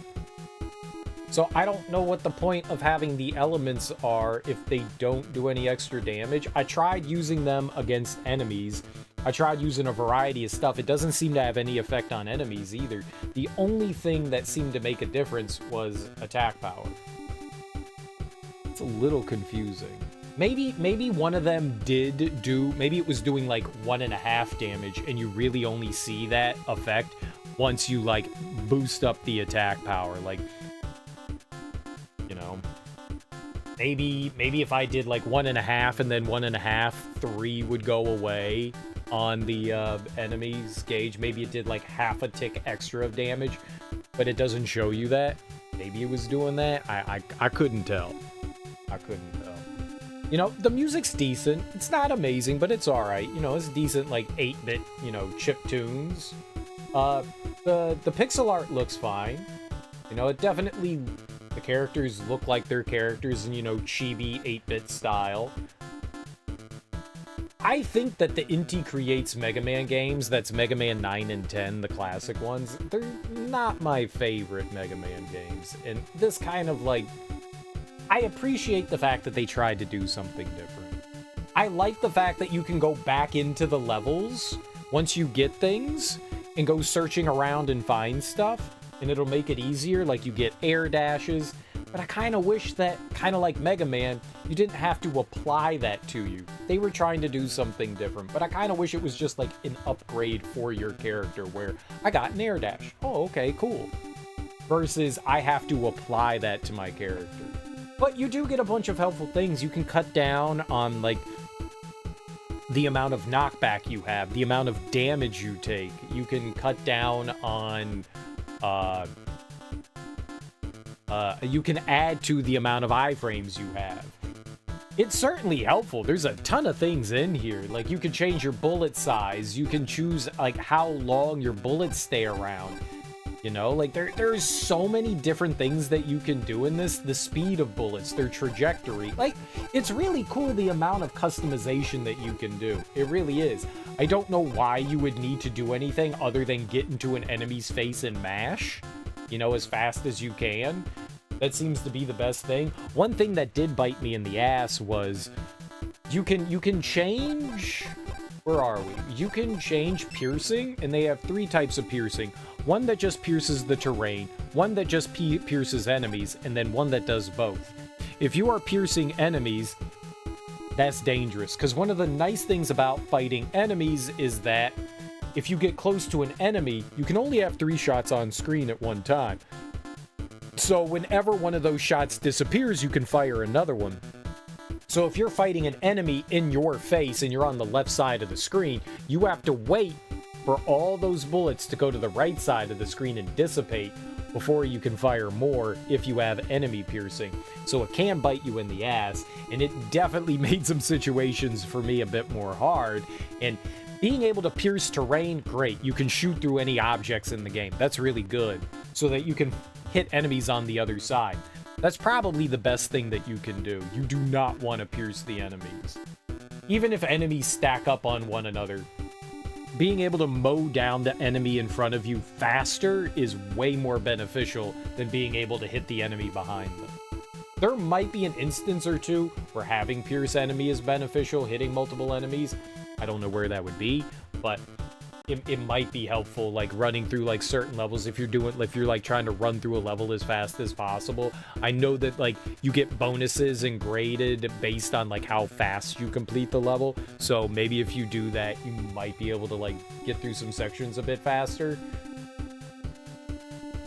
So I don't know what the point of having the elements are if they don't do any extra damage. I tried using them against enemies. I tried using a variety of stuff. It doesn't seem to have any effect on enemies either. The only thing that seemed to make a difference was attack power. It's a little confusing. Maybe one of them did do, maybe it was doing like 1.5 damage, and you really only see that effect once you like boost up the attack power. Like, you know, maybe if I did like 1.5 and then 1.5, 3 would go away on the enemy's gauge. Maybe it did like half a tick extra of damage, but it doesn't show you that. Maybe it was doing that. I couldn't tell. I couldn't tell. You know, the music's decent. It's not amazing, but it's alright. You know, it's decent, like 8-bit, you know, chip tunes. The pixel art looks fine. You know, it definitely, the characters look like they're characters in, you know, chibi 8-bit style. I think that the Inti Creates Mega Man games, that's Mega Man 9 and 10, the classic ones, they're not my favorite Mega Man games. And this kind of like, I appreciate the fact that they tried to do something different. I like the fact that you can go back into the levels once you get things and go searching around and find stuff, and it'll make it easier, like you get air dashes. But I kind of wish that, kind of like Mega Man, you didn't have to apply that to you. They were trying to do something different, but I kind of wish it was just like an upgrade for your character where I got an air dash. Oh, okay, cool. Versus I have to apply that to my character. But you do get a bunch of helpful things. You can cut down on like the amount of knockback you have, the amount of damage you take. You can cut down on you can add to the amount of iframes you have. It's certainly helpful. There's a ton of things in here. Like, you can change your bullet size. You can choose, like, how long your bullets stay around. You know, like, there's so many different things that you can do in this. The speed of bullets, their trajectory. Like, it's really cool the amount of customization that you can do. It really is. I don't know why you would need to do anything other than get into an enemy's face and mash, you know, as fast as you can. That seems to be the best thing. One thing that did bite me in the ass was you can change, where are we? You can change piercing, and they have 3 types of piercing. One that just pierces the terrain, one that just pierces enemies, and then one that does both. If you are piercing enemies, that's dangerous, because one of the nice things about fighting enemies is that if you get close to an enemy, you can only have 3 shots on screen at one time. So whenever one of those shots disappears, you can fire another one. So if you're fighting an enemy in your face and you're on the left side of the screen, you have to wait for all those bullets to go to the right side of the screen and dissipate before you can fire more if you have enemy piercing. So it can bite you in the ass, and it definitely made some situations for me a bit more hard. And being able to pierce terrain, great. You can shoot through any objects in the game. That's really good, so that you can hit enemies on the other side. That's probably the best thing that you can do. You do not want to pierce the enemies. Even if enemies stack up on one another, being able to mow down the enemy in front of you faster is way more beneficial than being able to hit the enemy behind them. There might be an instance or two where having pierce enemy is beneficial, hitting multiple enemies. I don't know where that would be, but it might be helpful, like running through like certain levels if you're like trying to run through a level as fast as possible. I know that like you get bonuses and graded based on like how fast you complete the level. So maybe if you do that, you might be able to like get through some sections a bit faster.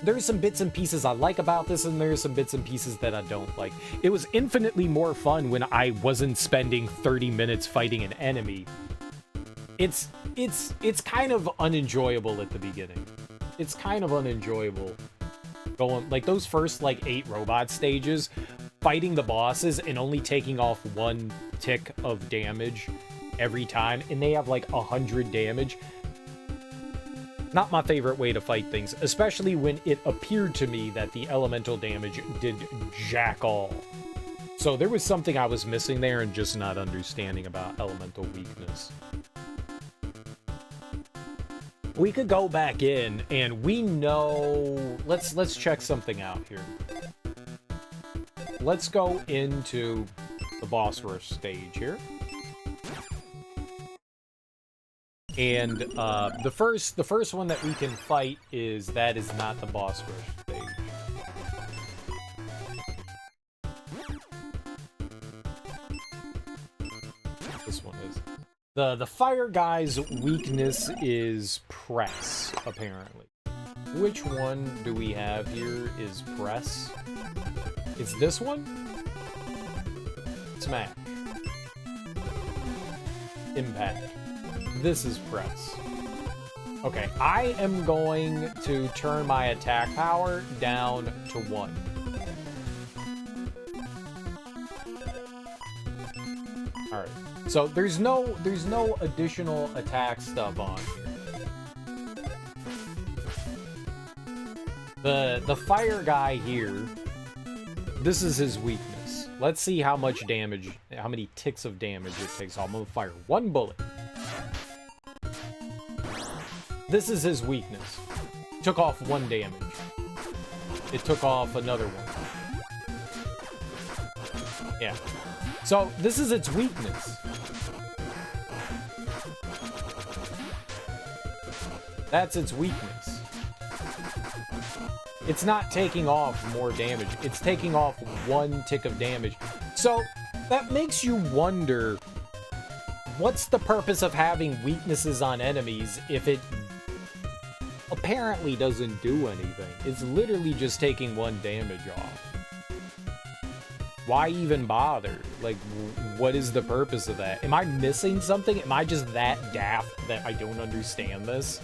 There's some bits and pieces I like about this, and there's some bits and pieces that I don't like. It was infinitely more fun when I wasn't spending 30 minutes fighting an enemy. it's kind of unenjoyable at the beginning. It's kind of unenjoyable going like those first like 8 robot stages, fighting the bosses and only taking off 1 tick of damage every time, and they have like 100 damage. Not my favorite way to fight things, especially when it appeared to me that the elemental damage did jack all. So there was something I was missing there and just not understanding about elemental weakness. We could go back in and we know, let's check something out here. Let's go into the boss rush stage here. And the first one that we can fight is not the boss rush stage. This one is. The fire guy's weakness is press, apparently. Which one do we have here is press? It's this one? Smack. Impact. This is press. Okay, I am going to turn my attack power down to 1. Alright. So there's no additional attack stuff on here. The fire guy here, this is his weakness. Let's see how much damage, how many ticks of damage it takes. I'm gonna fire 1 bullet. This is his weakness. Took off 1 damage. It took off another 1. Yeah. So this is its weakness. That's its weakness. It's not taking off more damage. It's taking off 1 tick of damage. So that makes you wonder, what's the purpose of having weaknesses on enemies if it apparently doesn't do anything? It's literally just taking 1 damage off. Why even bother? Like, what is the purpose of that? Am I missing something? Am I just that daft that I don't understand this?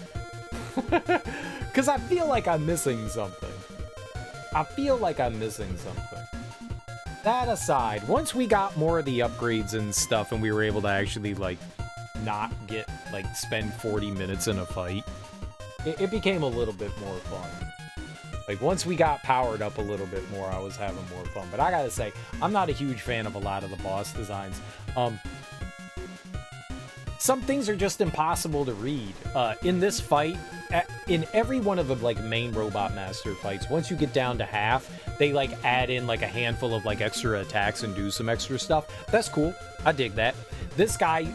Because I feel like I'm missing something. That aside, once we got more of the upgrades and stuff and we were able to actually, like, not get, like, spend 40 minutes in a fight, it became a little bit more fun. Like, once we got powered up a little bit more, I was having more fun. But I gotta say, I'm not a huge fan of a lot of the boss designs. Some things are just impossible to read. In this fight, in every one of the, like, main Robot Master fights, once you get down to half, they, like, add in, like, a handful of, like, extra attacks and do some extra stuff. That's cool. I dig that. This guy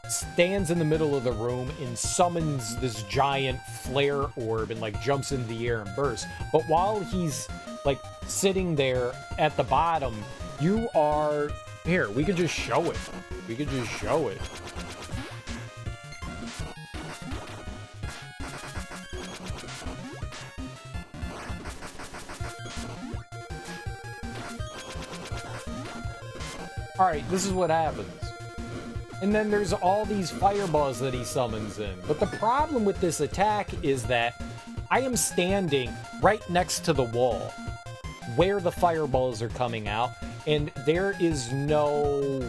stands in the middle of the room and summons this giant flare orb and, like, jumps into the air and bursts. But while he's, like, sitting there at the bottom, you are... Here, we could just show it. Alright, this is what happens. And then there's all these fireballs that he summons in. But the problem with this attack is that I am standing right next to the wall where the fireballs are coming out, and there is no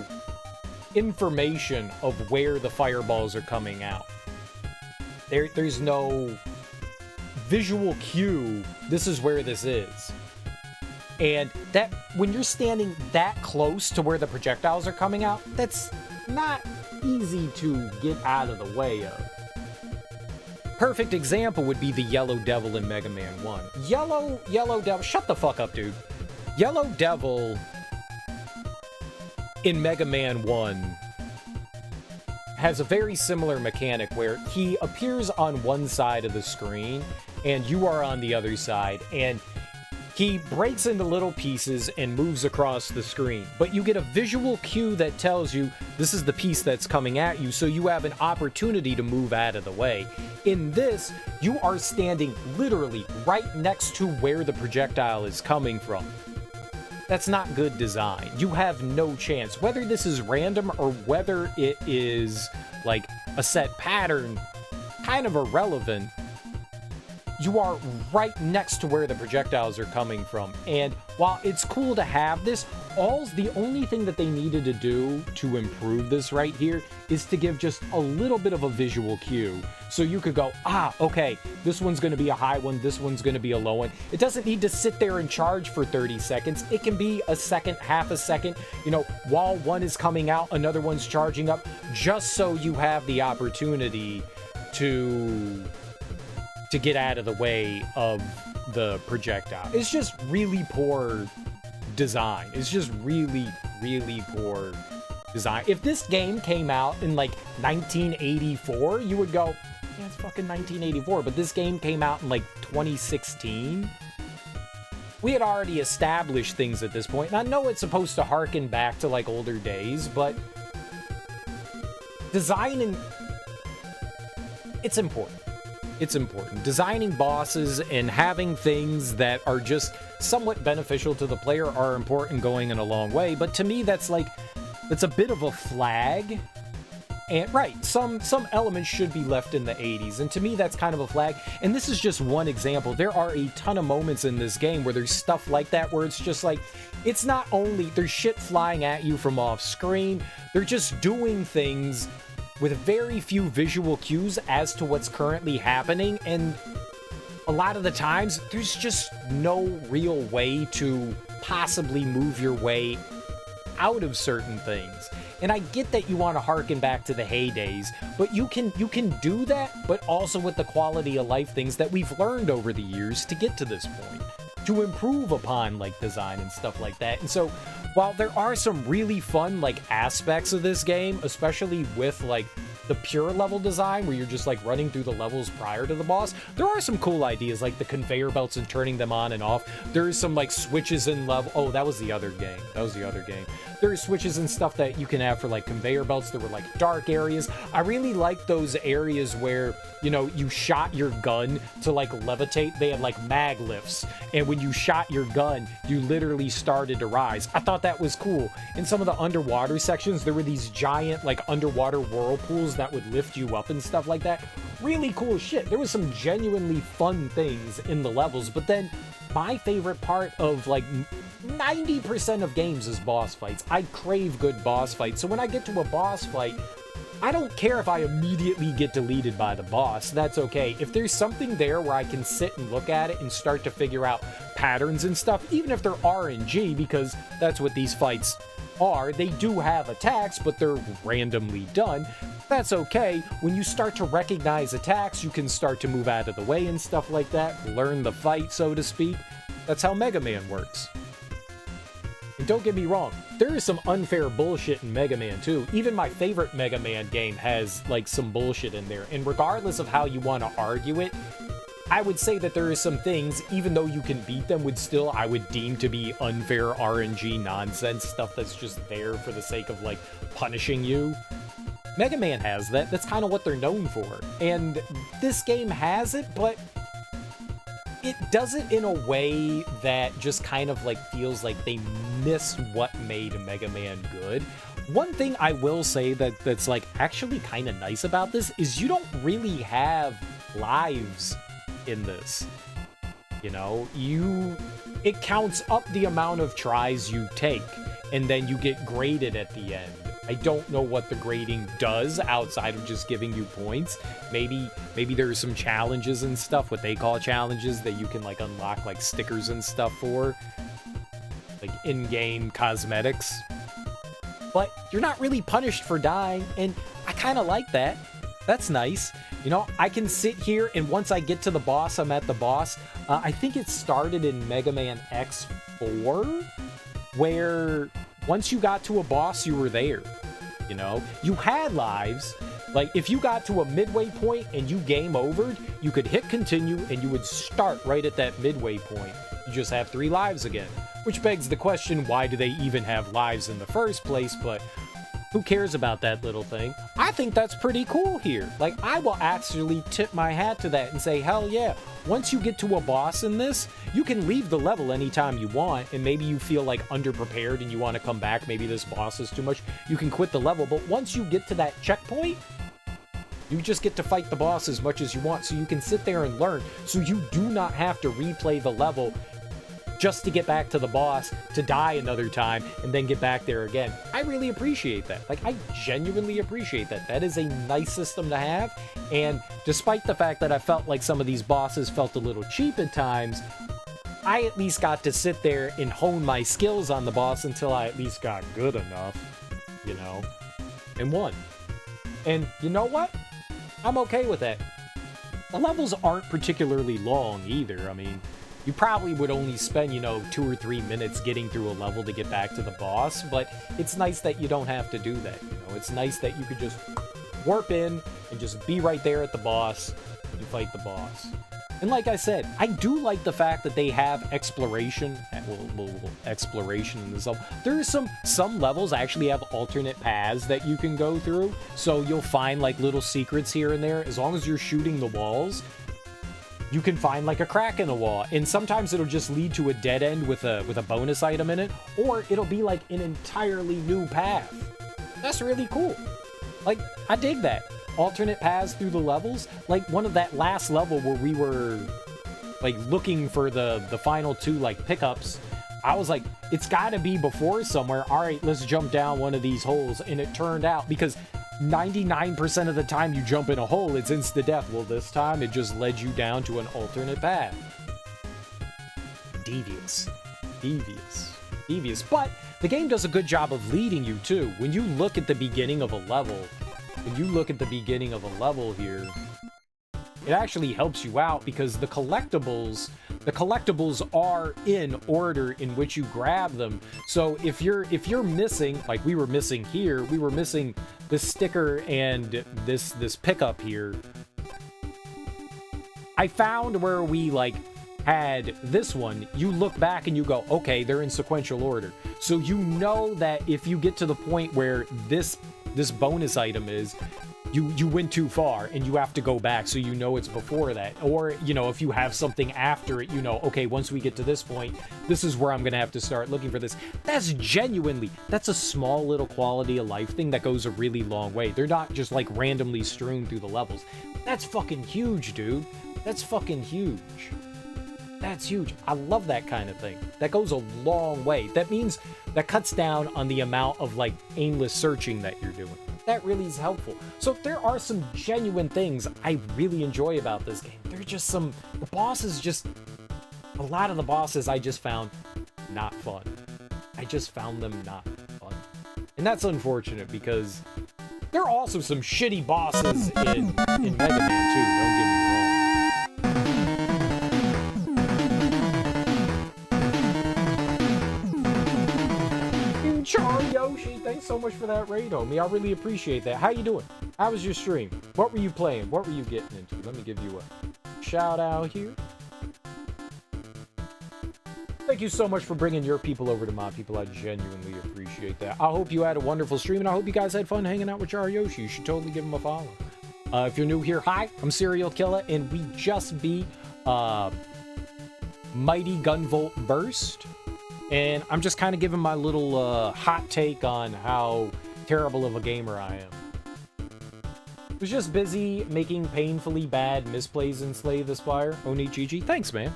information of where the fireballs are coming out. There's no visual cue, this is where this is. And that, when you're standing that close to where the projectiles are coming out, that's not easy to get out of the way of. Perfect example would be the Yellow Devil in Mega Man 1. Yellow Devil, shut the fuck up, dude. Yellow Devil in Mega Man 1 has a very similar mechanic where he appears on one side of the screen and you are on the other side, and he breaks into little pieces and moves across the screen, but you get a visual cue that tells you this is the piece that's coming at you, so you have an opportunity to move out of the way. In this, you are standing literally right next to where the projectile is coming from. That's not good design. You have no chance. Whether this is random or whether it is like a set pattern, kind of irrelevant. You are right next to where the projectiles are coming from. And while it's cool to have this, the only thing that they needed to do to improve this right here is to give just a little bit of a visual cue. So you could go, okay, this one's going to be a high one, this one's going to be a low one. It doesn't need to sit there and charge for 30 seconds. It can be a second, half a second, while one is coming out, another one's charging up, just so you have the opportunity to get out of the way of the projectile. It's just really poor design. It's just really, really poor design. If this game came out in like 1984, you would go, yeah, it's fucking 1984, but this game came out in like 2016. We had already established things at this point, and I know it's supposed to harken back to like older days, but designing, it's important. It's important. Designing bosses and having things that are just somewhat beneficial to the player are important going in a long way, but to me that's a bit of a flag. And right, some elements should be left in the 80s, and to me that's kind of a flag. And this is just one example. There are a ton of moments in this game where there's stuff like that, where it's just like, it's not only there's shit flying at you from off screen, they're just doing things with very few visual cues as to what's currently happening, and a lot of the times there's just no real way to possibly move your way out of certain things. And I get that you want to harken back to the heydays, but you can do that, but also with the quality of life things that we've learned over the years to get to this point, to improve upon like design and stuff like that. And so while there are some really fun like aspects of this game, especially with like the pure level design where you're just like running through the levels prior to the boss, there are some cool ideas like the conveyor belts and turning them on and off. There's some like switches in level. Oh, that was the other game. There are switches and stuff that you can have for like conveyor belts. There were like dark areas. I really like those areas where, you shot your gun to like levitate. They had like mag lifts, and when you shot your gun, you literally started to rise. I thought that was cool. In some of the underwater sections, there were these giant like underwater whirlpools that would lift you up and stuff like that. Really cool shit. There was some genuinely fun things in the levels, but then my favorite part of like 90% of games is boss fights. I crave good boss fights. So when I get to a boss fight, I don't care if I immediately get deleted by the boss. That's okay. If there's something there where I can sit and look at it and start to figure out patterns and stuff, even if they're RNG, because that's what these fights are. They do have attacks, but they're randomly done. That's okay. When you start to recognize attacks, you can start to move out of the way and stuff like that. Learn the fight, so to speak. That's how Mega Man works. And don't get me wrong, there is some unfair bullshit in Mega Man 2. Even my favorite Mega Man game has like some bullshit in there. And regardless of how you want to argue it, I would say that there are some things, even though you can beat them, I would deem to be unfair RNG nonsense, stuff that's just there for the sake of like punishing you. Mega Man has that. That's kind of what they're known for. And this game has it, but it does it in a way that just kind of like feels like they missed what made Mega Man good. One thing I will say that's like actually kind of nice about this is you don't really have lives in this. It counts up the amount of tries you take, and then you get graded at the end. I don't know what the grading does outside of just giving you points. Maybe there's some challenges and stuff, what they call challenges, that you can like unlock like stickers and stuff for, like in-game cosmetics. But you're not really punished for dying, and I kind of like that. That's nice. I can sit here, and once I get to the boss, I'm at the boss. I think it started in Mega Man X4, where once you got to a boss, you were there. You had lives. Like, if you got to a midway point and you game overed, you could hit continue, and you would start right at that midway point. You just have 3 lives again. Which begs the question, why do they even have lives in the first place? But Who cares about that little thing? I think that's pretty cool here. Like, I will actually tip my hat to that and say, hell yeah. Once you get to a boss in this, you can leave the level anytime you want, and maybe you feel like underprepared and you want to come back, maybe this boss is too much, you can quit the level. But once you get to that checkpoint, you just get to fight the boss as much as you want, so you can sit there and learn, so you do not have to replay the level just to get back to the boss, to die another time, and then get back there again. I really appreciate that. Like, I genuinely appreciate that. That is a nice system to have, and despite the fact that I felt like some of these bosses felt a little cheap at times, I at least got to sit there and hone my skills on the boss until I at least got good enough, you know, and won. And you know what? I'm okay with that. The levels aren't particularly long either. I mean, you probably would only spend, 2 or 3 minutes getting through a level to get back to the boss, but it's nice that you don't have to do that, It's nice that you could just warp in and just be right there at the boss and fight the boss. And like I said, I do like the fact that they have exploration, exploration in this level. There's some levels actually have alternate paths that you can go through, so you'll find like little secrets here and there. As long as you're shooting the walls, you can find like a crack in the wall, and sometimes it'll just lead to a dead end with a bonus item in it, or it'll be like an entirely new path. That's really cool. Like, I dig that. Alternate paths through the levels. Like one of that last level where we were like looking for the final 2 like pickups, I was like, it's gotta be before somewhere. All right, let's jump down one of these holes. And it turned out, because 99% of the time you jump in a hole, it's insta-death. Well, this time it just led you down to an alternate path. Devious. But the game does a good job of leading you too. When you look at the beginning of a level, here, it actually helps you out, because the collectibles are in order in which you grab them. So if you're missing, like we were missing here, we were missing this sticker and this pickup here. I found where we like had this one. You look back and you go, okay, they're in sequential order. So you know that if you get to the point where this bonus item is, you went too far and you have to go back, so you know it's before that. Or, if you have something after it, okay, once we get to this point, this is where I'm gonna have to start looking for this. That's a small little quality of life thing that goes a really long way. They're not just like randomly strewn through the levels. That's fucking huge, dude. That's fucking huge. That's huge. I love that kind of thing. That goes a long way. That means that cuts down on the amount of like aimless searching that you're doing. That really is helpful. So there are some genuine things I really enjoy about this game. There are just a lot of the bosses I just found not fun. I just found them not fun. And that's unfortunate, because there are also some shitty bosses in Mega Man too, don't get me wrong. Yoshi, thanks so much for that raid, homie. I really appreciate that. How you doing? How was your stream? What were you playing? What were you getting into? Let me give you a shout out here. Thank you so much for bringing your people over to my people. I genuinely appreciate that. I hope you had a wonderful stream, and I hope you guys had fun hanging out with Yoshi. You should totally give him a follow. If you're new here, hi, I'm Serial Killer, and we just beat Mighty Gunvolt Burst. And I'm just kind of giving my little hot take on how terrible of a gamer I am. Was just busy making painfully bad misplays in Slay the Spire. Onichiji, thanks, man.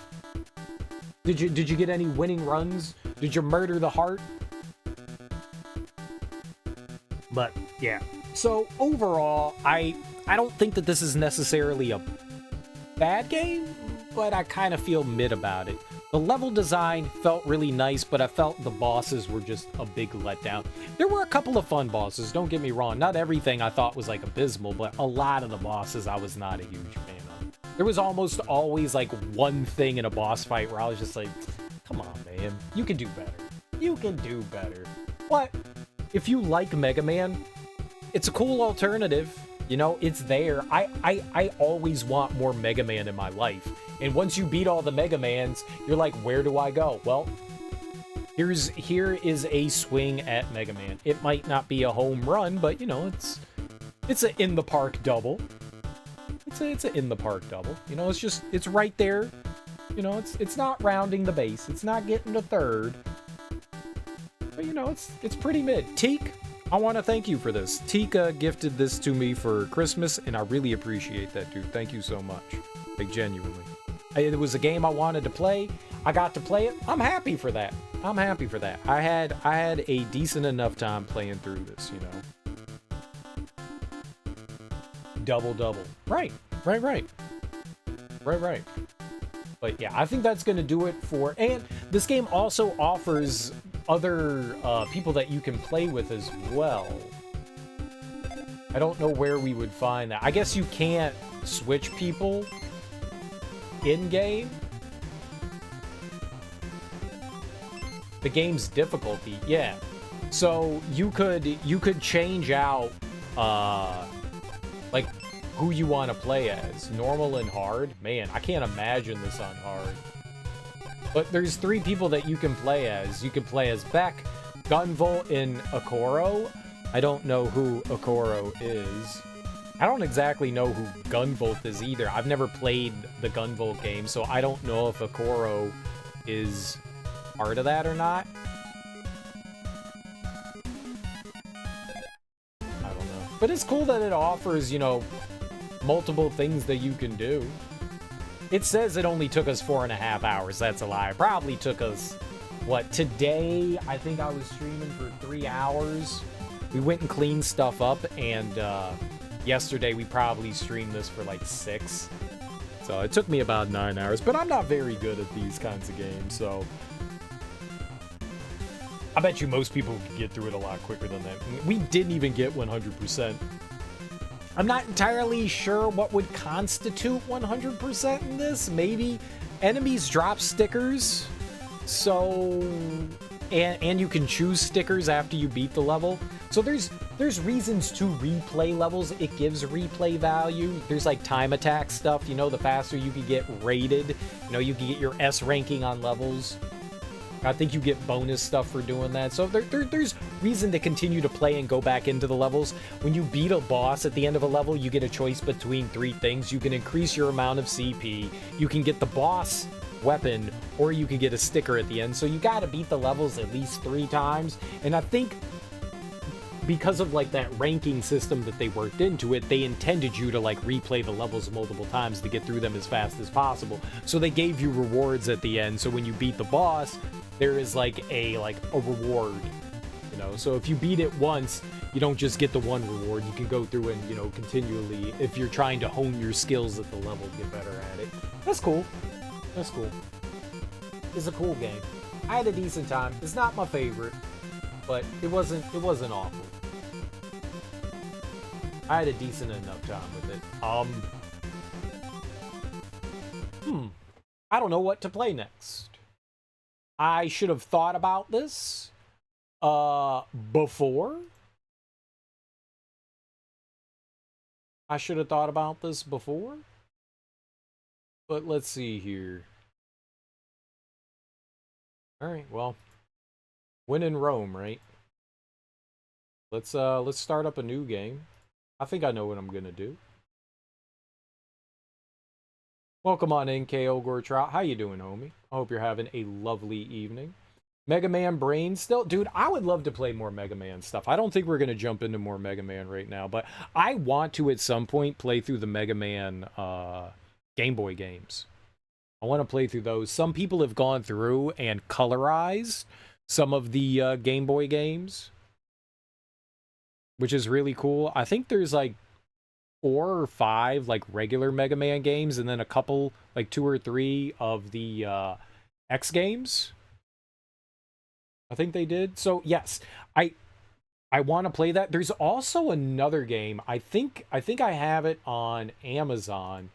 Did you get any winning runs? Did you murder the heart? But yeah. So overall, I don't think that this is necessarily a bad game, but I kind of feel mid about it. The level design felt really nice, but I felt the bosses were just a big letdown. There were a couple of fun bosses, don't get me wrong. Not everything I thought was like abysmal, but a lot of the bosses I was not a huge fan of. There was almost always like one thing in a boss fight where I was just like, come on, man, you can do better. You can do better. But if you like Mega Man, it's a cool alternative. It's there. I always want more Mega Man in my life. And once you beat all the Mega Mans, you're like, where do I go? Well, Here is a swing at Mega Man. It might not be a home run, but you know, it's a in the park double. It's a in the park double. You know, it's right there. You know, it's not rounding the base. It's not getting to third. But you know, it's pretty mid. Teak, I want to thank you for this. Teak gifted this to me for Christmas, and I really appreciate that, dude. Thank you so much. Like, genuinely. It was a game I wanted to play. I got to play it. I'm happy for that. I'm happy for that. I had a decent enough time playing through this, you know. Double. Right. But yeah, I think that's going to do it for... And this game also offers other people that you can play with as well. I don't know where we would find that. I guess you can't switch people in-game. The game's difficulty, yeah. So you could change out like who you want to play as, normal and hard. Man, I can't imagine this on hard. But there's 3 people that you can play as. You can play as Beck, Gunvolt, and Okoro. I don't know who Okoro is. I don't exactly know who Gunvolt is either. I've never played the Gunvolt game, so I don't know if Okoro is part of that or not. I don't know. But it's cool that it offers, you know, multiple things that you can do. It says it only took us 4.5 hours. That's a lie. It probably took us, what, today? I think I was streaming for 3 hours. We went and cleaned stuff up, and yesterday we probably streamed this for like 6. So it took me about 9 hours, but I'm not very good at these kinds of games, so I bet you most people could get through it a lot quicker than that. We didn't even get 100%. I'm not entirely sure what would constitute 100% in this. Maybe enemies drop stickers, so and you can choose stickers after you beat the level. So there's reasons to replay levels. It gives replay value. There's like time attack stuff. You know, the faster you can get rated, you know, you can get your S ranking on levels. I think you get bonus stuff for doing that. So there's reason to continue to play and go back into the levels. When you beat a boss at the end of a level, you get a choice between 3 things. You can increase your amount of CP, you can get the boss weapon, or you can get a sticker at the end. So you gotta beat the levels at least 3 times. And I think because of like that ranking system that they worked into it, they intended you to like replay the levels multiple times to get through them as fast as possible. So they gave you rewards at the end. So when you beat the boss, there is like a reward, you know. So if you beat it once, you don't just get the one reward. You can go through and, you know, continually, if you're trying to hone your skills at the level, get better at it. That's cool. That's cool. It's a cool game. I had a decent time. It's not my favorite, but it wasn't awful. I had a decent enough time with it. I don't know what to play next. I should have thought about this before. I should have thought about this before. But let's see here. All right, well, when in Rome, right? Let's start up a new game. I think I know what I'm gonna do. Welcome on in, KO Gortrot. How you doing, homie? I hope you're having a lovely evening. Mega Man Brain still? Dude, I would love to play more Mega Man stuff. I don't think we're going to jump into more Mega Man right now, but I want to, at some point, play through the Mega Man Game Boy games. I want to play through those. Some people have gone through and colorized some of the Game Boy games, which is really cool. I think there's like 4 or 5 like regular Mega Man games, and then a couple, like 2 or 3 of the X games. I think they did. So yes, I want to play that. There's also another game. I think I have it on Amazon,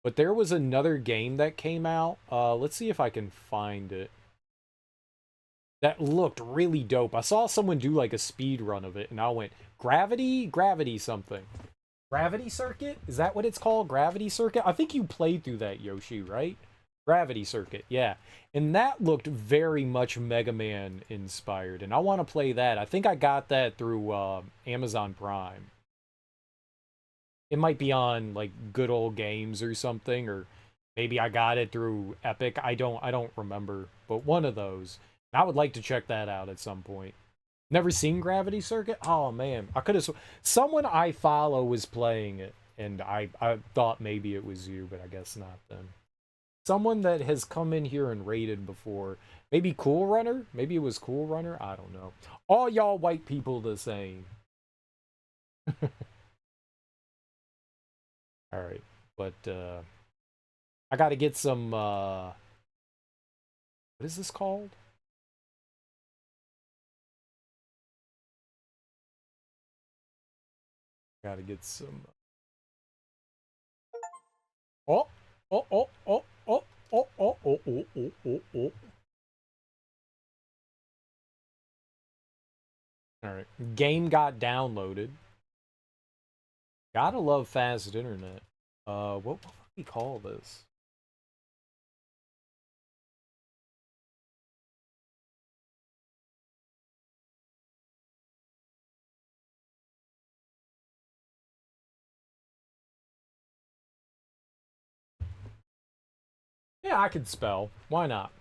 but there was another game that came out. Let's see if I can find it. That looked really dope. I saw someone do like a speed run of it, and I went, Gravity something. Gravity Circuit? Is that what it's called? Gravity Circuit? I think you played through that, Yoshi, right? Gravity Circuit, yeah. And that looked very much Mega Man inspired, and I want to play that. I think I got that through Amazon Prime. It might be on like Good Old Games or something, or maybe I got it through Epic. I don't remember, but one of those. I would like to check that out at some point. Never seen Gravity Circuit? Oh man, I could have. Someone I follow was playing it, and I thought maybe it was you, but I guess not. Then someone that has come in here and raided before. Maybe Cool Runner. Maybe it was Cool Runner. I don't know. All y'all white people the same. All right, but I got to get some. What is this called? Got to get some. Oh, oh, oh, oh, oh, oh, oh, oh, oh, oh, oh, oh. All right, game got downloaded. Gotta love fast internet. What do we call this? Yeah, I could spell. Why not?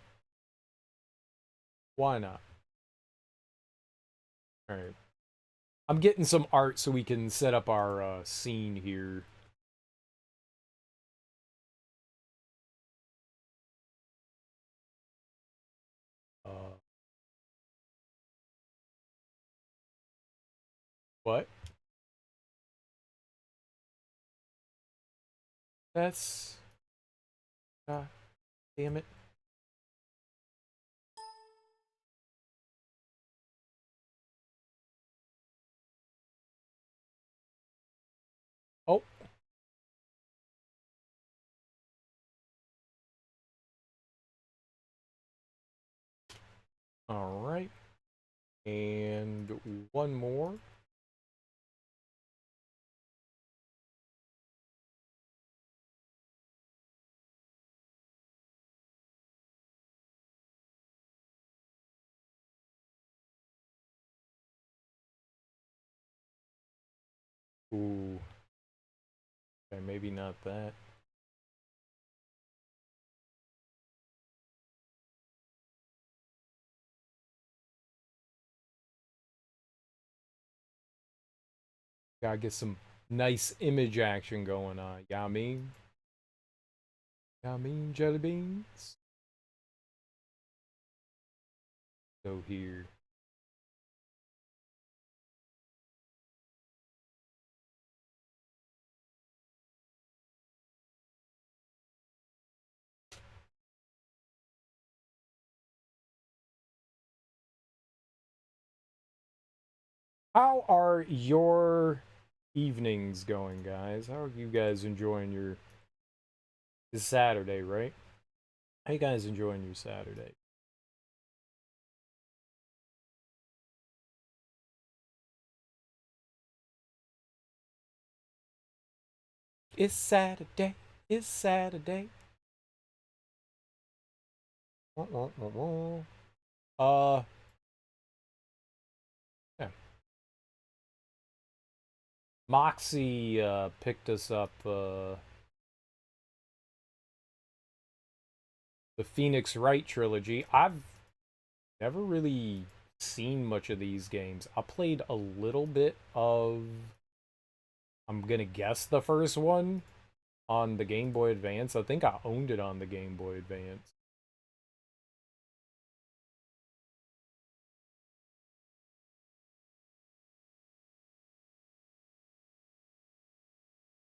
Why not? All right. I'm getting some art so we can set up our scene here. Uh, what? That's. God damn it. Oh, all right. And one more. Ooh. Okay, maybe not that. Gotta get some nice image action going on. Yeah, I mean? Yeah, I mean, jelly beans. So here. How are your evenings going, guys? How are you guys enjoying your... It's Saturday, right? How you guys enjoying your Saturday? It's Saturday. It's Saturday. Wah, wah, wah, wah. Yeah. Moxie picked us up the Phoenix Wright trilogy. I've never really seen much of these games. I played a little bit of, I'm gonna guess the first one on the Game Boy Advance. I think I owned it on the Game Boy Advance.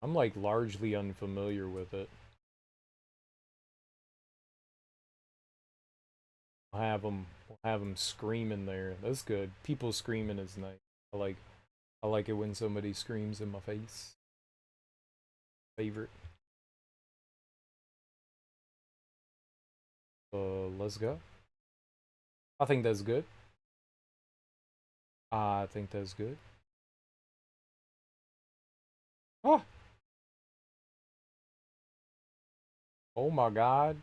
I'm like largely unfamiliar with it. We'll have them screaming there. That's good. People screaming is nice. I like it when somebody screams in my face. Favorite. Let's go. I think that's good. I think that's good. Oh, oh my God.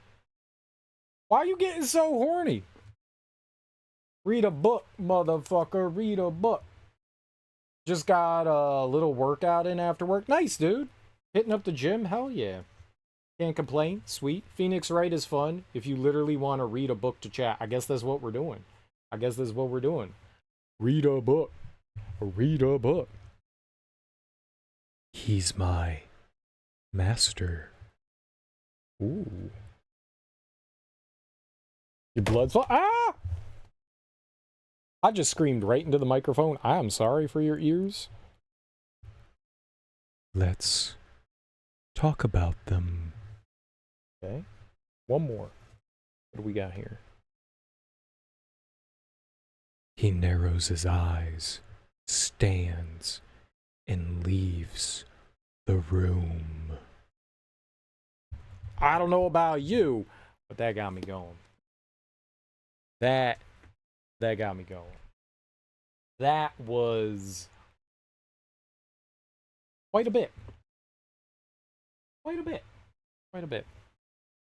Why you getting so horny? Read a book, motherfucker. Read a book. Just got a little workout in after work. Nice, dude. Hitting up the gym? Hell yeah. Can't complain. Sweet. Phoenix Wright is fun if you literally want to read a book to chat. I guess that's what we're doing. Read a book. Read a book. He's my master. Ooh. Your blood's ah! I just screamed right into the microphone. I am sorry for your ears. Let's talk about them. Okay. One more. What do we got here? He narrows his eyes, stands, and leaves the room. I don't know about you, but that got me going. That got me going. That was quite a bit. Quite a bit.